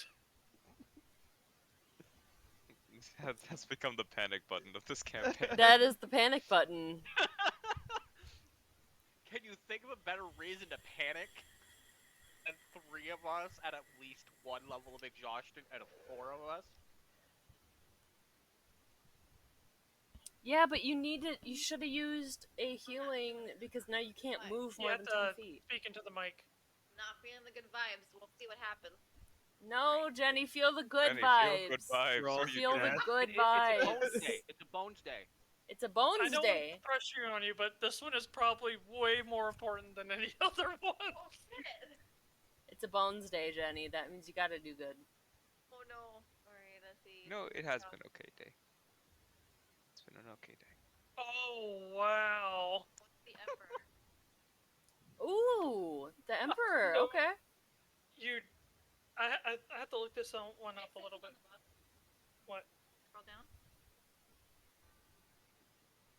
That's become the panic button of this campaign. That is the panic button. Can you think of a better reason to panic than 3 of us at least 1 level of exhaustion out of 4 of us? Yeah, but you should have used a healing because now you can't move You more have than 10 to feet. speak into the mic. Not feeling the good vibes. We'll see what happens. No, Jenny, feel the good Jenny, vibes. feel good vibes. Roll What are you Feel doing? the good It's a bones vibes. day. It's a bones day. It's a I bones don't day. want to pressure on you, but this one is probably way more important than any other one. Oh shit! It's a bones day, Jenny. That means you gotta do good. Oh no. Alright, let's see. No, it has been okay day. It's been an okay day. Oh wow! What's the Emperor? Ooh, the Emperor. No. Okay. I have to look this one up a little bit. What? Scroll down.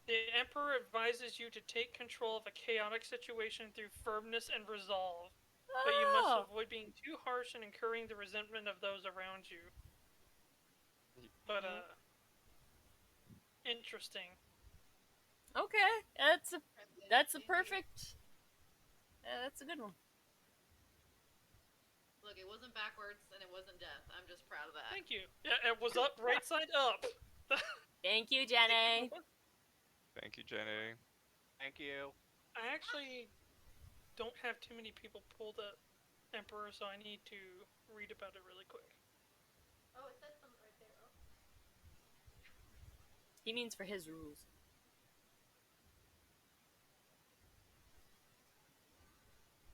The Emperor advises you to take control of a chaotic situation through firmness and resolve, but you must Oh. avoid being too harsh and incurring the resentment of those around you. But interesting. Okay. That's a That's perfect. That's a good one. Look, it wasn't backwards and it wasn't death. I'm just proud of that. Thank you. Yeah, it was up, right side up. Thank you, Jenny. Thank you, Jenny. Thank you. I actually don't have too many people pull the Emperor, so I need to read about it really quick. Oh, it says something right there. Oh. He means for his rules.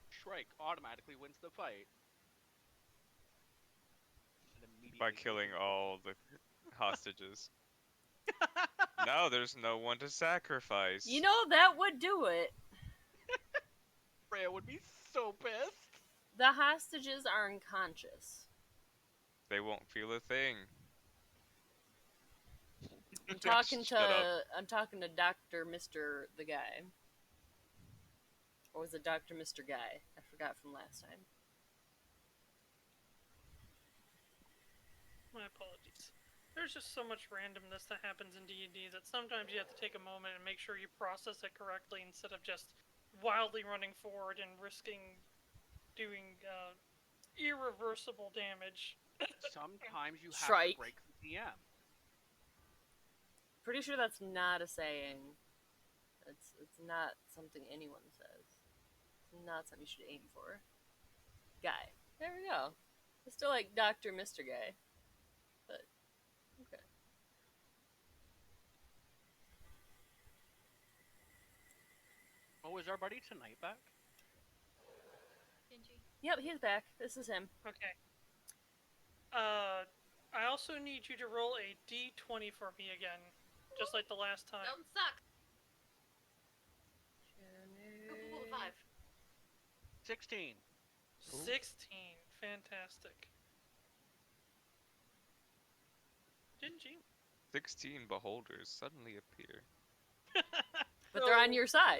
Shrike automatically wins the fight. And By immediately killing wins. all the hostages. Now there's no one to sacrifice. You know, that would do it. Freya would be so pissed. The hostages are unconscious. They won't feel a thing. I'm talking Shut up. to Dr. Mr. the guy. Or was it Dr. Mr. Guy? I forgot from last time. My apologies. There's just so much randomness that happens in D&D that sometimes you have to take a moment and make sure you process it correctly instead of just wildly running forward and risking doing irreversible damage. Sometimes you have Shrike. to break the DM. Pretty sure that's not a saying. It's not something anyone says. It's not something you should aim for. Guy. There we go. I still like Dr. Mr. Guy. But, okay. Oh, is our buddy tonight back? Dingy. Yep, he's back. This is him. Okay. I also need you to roll a d20 for me again, just like the last time. Don't suck. Ooh, 5. 16. 16. Fantastic. Didn't you? 16 beholders suddenly appear. But they're on your side.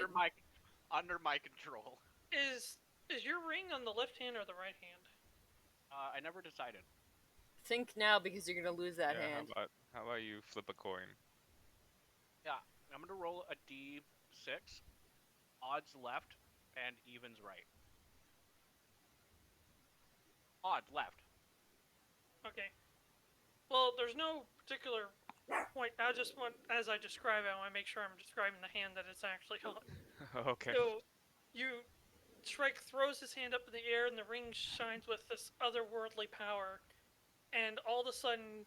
Under my control. Is your ring on the left hand or the right hand? I never decided. Think now because you're gonna lose that Yeah, hand. how about you flip a coin? Yeah, I'm gonna roll a d6. Odds left and evens right. Odds left. Okay. Well, there's no particular point. I just want, as I describe it, I want to make sure I'm describing the hand that it's actually on. Okay. So, Shrike throws his hand up in the air, and the ring shines with this otherworldly power. And all of a sudden,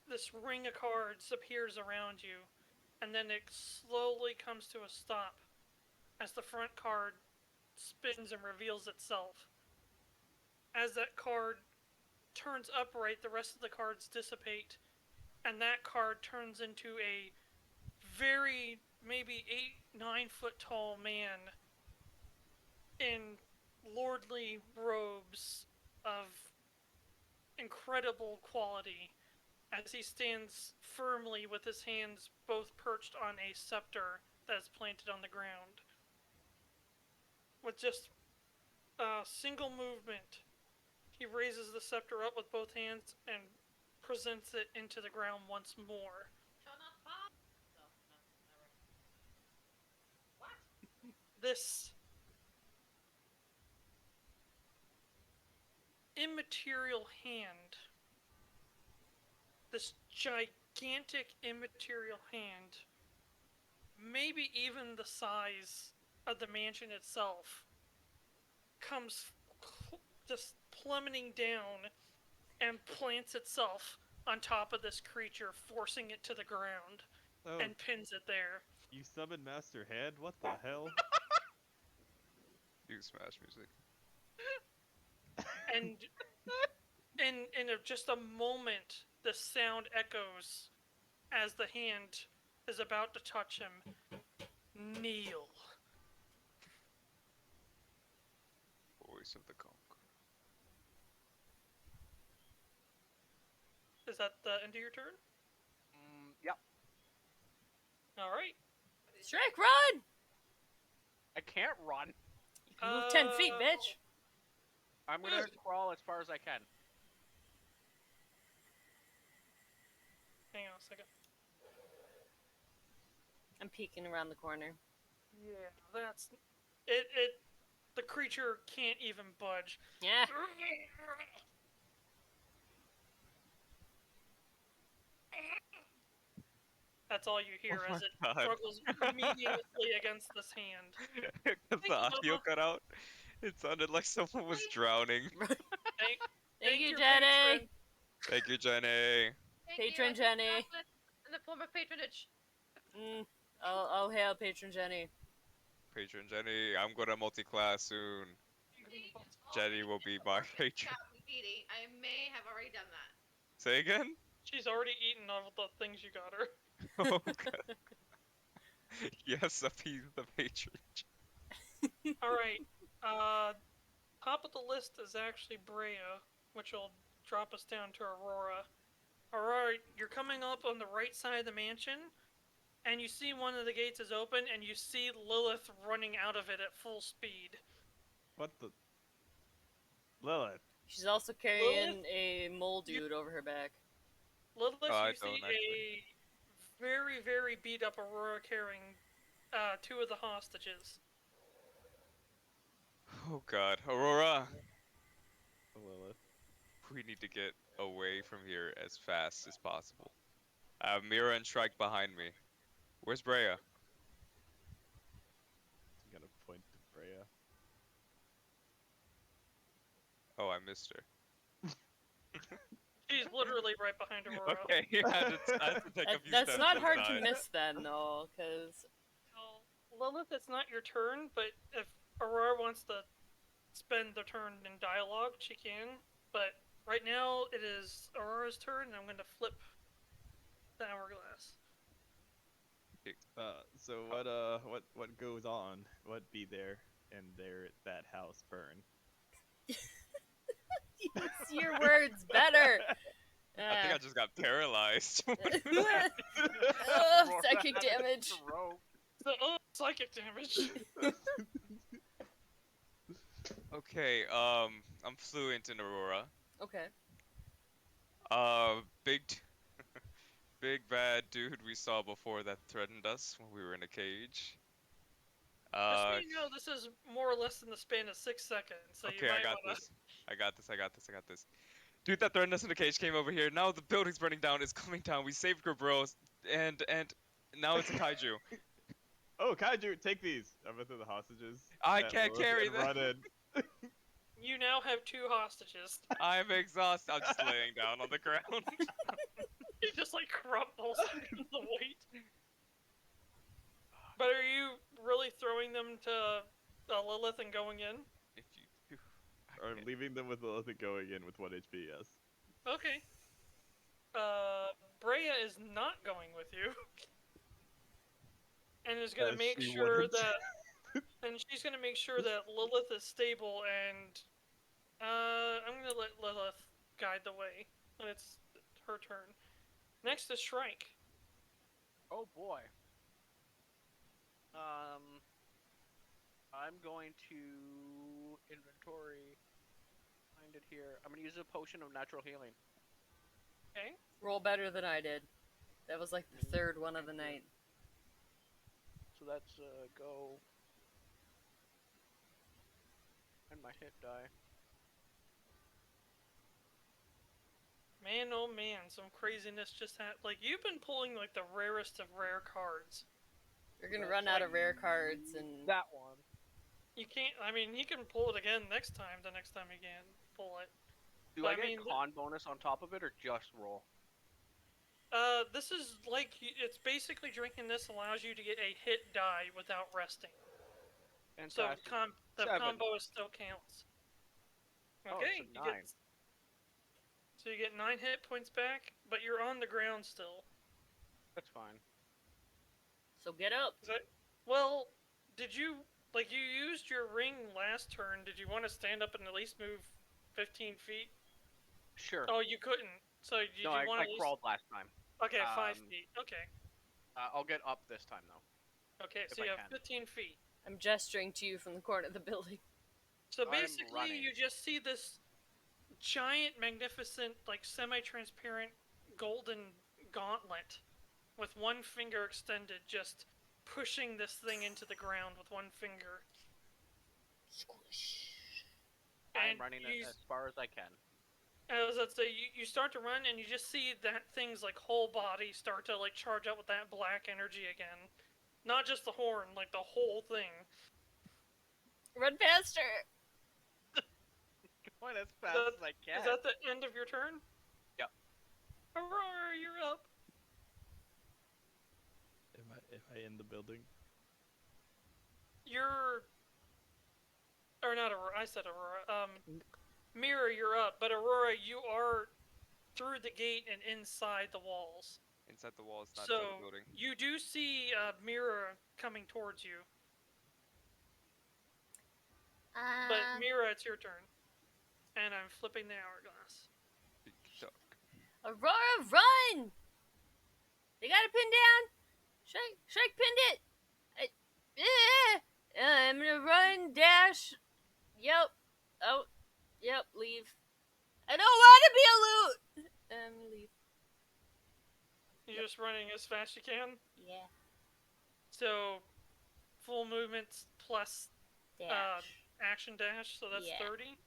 this ring of cards appears around you, and then it slowly comes to a stop as the front card spins and reveals itself. As that card turns upright, the rest of the cards dissipate, and that card turns into a very, maybe 8-9 foot tall man in lordly robes of incredible quality, as he stands firmly with his hands both perched on a scepter that is planted on the ground. With just a single movement, he raises the scepter up with both hands and presents it into the ground once more. Shall not fall. No, never. What? This immaterial hand, this gigantic immaterial hand, maybe even the size of the mansion itself, comes just plummeting down and plants itself on top of this creature, forcing it to the ground, Oh, and pins it there. you summoned Master Hand? What the hell? Do smash music. And in just a moment, the sound echoes as the hand is about to touch him. Kneel. Voice of the conqueror. Is that the end of your turn? Yep. Alright. Shrike, run! I can't run. You can move 10 feet, bitch. I'm gonna crawl as far as I can. Hang on a second. I'm peeking around the corner. Yeah, that's... It the creature can't even budge. Yeah. That's all you hear Oh as my it God. struggles immediately against this hand. Because the audio cut out, it sounded like someone was drowning. Thank you, your Jenny. patron. Thank you, Jenny. Thank Patron you. I Jenny. can count it in the form of patronage. I'll hail patron Jenny. Patron Jenny, I'm gonna multi-class soon. Indeed, it's all Jenny will be my patron. Pedi. I may have already done that. Say again? She's already eaten all the things you got her. Okay. Yes, appease the patron. Alright, top of the list is actually Brea, which will drop us down to Aurora. Aurora, you're coming up on the right side of the mansion, and you see one of the gates is open, and you see Lilith running out of it at full speed. What the? Lilith. She's also carrying a mole dude over her back. Lilith, I you see don't actually. a very, very beat up Aurora carrying 2 of the hostages. Oh god. Aurora! Lilith. We need to get away from here as fast as possible. I have Mirra and Shrike behind me. Where's Brea? I'm gonna point to Freya. Oh, I missed her. She's literally right behind Aurora. Okay, I had to take a few That's steps not hard to inside. miss then, though, because Well, Lilith, it's not your turn, but if Aurora wants to spend the turn in dialogue, she can. But right now, it is Aurora's turn, and I'm going to flip the hourglass. So what goes on? What be there and there that house burn? use your words better. I think I just got paralyzed. Oh, psychic damage. So, psychic damage. Okay, I'm fluent in Aurora. Okay. Big, big bad dude we saw before that threatened us when we were in a cage. Just so you know, this is more or less in the span of 6 seconds. So Okay, you might I got wanna... this. I got this. Dude that threatened us in the cage came over here. Now the building's burning down. It's coming down. We saved your bros, and now it's a kaiju. Oh, Kaiju, take these. I'm with the hostages. I that can't Lilith carry and them. Run in. You now have 2 hostages. I'm exhausted. I'm just laying down on the ground. He just like crumbles under the weight. But are you really throwing them to Lilith and going in? If you do, Or leaving them with Lilith and going in with 1 HP, yes. Okay. Brea is not going with you. And is gonna As make she sure wouldn't. that... And she's gonna make sure that Lilith is stable and... I'm gonna let Lilith guide the way when it's her turn. Next is Shrike. Oh boy. I'm going to inventory. Find it here. I'm gonna use a potion of natural healing. Okay. Roll better than I did. That was like the 3rd one of the night. So that's go. And my hit die. Man, oh man, some craziness just happened. Like, you've been pulling, like, the rarest of rare cards. You're gonna run out of rare cards, and That one. You can't, I mean, he can pull it again next time, the next time he can pull it. Do But I get mean, con bonus on top of it, or just roll? This is, like, it's basically drinking this allows you to get a hit die without resting. So, Fantastic. the 7. combo still counts. Oh, Okay, it's a 9. So you get 9 hit points back, but you're on the ground still. That's fine. so get up. Is that, well, did you, like, you used your ring last turn, did you want to stand up and at least move 15 feet? Sure. Oh, you couldn't. So did no, you want I to crawled last time. Okay, 5 Um, feet. Okay. I'll get up this time though. Okay, if so you I have can. 15 feet. I'm gesturing to you from the corner of the building. So I'm basically, running. you just see this giant, magnificent, like semi-transparent golden gauntlet with one finger extended, just pushing this thing into the ground with one finger. I'm And running you, as far as I can. as I'd say, you start to run, and you just see that thing's like whole body start to like charge up with that black energy again. Not just the horn, like the whole thing. Run faster! Going as fast That- as I can. Is that the end of your turn? Yep. Aurora, you're up. Am I in the building? You're... Or not Aurora, I said Aurora. Mirra, you're up, but Aurora, you are through the gate and inside the walls. Inside the walls, not So, inside the building. you do see Mirra coming towards you. But Mirra, it's your turn. And I'm flipping the hourglass. Big duck. Aurora, run! They got it pinned down. Shrike pinned it. I'm gonna run, dash. Yep. Oh, yep. Leave. I don't want to be a loot. I'm gonna leave. You're just running as fast as you can. Yeah. So, full movements plus Dash. action dash, so that's Yeah. 30.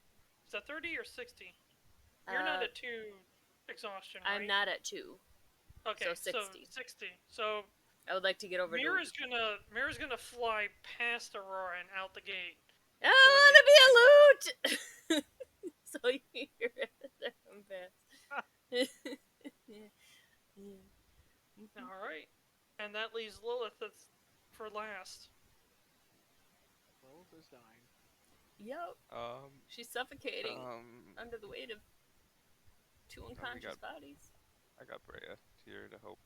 Is that 30 or 60? You're not at 2 exhaustion, right? I'm not at 2. Okay, so 60. 60. So I would like to get over Mirra's gonna fly past Aurora and out the gate. I want to be a loot! So you hear it from fast. Alright. And that leaves Lilith for last. Lilith is dying. Yep. She's suffocating under the weight of 2 unconscious bodies. I got Brea here to help.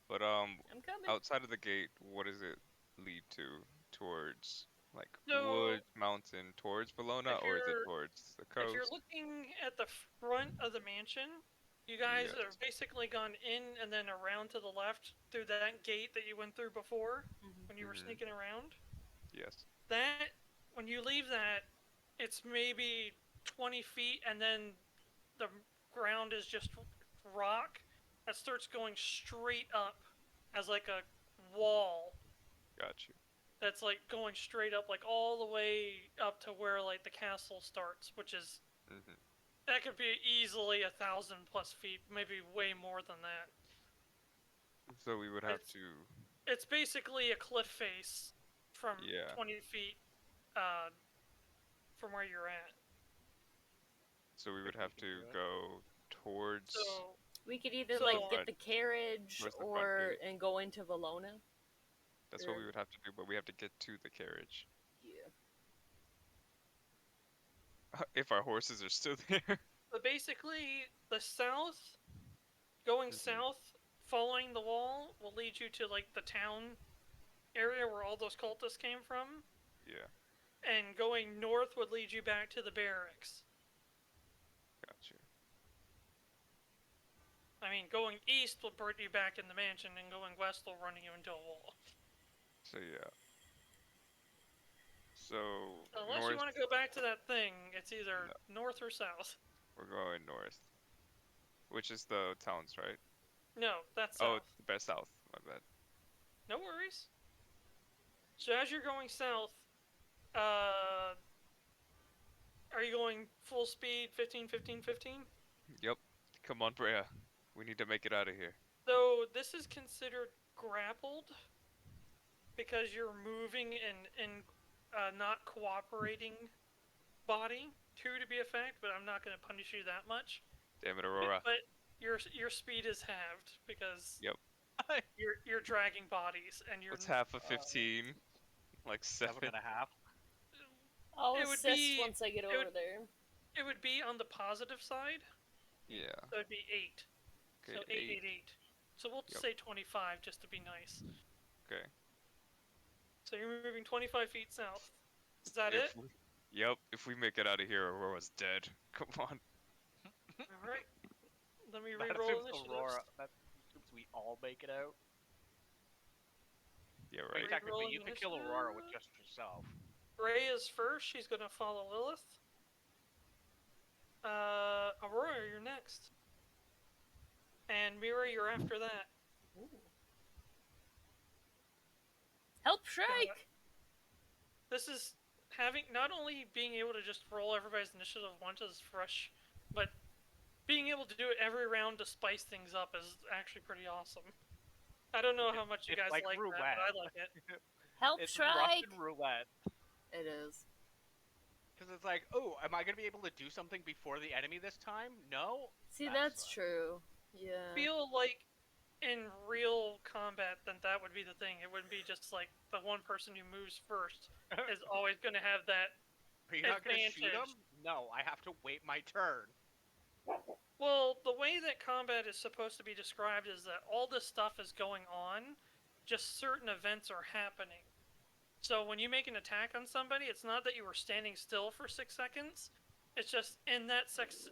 But I'm coming. outside of the gate, what does it lead to? Towards like So, wood, mountain, towards Valona, or is it towards the coast? If you're looking at the front of the mansion, you guys Yes. have basically gone in and then around to the left through that gate that you went through before when you were sneaking around. Yes. That, when you leave that, it's maybe 20 feet and then the ground is just rock that starts going straight up as like a wall. Got you. That's like going straight up, like all the way up to where like the castle starts, which is that could be easily 1,000+ feet, maybe way more than that. So we would have to. It's basically a cliff face from 20 feet from where you're at. So we would have to go towards. So we could either get the carriage and go into Valona. That's what we would have to do, but we have to get to the carriage. Yeah. If our horses are still there. But basically, the south, going south, following the wall, will lead you to like the town area where all those cultists came from. Yeah. And going north would lead you back to the barracks. Gotcha. I mean, going east will bring you back in the mansion, and going west will run you into a wall. So yeah. So unless you want to go back to that thing, it's either north or south. We're going north. Which is the towns, right? No, that's south. south. Oh, the best south. My bad. No worries. So as you're going south, are you going full speed, 15, 15, 15? Yep. Come on, Brea. We need to make it out of here. So this is considered grappled because you're moving in not cooperating body. 2 to be a fact, but I'm not going to punish you that much. Damn it, Aurora. But your speed is halved because you're dragging bodies and you're. What's half of 15? Like 7.5. I'll assist once I get over there. It would be on the positive side. Yeah. So it'd be 8. Okay, so 8, 8, 8. So we'll say 25 just to be nice. Okay. So you're moving 25 feet south. Is that it? Yep. If we make it out of here, Aurora's dead. Come on. Alright. Let me reroll initiatives. Aurora. That assumes we all make it out. Yeah, right. Technically, you could kill Aurora with just yourself. Ray is first. She's gonna follow Lilith. Aurora, you're next. And Mirra, you're after that. Ooh. Help Shrike! This is not only being able to just roll everybody's initiative once is fresh, but being able to do it every round to spice things up is actually pretty awesome. I don't know how much you guys like roulette. that, but I like it. Help it's Shrike! Russian roulette. It is. Because it's like, oh, am I going to be able to do something before the enemy this time? No? See, that's true. Yeah. I feel like in real combat, then that would be the thing. It wouldn't be just like the one person who moves first is always going to have that Are you not going to shoot him? No, I have to wait my turn. Well, the way that combat is supposed to be described is that all this stuff is going on, just certain events are happening. So when you make an attack on somebody, it's not that you were standing still for 6 seconds. It's just in that 6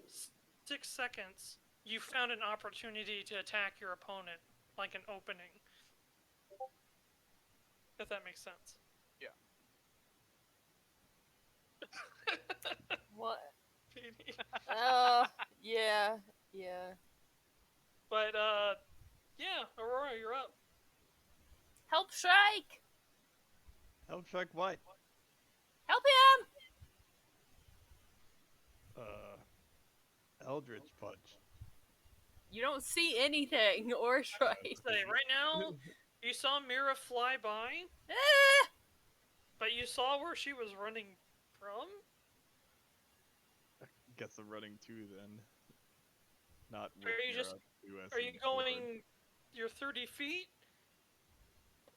seconds, you found an opportunity to attack your opponent, like an opening. If that makes sense. Yeah. What? Pedi. Yeah. But, yeah, Aurora, you're up. Help Shrike! Help Shrike what? Help him! Eldritch Punch. You don't see anything or Shrike. Say, right now, you saw Mirra fly by, Ah! but you saw where she was running from? Guess I'm running too then. Not with Are you just- Mirra, US Are you and Sword. going your 30 feet?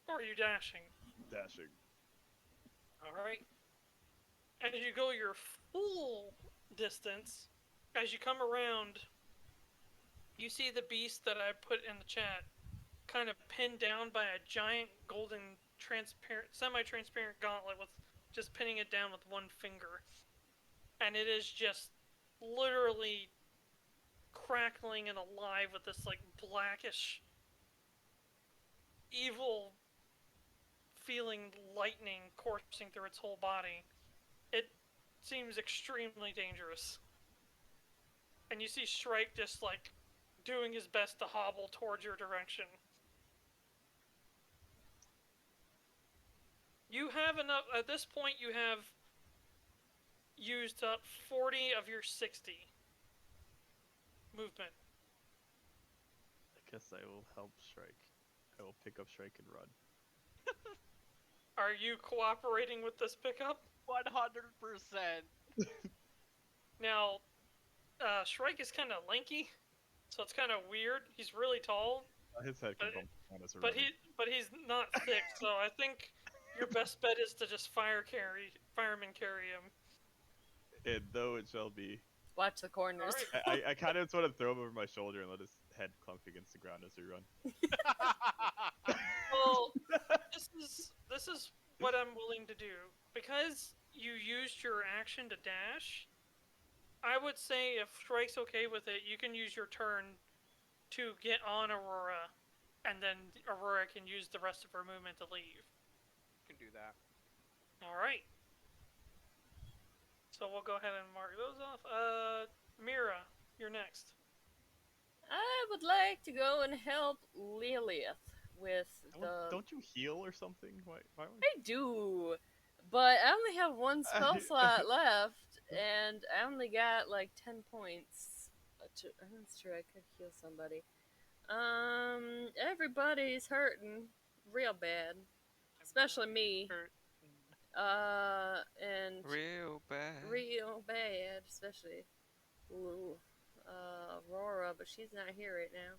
Or are you dashing? Dashing. Alright. As you go your full distance, as you come around, you see the beast that I put in the chat kind of pinned down by a giant golden transparent, semi-transparent gauntlet with just pinning it down with one finger. And it is just literally crackling and alive with this like blackish evil feeling lightning coursing through its whole body. It seems extremely dangerous. And you see Shrike just like doing his best to hobble towards your direction. You have enough, at this point you have used up 40 of your 60 movement. I guess I will help Shrike. I will pick up Shrike and run. Are you cooperating with this pickup? 100%. Now, Shrike is kind of lanky, so it's kind of weird. He's really tall, His head can But- bump on us but he's not thick. So I think your best bet is to just fireman carry him. And though it shall be. Watch the corners. Alright. I kind of just want to throw him over my shoulder and let his head clunk against the ground as we run. Well, this is what I'm willing to do. Because you used your action to dash, I would say if Shrike's okay with it, you can use your turn to get on Aurora, and then Aurora can use the rest of her movement to leave. Can do that. Alright. So we'll go ahead and mark those off. Mirra, you're next. I would like to go and help Lilith with the. Don't you heal or something? Why would I do, but I only have one spell slot left, and I only got like 10 points. I'm sure I could heal somebody. Everybody's hurting real bad, especially me. And Real bad. real bad, especially Aurora, but she's not here right now.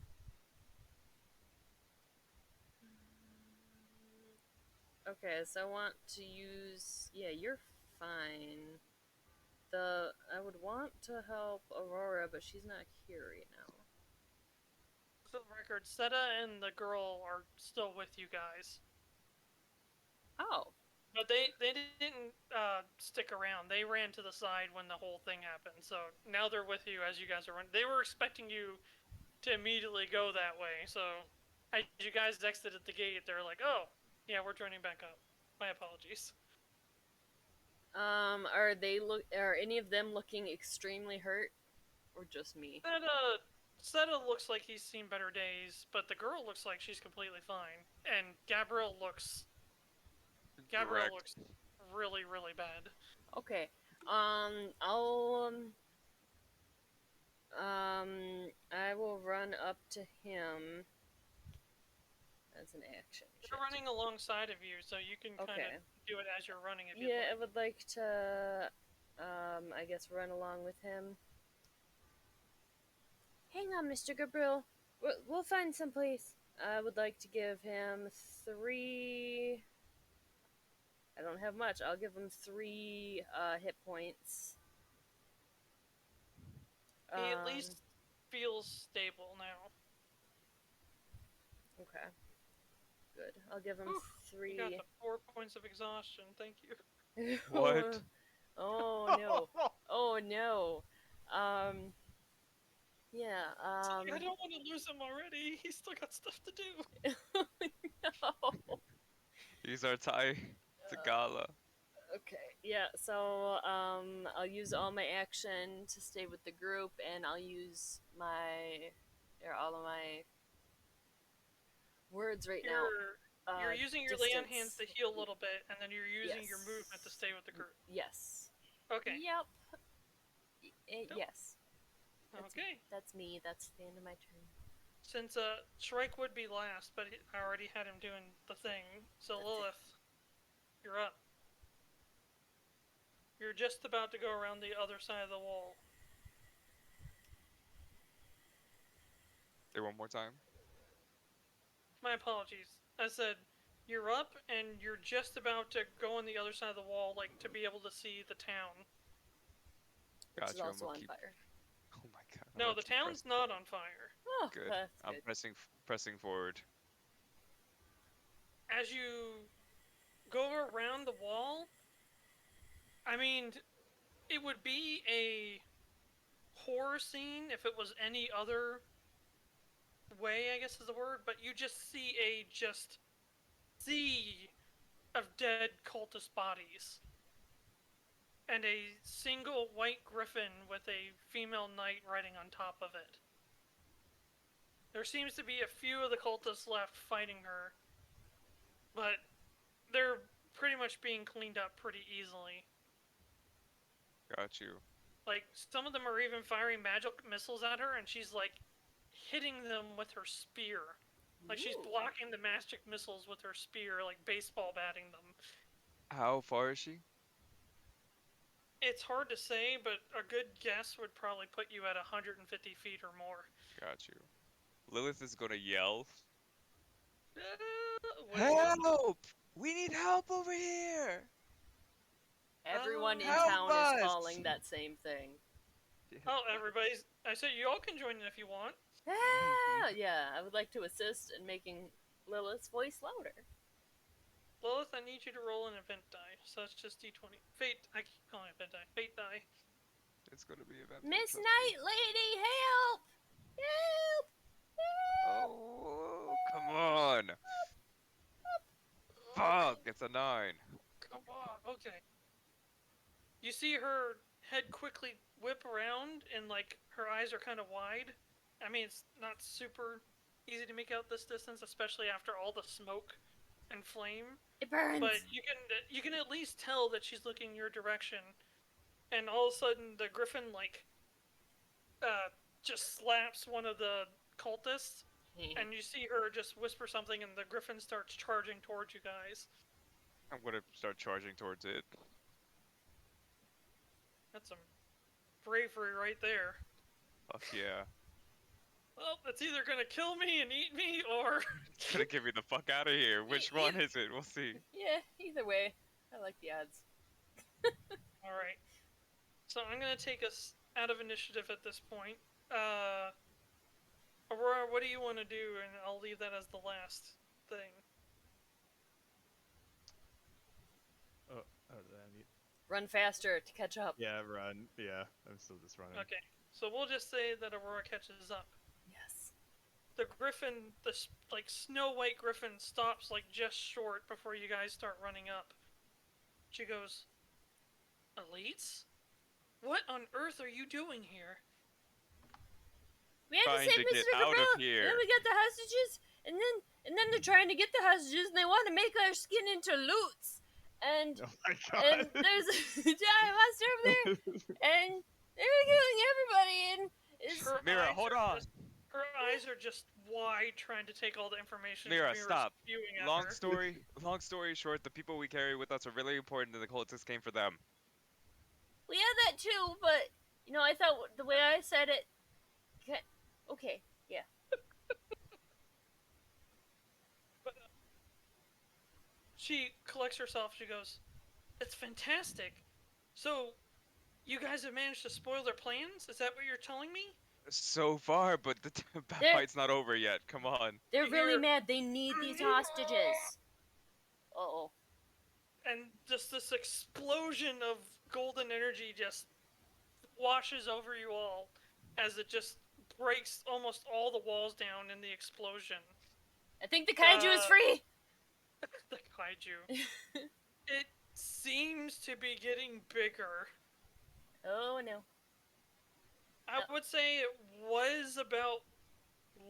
Okay, so I want to use. Yeah, you're fine. I would want to help Aurora, but she's not here right now. For the record, Seta and the girl are still with you guys. Oh, But they didn't stick around. They ran to the side when the whole thing happened. So now they're with you as you guys are running. They were expecting you to immediately go that way. So as you guys exited the gate, they're like, "Oh, yeah, we're joining back up." My apologies. are any of them looking extremely hurt, or just me? Seta looks like he's seen better days, but the girl looks like she's completely fine, and Gabriel looks Correct. really, really bad. Okay. I will run up to him as an action. They're running alongside of you, so you can kind Okay. of do it as you're running if you Yeah, I like. would like to, I guess run along with him. Hang on, Mr. Gabriel. We'll find some place. I would like to give him 3... I don't have much. I'll give him 3 hit points. He at least feels stable now. Okay. Good. I'll give him Whew, 3. You got the 4 points of exhaustion. Thank you. What? Oh no. Oh no. Yeah, I don't want to lose him already. He's still got stuff to do. no. He's our tie to Gala. Okay, yeah, so I'll use all my action to stay with the group, and I'll use all of my words right now. You're using your land hands distance. to heal a little bit, and then you're using your Yes. movement to stay with the group. Yes. Okay. Yep. Nope. Yes. Okay. That's me. That's the end of my turn. Since Shrike would be last, but I already had him doing the thing. So That's it. Lilith, you're up. You're just about to go around the other side of the wall. Say one more time. My apologies. I said you're up and you're just about to go on the other side of the wall, like to be able to see the town. Which is Gotcha, I'm also gonna on keep. fire. Oh my god. I'm No, gonna the keep town's not on fire. Oh, Good. that's I'm good. pressing forward. As you go around the wall, I mean, it would be a horror scene if it was any other way, I guess is the word, but you just see a sea of dead cultist bodies. And a single white griffin with a female knight riding on top of it. There seems to be a few of the cultists left fighting her, but they're pretty much being cleaned up pretty easily. Got you. Like, some of them are even firing magic missiles at her, and she's, like, hitting them with her spear. Like, she's Ooh. blocking the magic missiles with her spear, like baseball batting them. How far is she? It's hard to say, but a good guess would probably put you at 150 feet or more. Got you. Lilith is gonna yell. What do you want? Help! We need help over here! Everyone in Help town us! is calling that same thing. Oh, everybody's... I said you all can join in if you want. Ah, yeah, I would like to assist in making Lilith's voice louder. Lilith, I need you to roll an event die. So that's just d20. Fate. I keep calling it event die. Fate die. It's gonna be event. Miss Night Lady, help! Help! Help! Oh, come on! Fuck! It's a 9. Come on. Okay. You see her head quickly whip around, and like her eyes are kind of wide. I mean, it's not super easy to make out this distance, especially after all the smoke and flame. It burns! But you can at least tell that she's looking your direction, and all of a sudden the griffin like just slaps one of the cultists, and you see her just whisper something, and the griffin starts charging towards you guys. I'm gonna start charging towards it. That's some bravery right there. Fuck yeah. Well, it's either gonna kill me and eat me, or It's gonna get me the fuck out of here. Which one is it? We'll see. Yeah, either way. I like the odds. Alright. So I'm gonna take us out of initiative at this point. Aurora, what do you want to do? And I'll leave that as the last thing. Oh, did I mute? Run faster to catch up. Yeah, run. Yeah, I'm still just running. Okay. So we'll just say that Aurora catches up. Yes. The griffin, the like snow white griffin, stops like just short before you guys start running up. She goes, "Elites? What on earth are you doing here?" We had to Trying save to get Mr. out of Gabriel, here. and then we got the hostages, and then they're trying to get the hostages, and they want to make our skin into loots. And Oh my and god. there's a giant monster over there, and they're killing everybody. And it's Her Mirra, eyes hold are on. just- her eyes are just wide, trying to take all the information. Mirra, Mirra's stop. spewing at Long her. story short, the people we carry with us are really important, and the cultists came for them. we had that too, but you know, I thought the way I said it. Okay, yeah. She collects herself. She goes, "It's fantastic. So, you guys have managed to spoil their plans? Is that what you're telling me?" So far, but the There- fight's not over yet. Come on. They're really Here. mad. They need these hostages. Uh-oh. And just this explosion of golden energy just washes over you all as it just breaks almost all the walls down in the explosion. I think the kaiju is free. The kaiju. It seems to be getting bigger. Oh no. I would say it was about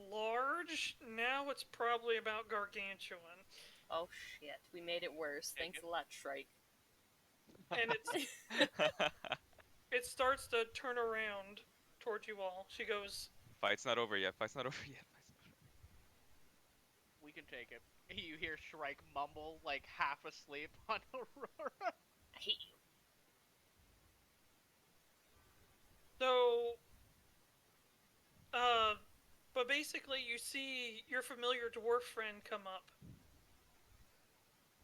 large. Now it's probably about gargantuan. Oh shit. We made it worse. Thanks a lot, Shrike. And it starts to turn around towards you all. She goes, Fight's not over yet. Fight's not over yet. We can take it. You hear Shrike mumble, like half asleep on Aurora. I hate you. so, but basically you see your familiar dwarf friend come up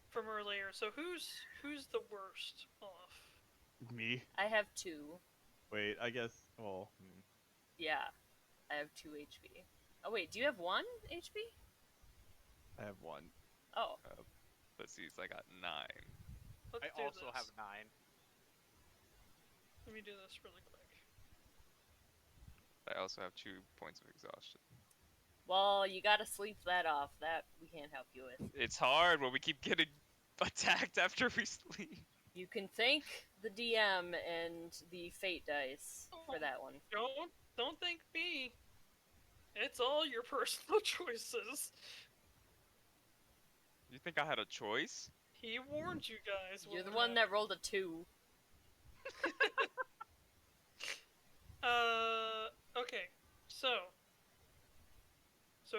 from earlier. So who's the worst off? Me? I have 2. Wait, I guess. Well, Yeah, I have 2 HP. Oh wait, do you have 1 HP? I have 1. Oh, Let's see, I got 9. Let's I do also this. have 9. Let me do this really quick. I also have 2 points of exhaustion. well, you gotta sleep that off. That we can't help you with. It's hard when we keep getting attacked after we sleep. You can thank the DM and the fate dice for that one. Don't thank me. It's all your personal choices. You think I had a choice? He warned you guys. You're the what one would that rolled a 2. Okay. So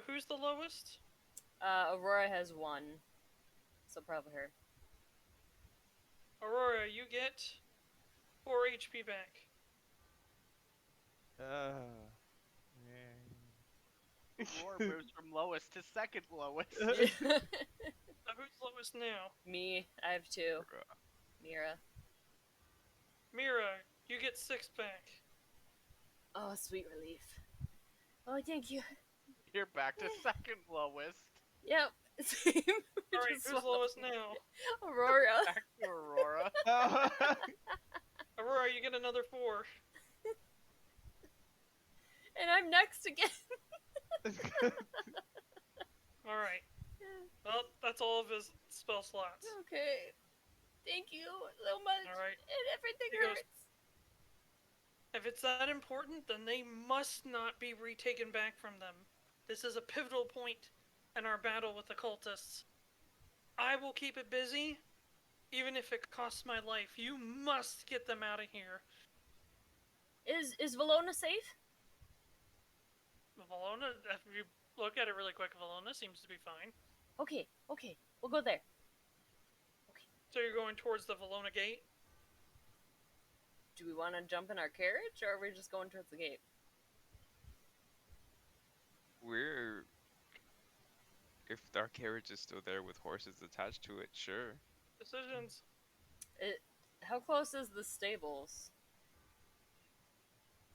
who's the lowest? Aurora has 1, so probably her. Aurora, you get 4 HP back. Aurora moves from lowest to second lowest. Who's lowest now? Me, I have 2. Mirra. Mirra, you get 6 back. Oh, sweet relief. Oh, thank you. You're back to second lowest. Yep. Same. Alright, Just who's swap- lowest now? Aurora. Back to Aurora. Aurora, you get another 4. And I'm next again. Alright. Well, that's all of his spell slots. Okay. Thank you so much. Alright. And everything He goes- hurts. If it's that important, then they must not be retaken back from them. This is a pivotal point in our battle with the cultists. I will keep it busy, even if it costs my life. You must get them out of here. Is Valona safe? Valona, if you look at it really quick, Valona seems to be fine. Okay, we'll go there. So you're going towards the Valona gate? Do we want to jump in our carriage, or are we just going towards the gate? If our carriage is still there with horses attached to it, sure. Decisions. How close is the stables?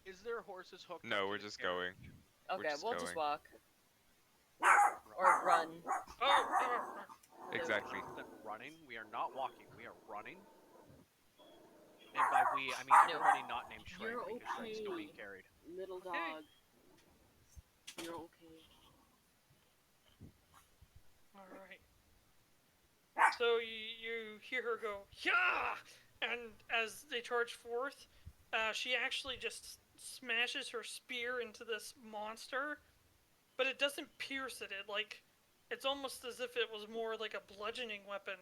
Is there horses hooked? up No, to we're the just carriage? going. Okay, just we'll just going. walk. Or run. Oh, Exactly. Instead of running, we are not walking. We are running. And by we, I mean No. everybody not named Shrike You're because Shrike's still being okay. carried. Little Okay. dog. You're okay. Alright. So you hear her go, yeah! And as they charge forth, she actually just smashes her spear into this monster, but it doesn't pierce it. It's almost as if it was more like a bludgeoning weapon.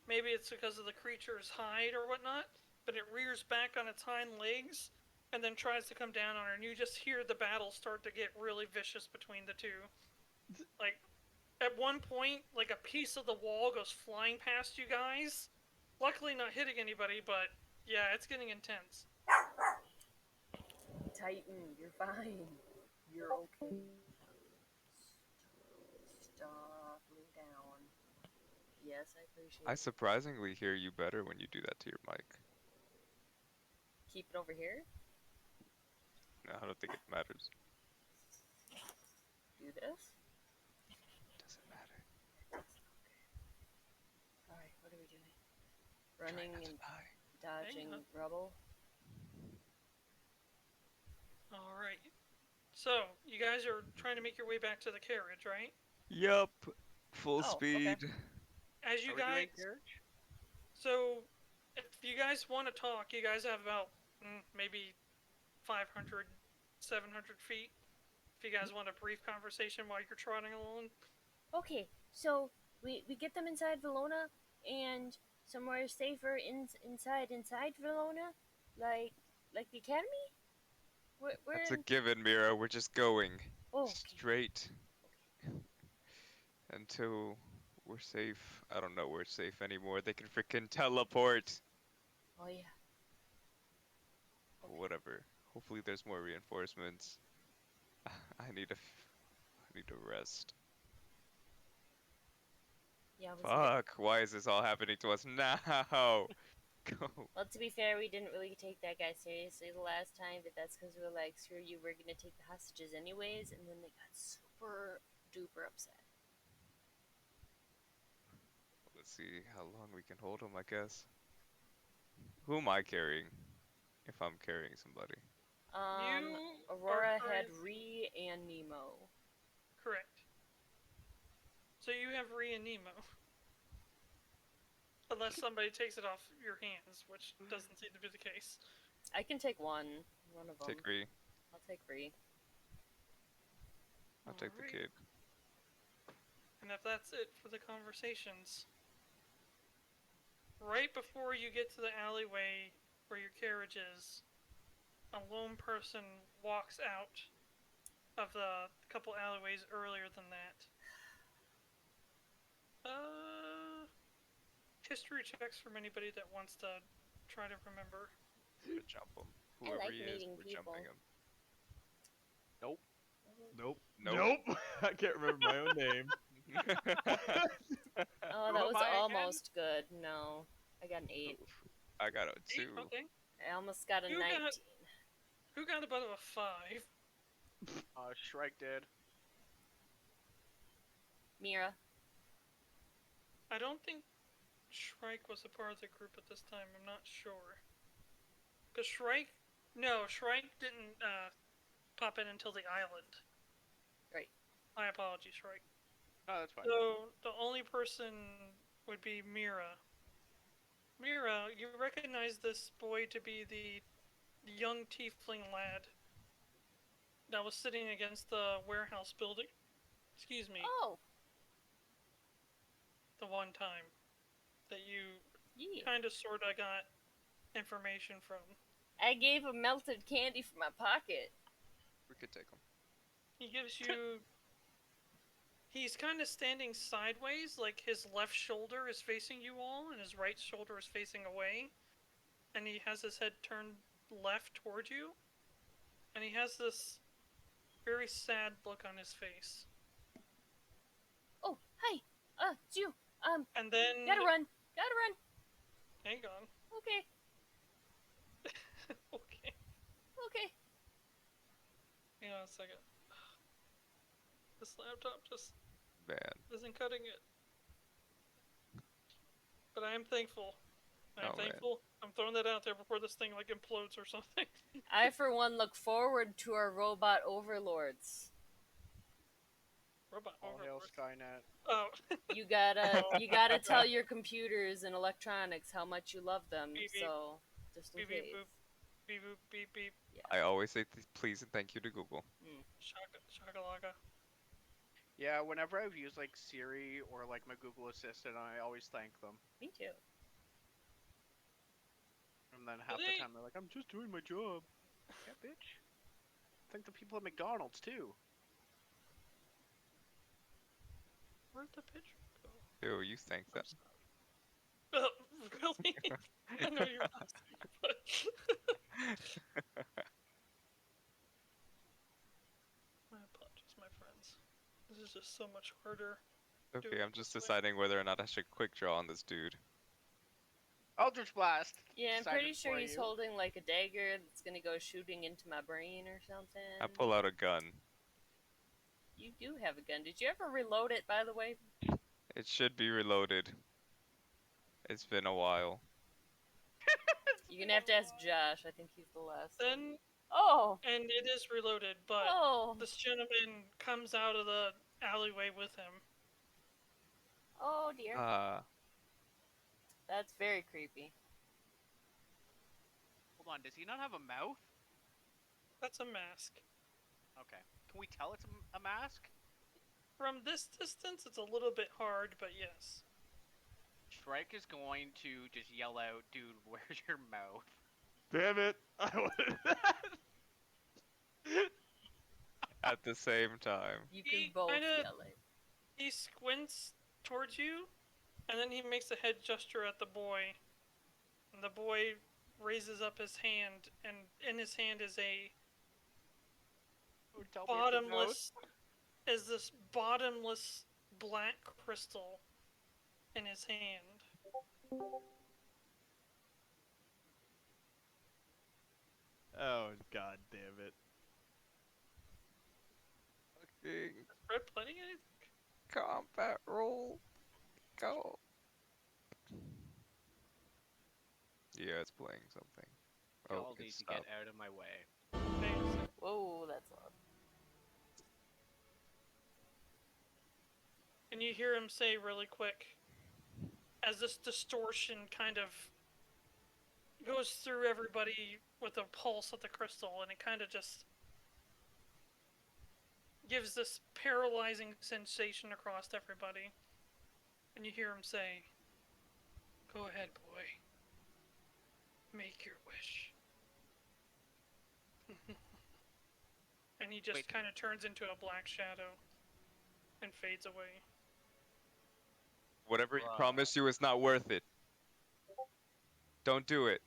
Maybe it's because of the creature's hide or whatnot, but it rears back on its hind legs and then tries to come down on her, and you just hear the battle start to get really vicious between the two. At one point, a piece of the wall goes flying past you guys. Luckily not hitting anybody, but yeah, it's getting intense. Titan, you're fine. You're okay. Stop. Lay down. Yes, I appreciate I it. surprisingly hear you better when you do that to your mic. Keep it over here. No, I don't think it matters. Do this. Doesn't matter. Alright, what are we doing? Running Try not to and die. dodging Hang on. rubble. Alright. So, you guys are trying to make your way back to the carriage, right? Yup. Full Oh, okay. speed. As you Are we doing guys... carriage? So, if you guys want to talk, you guys have about maybe 500, 700 feet. If you guys want a brief conversation while you're trotting along. Okay, so we get them inside Valona and somewhere safer inside Valona, like like the academy? We're That's a in... given, Mirra. We're just going Oh, okay. straight until we're safe. I don't know we're safe anymore. They can freaking teleport. Oh yeah. Okay. Whatever. Hopefully there's more reinforcements. I need to rest. Yeah. Fuck. Why is this all happening to us now? Go. Well, to be fair, we didn't really take that guy seriously the last time, but that's because we were like, screw you, we're gonna take the hostages anyways, and then they got super duper upset. Let's see how long we can hold him, I guess. Who am I carrying? If I'm carrying somebody. You Aurora are had Ree and Nemo. correct. So you have Ree and Nemo. Unless somebody takes it off your hands, which doesn't seem to be the case. I can take one of them. Take Ree. I'll take Ree. I'll take the Alright. kid. And if that's it for the conversations, right before you get to the alleyway where your carriage is, a lone person walks out of the couple alleyways earlier than that. History checks from anybody that wants to try to remember. We're gonna jump him. I Whoever like he is, meeting we're people. jumping him. Nope. Nope. I can't remember my own name. Oh, Who that am was I again? almost good. No. I got an 8. I got a 2. Okay. I almost got a You 19. got- Who got above a 5? Shrike did. Mirra. I don't think Shrike was a part of the group at this time. I'm not sure. Because Shrike didn't pop in until the island. Right. My apologies, Shrike. Oh, that's fine. So the only person would be Mirra. Mirra, you recognize this boy to be the young tiefling lad that was sitting against the warehouse building. Excuse me, Oh, the one time that you yeah. kinda sorta got information from. I gave him melted candy from my pocket. We could take him. He gives you. He's kind of standing sideways, like his left shoulder is facing you all, and his right shoulder is facing away. And he has his head turned left toward you. And he has this very sad look on his face. Oh, hi. It's you. And then. Gotta run. Hang on. Okay. Okay. Okay. Hang on a second. This laptop just Man. isn't cutting it. But I am thankful. I'm Oh, man. thankful. I'm throwing that out there before this thing like implodes or something. I, for one, look forward to our robot overlords. Robot All hail overlord. Skynet. Oh. You gotta tell your computers and electronics how much you love them. Beep, beep. So, just in Beep, beep, case. boop. Beep, boop, beep, beep. I always say please and thank you to Google. Shakalaka. Yeah, whenever I've used like Siri or like my Google Assistant, I always thank them. Me too. And then half the time they're like, "I'm just doing my job." Yeah, bitch. Thank the people at McDonald's too. Where'd the picture go? Ew, you thank them. Really? I know you're not saying, but... My apologies, my friends. This is just so much harder. Okay, I'm just deciding whether or not I should quick draw on this dude. Eldritch Blast! Yeah, I'm Decided pretty sure for he's you. holding like a dagger that's gonna go shooting into my brain or something. I pull out a gun. You do have a gun. Did you ever reload it, by the way? It should be reloaded. It's been a while. You're gonna have to ask Josh. I think he's the last one. Then, Oh! and it is reloaded, but Oh! this gentleman comes out of the alleyway with him. Oh dear. That's very creepy. Hold on, does he not have a mouth? That's a mask. Okay. Can we tell it's a mask? From this distance, it's a little bit hard, but yes. Shrike is going to just yell out, "Dude, where's your mouth?" Damn it! I would. At the same time. You He can both kinda- yell it. He squints towards you, and then he makes a head gesture at the boy. And the boy raises up his hand, and in his hand is a Tell me it's a ghost. bottomless, is this bottomless black crystal in his hand. Oh god damn it! Fucking Red plenty, I think? combat roll. Go. Yeah, it's playing something. Y'all it need to stopped. get out of my way. Thanks. Whoa, that's loud. And you hear him say really quick, as this distortion kind of goes through everybody with a pulse of the crystal, and it kind of just gives this paralyzing sensation across everybody. And you hear him say, "Go ahead, boy. Make your wish." And he just Wait. kind of turns into a black shadow and fades away. Whatever he Bruh. promised you is not worth it. Don't do it.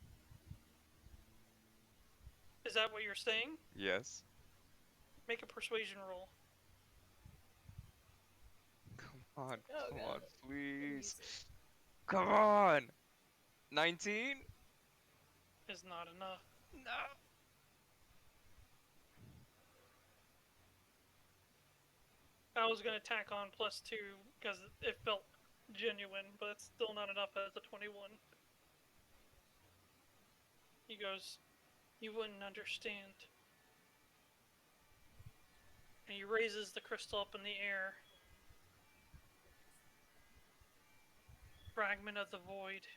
Is that what you're saying? Yes. Make a persuasion roll. Come on, Oh, come God. on, please. Please. Come on. 19? Is not enough. No. I was gonna tack on +2 because it felt genuine, but it's still not enough as a 21. He goes, "You wouldn't understand." And he raises the crystal up in the air. Fragment of the void.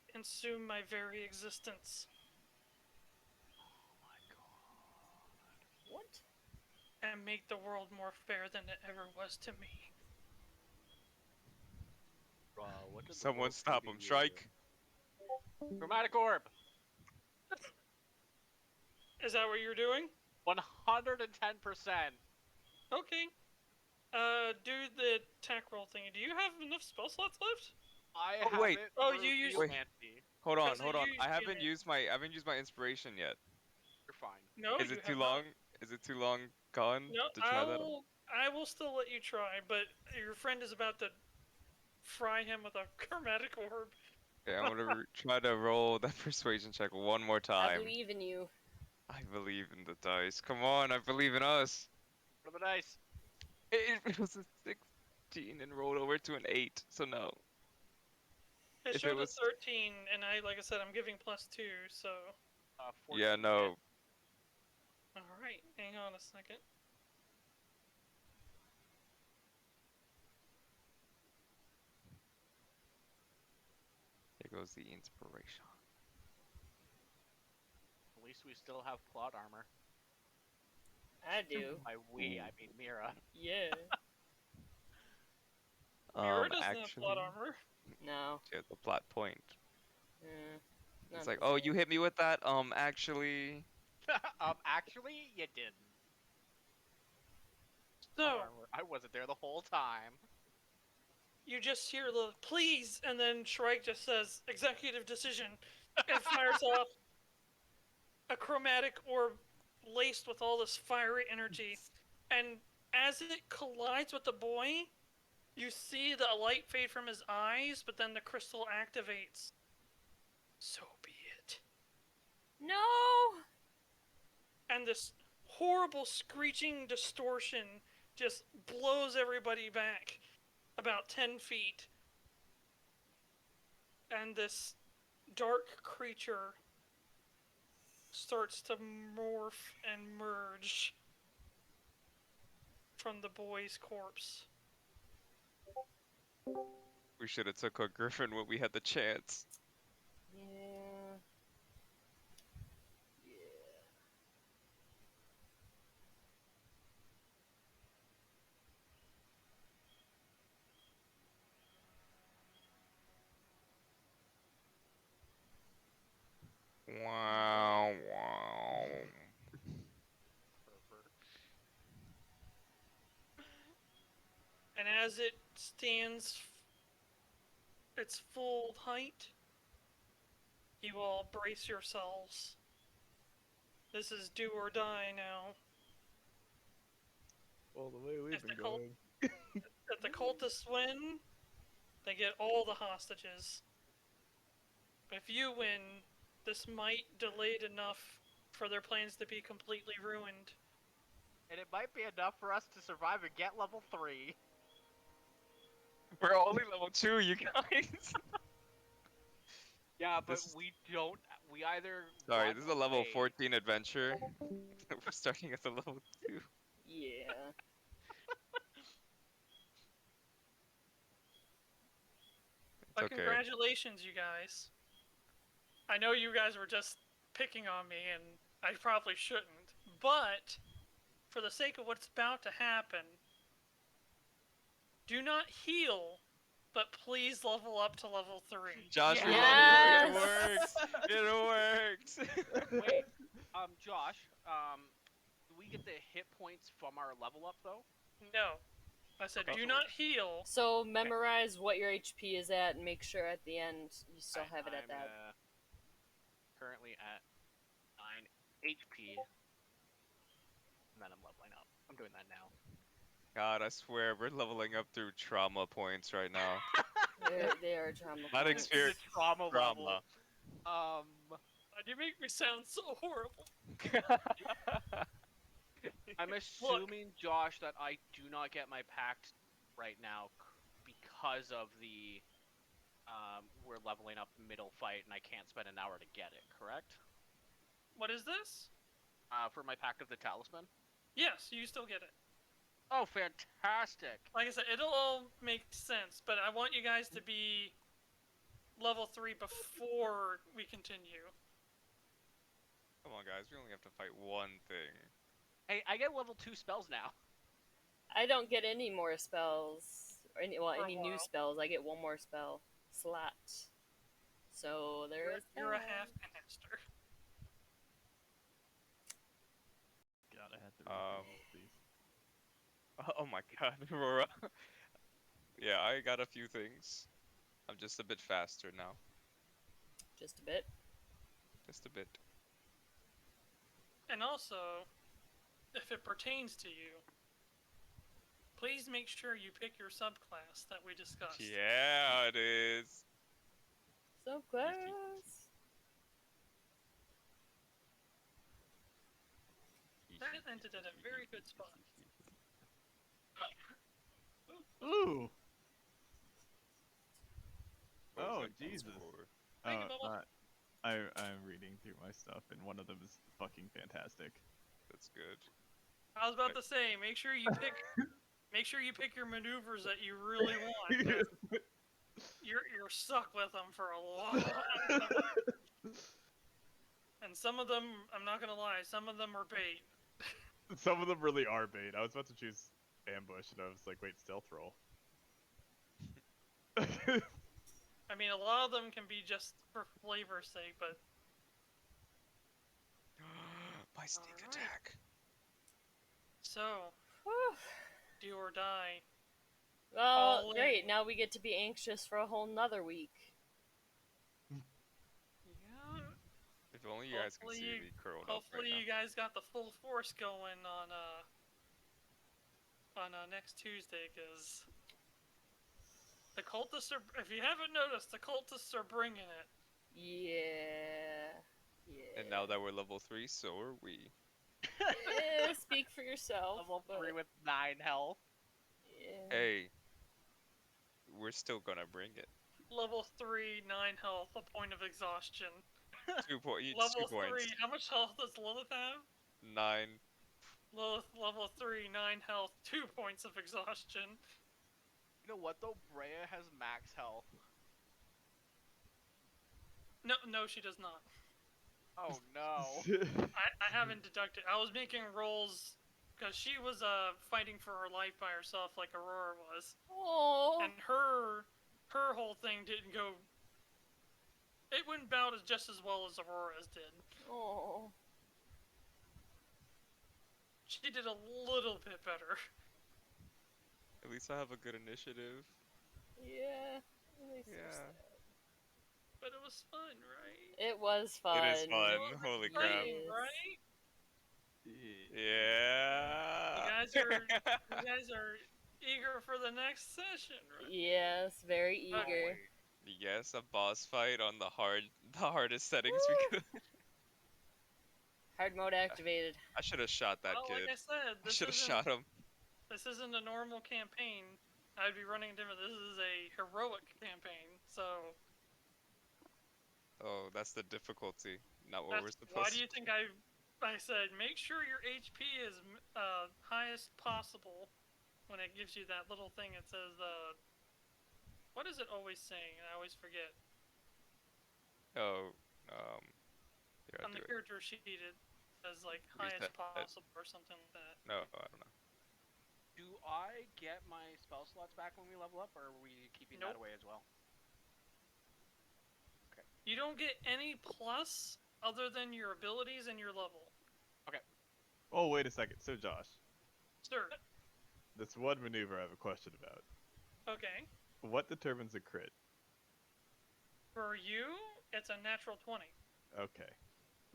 Consume my very existence. What? And make the world more fair than it ever was to me. What did the Someone world stop do him, to you? Shrike. Chromatic orb. Is that what you're doing? 110%. Okay. Do the attack roll thing. Do you have enough spell slots left? I Oh, have wait. it Oh, through you used- Wait. Geomancy. Hold on, Because hold you on. used I haven't unit. used my inspiration yet. You're fine. No, Is you it too have not. long? Is it too long gone No, to try that? I will still let you try, but your friend is about to fry him with a chromatic orb. Okay, I'm gonna try to roll that persuasion check one more I time. believe in you. I believe in the dice. Come on, I believe in us. Roll the dice. It was a 16 and rolled over to an 8, so no. It If showed it was- a 13, and like I said, I'm giving +2, so... 14 Yeah, no. Alright, hang on a second. Here goes the inspiration. At least we still have plot armor. I do. By we, I mean Mirra. Yeah. Mirra doesn't have Actually, plot armor. No. yeah, the plot point. Not It's like, the oh, same. you hit me with that. Actually, Actually, you didn't. So, Plot armor. I wasn't there the whole time. you just hear the please, and then Shrike just says, executive decision, and fires off a chromatic orb laced with all this fiery energy. And as it collides with the boy, you see the light fade from his eyes, but then the crystal activates. So be it. No! And this horrible screeching distortion just blows everybody back about 10 feet. And this dark creature starts to morph and merge from the boy's corpse. we should have took a griffin when we had the chance. Yeah. And as it stands its full height, you all brace yourselves. This is do or die now. Well, the way we've If been the cult- going. If the cultists win, they get all the hostages. If you win, this might delay it enough for their plans to be completely ruined. And it might be enough for us to survive and get level 3. We're only level 2, you guys. Yeah, but This is- we don't. We either. Sorry, run this is a level away- 14 adventure. We're starting at the level 2. Yeah. But Okay. congratulations, you guys. I know you guys were just picking on me, and I probably shouldn't, but for the sake of what's about to happen, do not heal, but please level up to level 3. Josh, we Yes! love you. It works. It works. Wait, Josh, do we get the hit points from our level up though? No. I said, Okay. do not heal. So memorize what your HP is at and make sure at the end you still have it at I'm, that. Currently at 9 HP, and then I'm leveling up. I'm doing that now. God, I swear, we're leveling up through trauma points right now. They are trauma Not points. experience. The trauma level. Trauma. You make me sound so horrible. I'm assuming, Josh, that I do not get my pact right now because of the we're leveling up middle fight and I can't spend an hour to get it, correct? What is this? For my pact of the talisman? Yes, you still get it. Oh, fantastic! Like I said, it'll all make sense, but I want you guys to be level 3 before we continue. Come on, guys. We only have to fight one thing. Hey, I get level 2 spells now. I don't get any more spells. Or any For a new while. spells. I get one more spell slot. So there is You're a that. half-caster. God, I had to read all these. Oh my God, Aurora. Yeah, I got a few things. I'm just a bit faster now. Just a bit. Just a bit. And also, if it pertains to you, please make sure you pick your subclass that we discussed. Yeah, it is. So close. That ended at a very good spot. Ooh! What was Oh, that Jesus. for? Thank you, Bubba. I'm reading through my stuff, and one of them is fucking fantastic. That's good. I was about to say, make sure you pick your maneuvers that you really want. 'Cause you're stuck with them for a long time. And some of them, I'm not gonna lie, some of them are bait. Some of them really are bait. I was about to choose ambush, and I was like, wait, stealth roll. I mean, a lot of them can be just for flavor's sake, but My sneak Alright. attack. so, Whew. do or die. Well, All great. in. Now we get to be anxious for a whole nother week. Yeah. If only you guys can Hopefully see you- me curled up Hopefully right you guys got the full force going on next Tuesday, because the cultists are, if you haven't noticed, the cultists are bringing it. Yeah. now. Yeah. And now that we're level 3, so are we. Yeah, speak for yourself. Level but- 3 with 9 health. Yeah. Hey, we're still gonna bring it. Level 3, 9 health, a point of exhaustion. 2 points. Level 2 points. 3, how much health does Lilith have? 9. Lilith, level 3, 9 health, 2 points of exhaustion. You know what though? Brea has max health. No, she does not. Oh no. I haven't deducted. I was making rolls because she was fighting for her life by herself like Aurora was. Oh. And her whole thing didn't go. It went about just as well as Aurora's did. Oh. She did a little bit better. At least I have a good initiative. Yeah. At least there's Yeah. that. But it was fun, right? It was fun. It is fun. Well, it's Holy crap. exciting, Yes. right? Yeah. You guys are eager for the next session, right? Yes, very eager. Yes, a boss fight on the hardest settings we could. Hard mode activated. I should have shot that Well, kid. like I said, I should have shot him. This isn't a normal campaign. I'd be running different. This is a heroic campaign, so Oh, that's the difficulty. Not what we're that's supposed why to. do you think I said make sure your HP is highest possible when it gives you that little thing. It says what is it always saying? I always forget. Oh, here, On I'll the do it. character sheet, it says like highest possible or something like that. No, I don't know. Do I get my spell slots back when we level up, or are we keeping that Nope. away as well? You don't get any plus other than your abilities and your level. Oh, wait a second. So, Josh, Sir. this one maneuver I have a question about. Okay. What determines a crit? For you, it's a natural 20. Okay.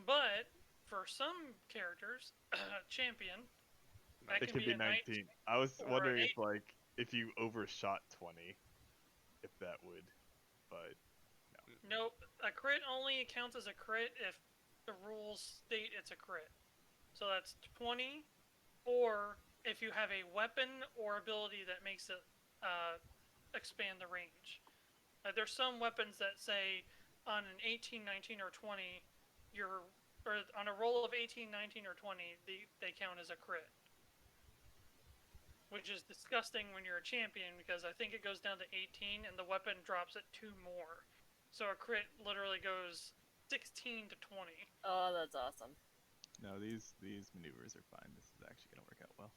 But for some characters, champion, that It can could be a 19. I was or wondering an if, like, if you overshot 20, if that would, but Nope. A crit only counts as a crit if the rules state it's a crit. So that's 20, or if you have a weapon or ability that makes it expand the range. There's some weapons that say on an 18, 19, or 20, or on a roll of 18, 19, or 20, they count as a crit. Which is disgusting when you're a champion, because I think it goes down to 18 and the weapon drops it 2 more. So a crit literally goes 16 to 20. Oh, that's awesome. no, these maneuvers are fine. This is actually gonna work out well.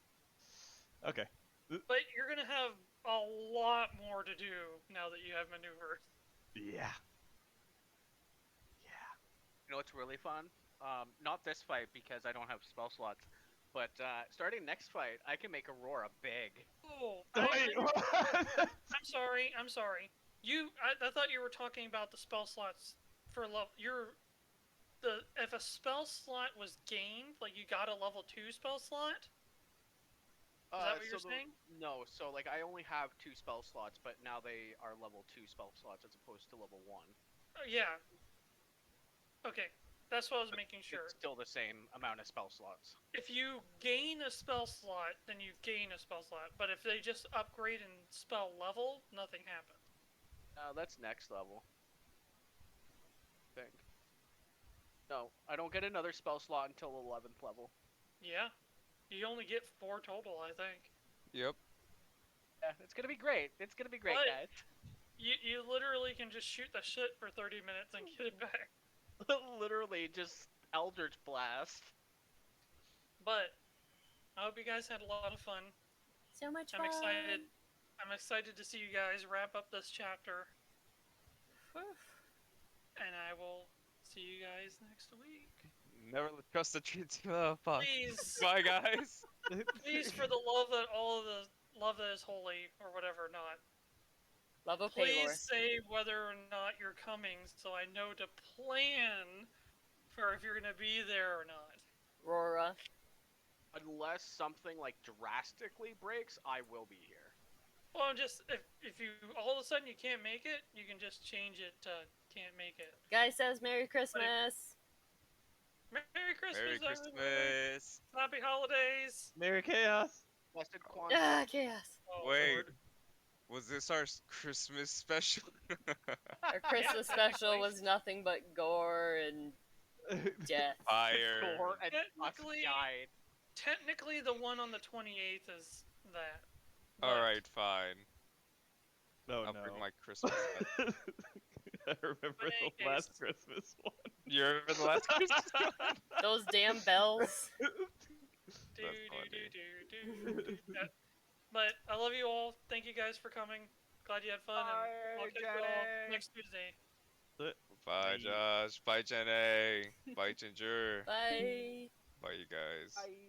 Okay. But you're going to have a lot more to do now that you have maneuvers. Yeah. You know what's really fun? Not this fight because I don't have spell slots, but starting next fight, I can make Aurora big. Oh, Wait, I'm sorry. I thought you were talking about the spell slots for level. If a spell slot was gained, like you got a level 2 spell slot. Is that what you're saying? No, so like I only have 2 spell slots, but now they are level 2 spell slots as opposed to level 1. Yeah. Okay, that's what I was making sure. It's still the same amount of spell slots. If you gain a spell slot, then you gain a spell slot. But if they just upgrade in spell level, nothing happens. That's next level. I think. No, I don't get another spell slot until 11th level. Yeah. You only get 4 total, I think. Yep. Yeah, it's gonna be great. It's gonna be great, But- guys. You literally can just shoot the shit for 30 minutes and get it back. Literally just Eldritch Blast. But I hope you guys had a lot of fun. So much I'm fun. excited. I'm excited to see you guys wrap up this chapter. And I will see you guys next week. Never trust the treats. Oh, fuck. Please, Bye, guys. please, for the love that love that is holy, or whatever not. Love of Please Paylor. say whether or not you're coming, so I know to plan for if you're gonna be there or not. Aurora. Unless something like drastically breaks, I will be here. Well, just if you all of a sudden you can't make it, you can just change it to can't make it. Guy says Merry Christmas. Merry Christmas, Merry everyone. Christmas. Happy holidays. Merry Chaos. Blessed Kwanzaa. Ah, chaos. Oh, Wait. Lord. Was this our Christmas special? Our Christmas special was nothing but gore and death. Fire. Gore and us Technically- died. Technically, the one on the 28th is that. but- Alright, fine. Oh I'll no. bring my Christmas. I remember But in the last case- Christmas one. You remember the last Christmas one? Those damn bells. Do, That's do, funny. do, do, do, do. But I love you all. Thank you guys for coming. Glad you had fun. And I'll catch you all Jenny. next Tuesday. Bye, Josh. Bye, Jenny. Bye, Ginger. Bye. Bye, you guys. Bye.